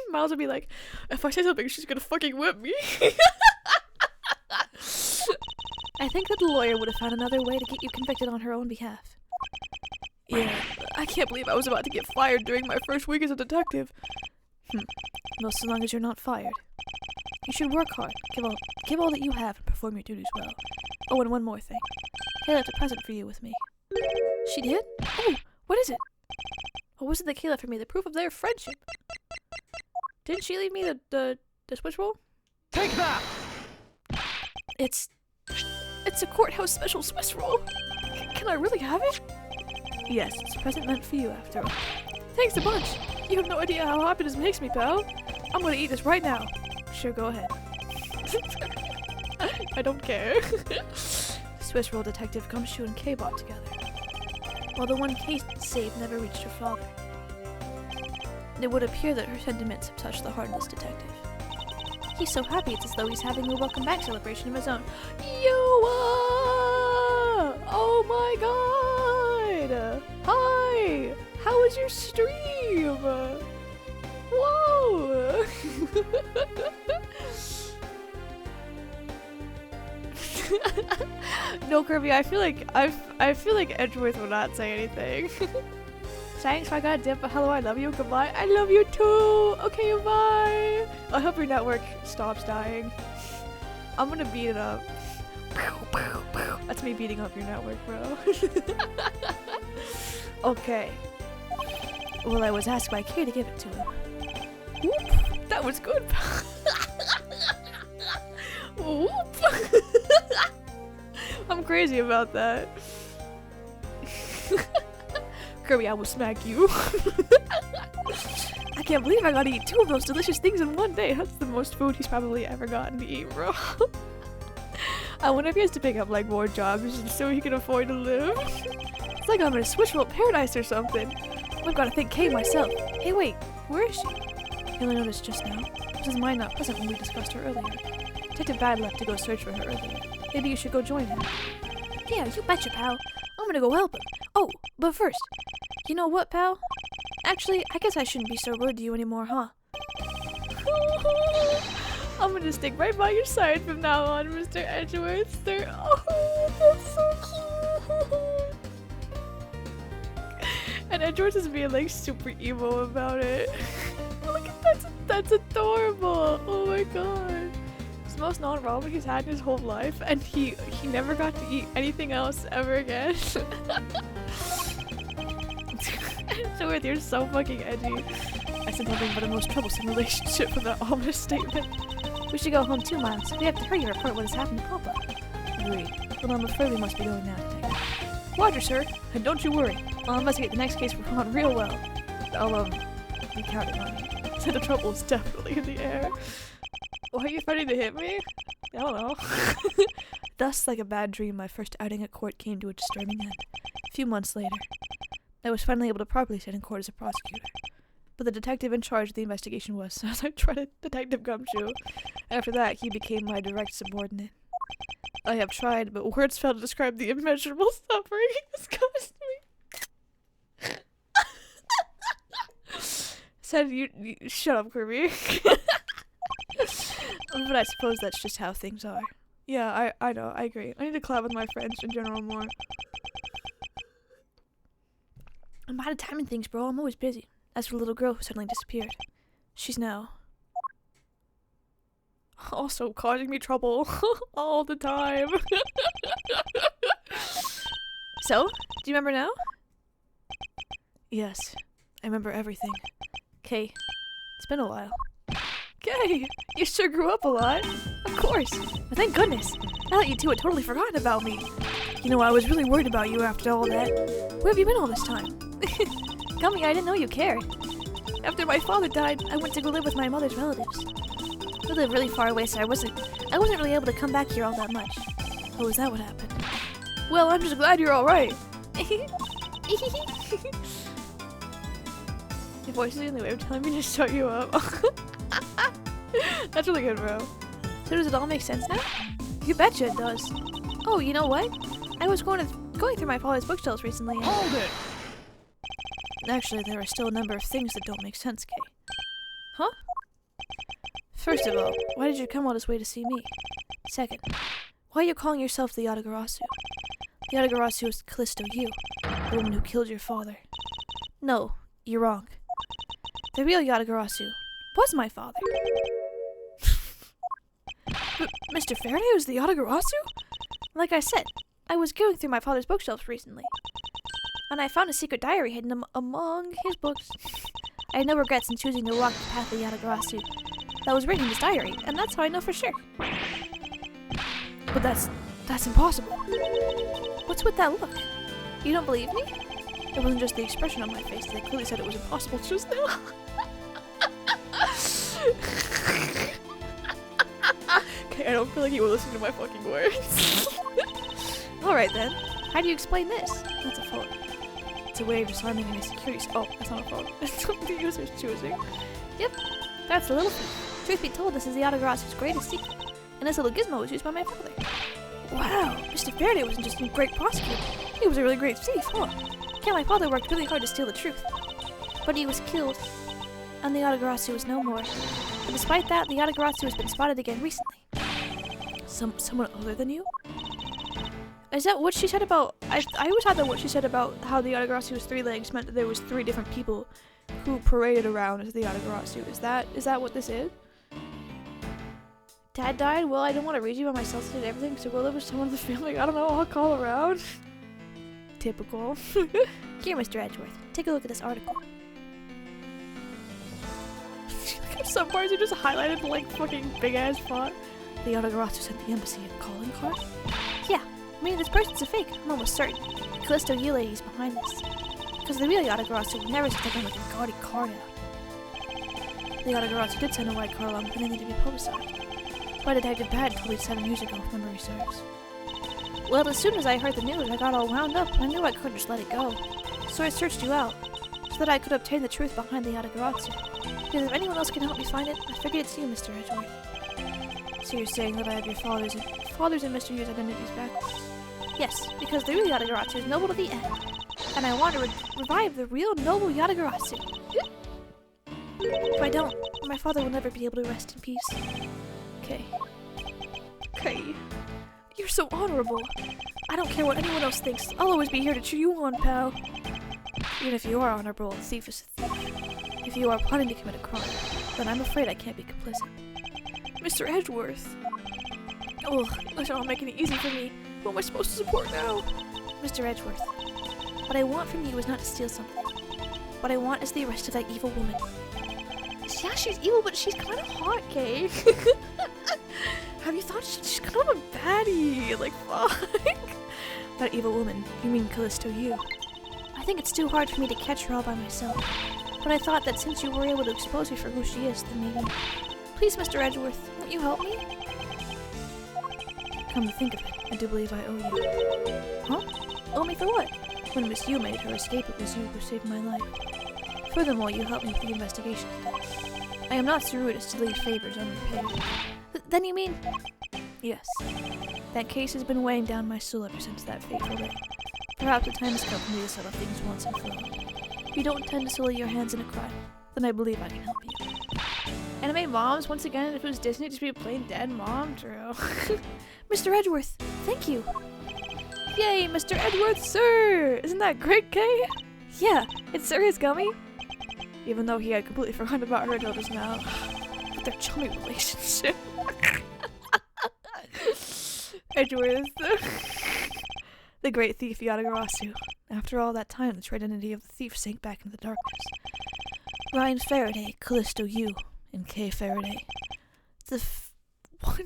Miles would be like, if I say something, she's gonna fucking whip me. I think that the lawyer would have found another way to get you convicted on her own behalf. Yeah, I can't believe I was about to get fired during my first week as a detective. Well, so long as you're not fired. You should work hard. Give all that you have and perform your duties well. Oh, and one more thing. Kay left a present for you with me. She did? Oh, what is it? What was it that Kay left for me? The proof of their friendship. Didn't she leave me the switch roll? Take that! It's a courthouse special Swiss roll. Can I really have it? Yes, it's a present meant for you after all. Thanks a bunch. You have no idea how happy this makes me, pal. I'm gonna eat this right now. Sure, go ahead. I don't care. Swiss roll detective Gumshoe and Kay bought together. While the one Kay saved never reached her father. It would appear that her sentiments have touched the heart of this detective. He's so happy it's as though he's having a welcome back celebration of his own. Oh my god! Hi! How was your stream? Whoa! No, Kirby, I feel like Edgeworth would not say anything. Thanks, I gotta dip. Hello, I love you. Goodbye. I love you too. Okay, bye. I hope your network stops dying. I'm gonna beat it up. That's me beating up your network, bro. Okay. Well, I was asked by Kay to give it to him. Whoop. That was good. Whoop. I'm crazy about that. Kirby, I will smack you. I can't believe I gotta eat 2 of those delicious things in one day. That's the most food he's probably ever gotten to eat, bro. I wonder if he has to pick up like more jobs just so he can afford to live. It's like I'm in a Switch World paradise or something. I've gotta thank Kay myself. Hey, wait, where is she? You only noticed just now. This is mind not present when we discussed her earlier. Detective Bad left to go search for her earlier. Maybe you should go join him. Yeah, you betcha, pal. I'm gonna go help him. Oh, but first, you know what, pal? Actually, I guess I shouldn't be so rude to you anymore, huh? I'm gonna stick right by your side from now on, Mr. Edgeworth. Oh, that's so cute. And Edgeworth is being like super emo about it. Look at that, that's adorable. Oh my god. It's the most non-ramen he's had in his whole life, and he never got to eat anything else ever again. Edgeworth, you're so fucking edgy. I sent nothing but a most troublesome relationship from that ominous statement. We should go home too, Miles. We have to hurry to report what has happened to Papa. Agreed. Well, I'm afraid we must be going now, Detective. Roger, sir. And don't you worry. I'll investigate the next case for Ron real well. I'll, be counting on you. So the trouble is definitely in the air. Why are you fighting to hit me? I don't know. Thus, like a bad dream, my first outing at court came to a disturbing end. A few months later, I was finally able to properly sit in court as a prosecutor. But the detective in charge of the investigation was, as I tried Detective Gumshoe. After that, he became my direct subordinate. I have tried, but words fail to describe the immeasurable suffering this caused me. Said you shut up, Kirby. But I suppose that's just how things are. Yeah, I know, I agree. I need to collab with my friends in general more. I'm bad at timing things, bro. I'm always busy. As for the little girl who suddenly disappeared, she's now also causing me trouble all the time. So, do you remember now? Yes, I remember everything. Kay, it's been a while. Kay, you sure grew up a lot. Of course. But thank goodness. Now that you two had totally forgotten about me. You know, I was really worried about you after all that. Where have you been all this time? Gummy, I didn't know you cared. After my father died, I went to go live with my mother's relatives. We live really far away, so I wasn't really able to come back here all that much. Oh, is that what happened? Well, I'm just glad you're alright. Your voice is the only way of telling me to shut you up. That's really good, bro. So does it all make sense now? You betcha it does. Oh, you know what? I was going through my father's bookshelves recently and... Hold it! Actually, there are still a number of things that don't make sense, Kay. Huh? First of all, why did you come all this way to see me? Second, why are you calling yourself the Yatagarasu? The Yatagarasu is Callisto Yu, the woman who killed your father. No, you're wrong. The real Yatagarasu was my father. But Mr. Faraday was the Yatagarasu? Like I said, I was going through my father's bookshelves recently, and I found a secret diary hidden among his books. I had no regrets in choosing to walk the path of Yatagarasu that was written in his diary, and that's how I know for sure. But that's impossible. What's with that look? You don't believe me? It wasn't just the expression on my face. They clearly said it was impossible just now. Okay, I don't feel like you were listening to my fucking words. Alright then. How do you explain this? That's a phone. It's a way of disarming any security. Oh, that's not a phone. It's something the user's choosing. Yep, that's the little thing. Truth be told, this is the Yatagarasu's greatest secret. And this little gizmo was used by my father. Wow, Mr. Faraday wasn't just a great prosecutor. He was a really great thief, huh? Yeah, my father worked really hard to steal the truth. But he was killed, and the Yatagarasu was no more. But despite that, the Yatagarasu has been spotted again recently. Someone other than you? Is that what she said about... I always thought that what she said about how the Yatagarasu was 3 legs meant that there was 3 different people Who paraded around as the Yatagarasu. Is that what this is? Dad died? Well, I didn't want to raise you by myself, so I did everything, so go live with someone in the family. I don't know, I'll call around. Typical. Here, Mr. Edgeworth, take a look at this article. Some parts are just highlighted in like fucking big ass font. The Yatagarasu sent the embassy a calling card? Yeah, I mean, this person's a fake, I'm almost certain. Callisto Yu lady's behind this. Because the real Yatagarasu would never stick on like a gaudy card out. The Yatagarasu did send a white card along, but it needed to be publicized. By Detective Bad told me 7 years ago, if memory serves. Well, as soon as I heard the news, I got all wound up, and I knew I couldn't just let it go. So I searched you out, so that I could obtain the truth behind the Yatagarasu. Because if anyone else can help me find it, I figured it's you, Mr. Edgeworth. So you're saying that I have your father's and Mr. Yu's identities backwards? Yes, because the real Yatagarasu is noble to the end, and I want to revive the real noble Yatagarasu. If I don't, my father will never be able to rest in peace. Okay. You're so honorable. I don't care what anyone else thinks. I'll always be here to cheer you on, pal. Even if you are honorable, a thief is a thief. If you are planning to commit a crime, then I'm afraid I can't be complicit. Mr. Edgeworth. Oh, that's not making it easy for me. Who am I supposed to support now? Mr. Edgeworth, what I want from you is not to steal something. What I want is the arrest of that evil woman. Yeah, she's evil, but she's kind of hot, Kay. Have you thought she's kind of a baddie? Like, fuck. That evil woman, you mean Callisto Yu. I think it's too hard for me to catch her all by myself. But I thought that since you were able to expose me for who she is, then maybe... Please, Mr. Edgeworth, won't you help me? Come to think of it, I do believe I owe you. Huh? Owe me for what? When Miss Yu made her escape, it was you who saved my life. Furthermore, you helped me with the investigation today. I am not so rude as to leave favors unrepaid. Then you mean... Yes. That case has been weighing down my soul ever since that fateful day. Perhaps the time has come for me to settle things once and for all. If you don't intend to sully your hands in a crime, then I believe I can help you. Anime moms, once again, if it was Disney, it'd just be a plain dead mom, true. Mr. Edgeworth, thank you. Yay, Mr. Edgeworth, sir! Isn't that great, Kay? Yeah, it's Sir His Gummy. Even though he had completely forgotten about her until just now. But their chummy relationship. Edgeworth. The great thief Yatagarasu. After all that time, the true identity of the thief sank back into the darkness. Ryan Faraday, Callisto Yu, and Kay Faraday. What?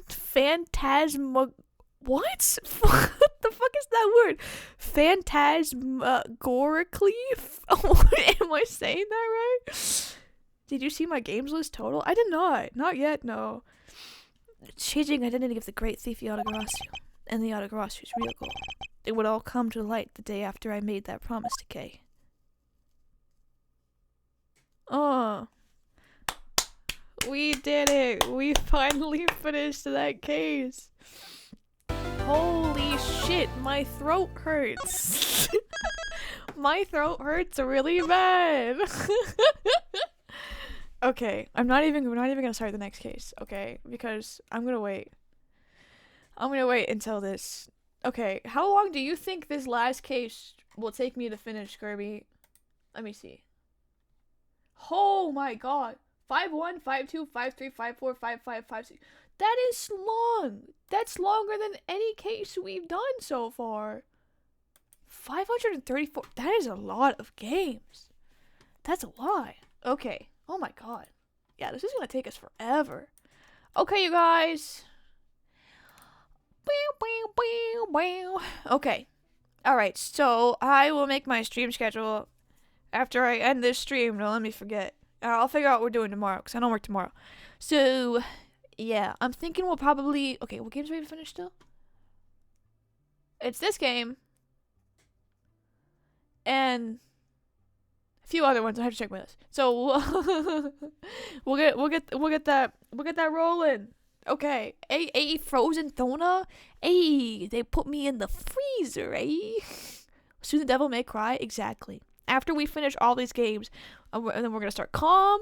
Phantasma... What? What the fuck is that word? Phantasmagorically? Am I saying that right? Did you see my games list total? I did not. Not yet, no. Changing identity of the great thief Yatagarasu and the Yatagarasu's real goal. It would all come to light the day after I made that promise to Kay. Oh. We did it! We finally finished that case! Holy shit, my throat hurts! My throat hurts really bad! Okay, we're not even gonna start the next case, okay? Because I'm gonna wait. I'm gonna wait until this. Okay, how long do you think this last case will take me to finish, Kirby? Let me see. Oh my god. 5-1, 5-2, 5-3, 5-4, 5-5, 5-6. That is long. That's longer than any case we've done so far. 534. That is a lot of games. That's a lot. Okay. Oh my god. Yeah, this is gonna take us forever. Okay, you guys. Okay. Alright, so I will make my stream schedule after I end this stream. Don't let me forget. I'll figure out what we're doing tomorrow, because I don't work tomorrow. So, yeah. I'm thinking we'll probably... Okay, what games are we to finish still? It's this game. And... a few other ones I have to check my list. So we'll get that rolling. Okay. Hey, Frozen Thona. Hey, they put me in the freezer, eh? Soon the Devil May Cry. Exactly. After we finish all these games, and then we're gonna start Calm,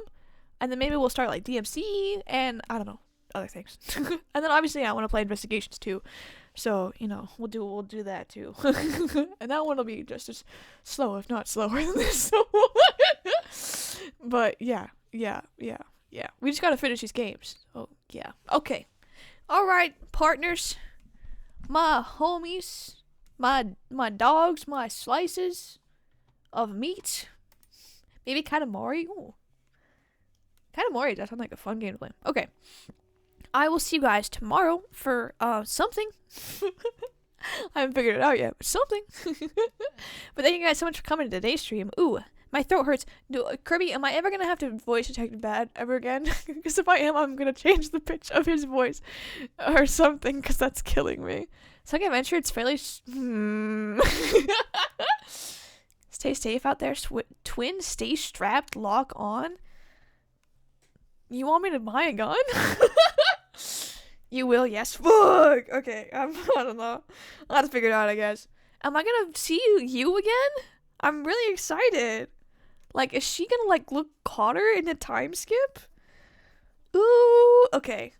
and then maybe we'll start like DMC and I don't know, other things. And then obviously I want to play Investigations too. So, you know, we'll do that too. And that one will be just as slow, if not slower than this. But yeah. We just gotta finish these games. Oh, yeah. Okay. Alright, partners. My homies. My dogs. My slices of meat. Maybe Katamari. Ooh. Katamari does sound like a fun game to play. Okay. I will see you guys tomorrow for something. I haven't figured it out yet, but something. But thank you guys so much for coming to today's stream. Ooh, my throat hurts. Kirby, am I ever gonna have to voice detect bad ever again? Because if I am, I'm gonna change the pitch of his voice or something, because that's killing me. Sonic Adventure, it's fairly... Stay safe out there. Twin, stay strapped, lock on. You want me to buy a gun? You will, yes. Fuck! Okay, I don't know. I'll have to figure it out, I guess. Am I gonna see you again? I'm really excited. Like, is she gonna, like, look hotter in the time skip? Ooh, okay.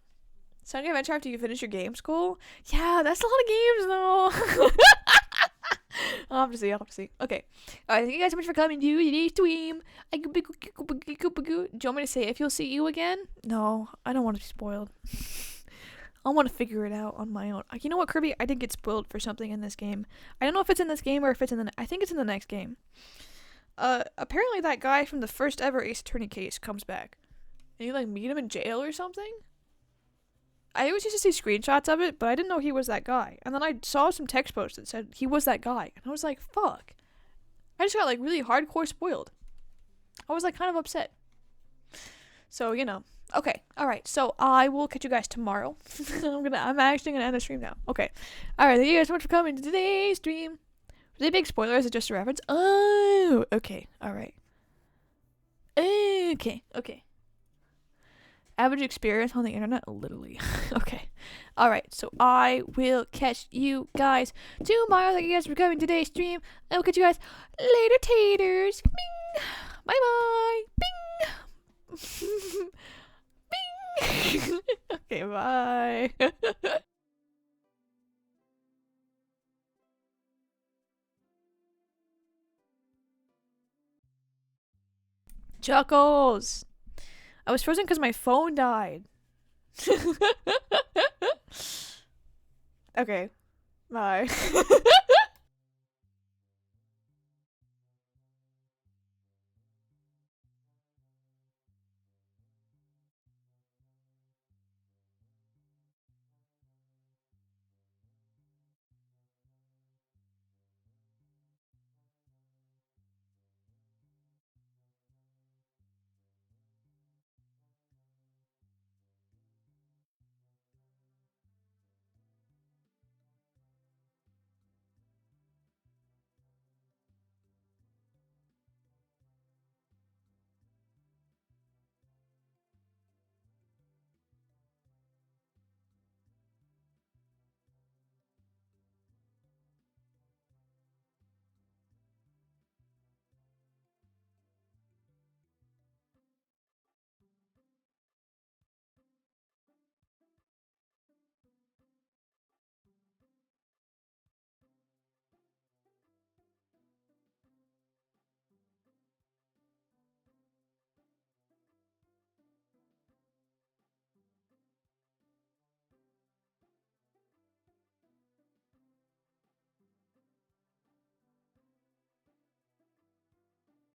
Sonic Adventure after you finish your game school? Yeah, that's a lot of games, though. I'll have to see. Okay. Alright, thank you guys so much for coming to today's stream. Do you want me to say if you'll see you again? No, I don't want to be spoiled. I want to figure it out on my own. You know what, Kirby? I did get spoiled for something in this game. I don't know if it's in this game or if it's in the... I think it's in the next game. Apparently that guy from the first ever Ace Attorney case comes back. And you, like, meet him in jail or something? I always used to see screenshots of it, but I didn't know he was that guy. And then I saw some text posts that said he was that guy. And I was like, fuck. I just got, like, really hardcore spoiled. I was, like, kind of upset. So, you know. Okay. Alright. So, I will catch you guys tomorrow. I'm actually gonna end the stream now. Okay. Alright. Thank you guys so much for coming to today's stream. Was they big spoilers? Is it just a reference? Oh. Okay. Alright. Okay. Average experience on the internet? Literally. Okay. Alright, so I will catch you guys tomorrow. Thank you guys for coming to today's stream. I will catch you guys later, taters. Bing! Bye-bye! Bing! Bing! Okay, bye. Chuckles! I was frozen because my phone died. Okay. Bye.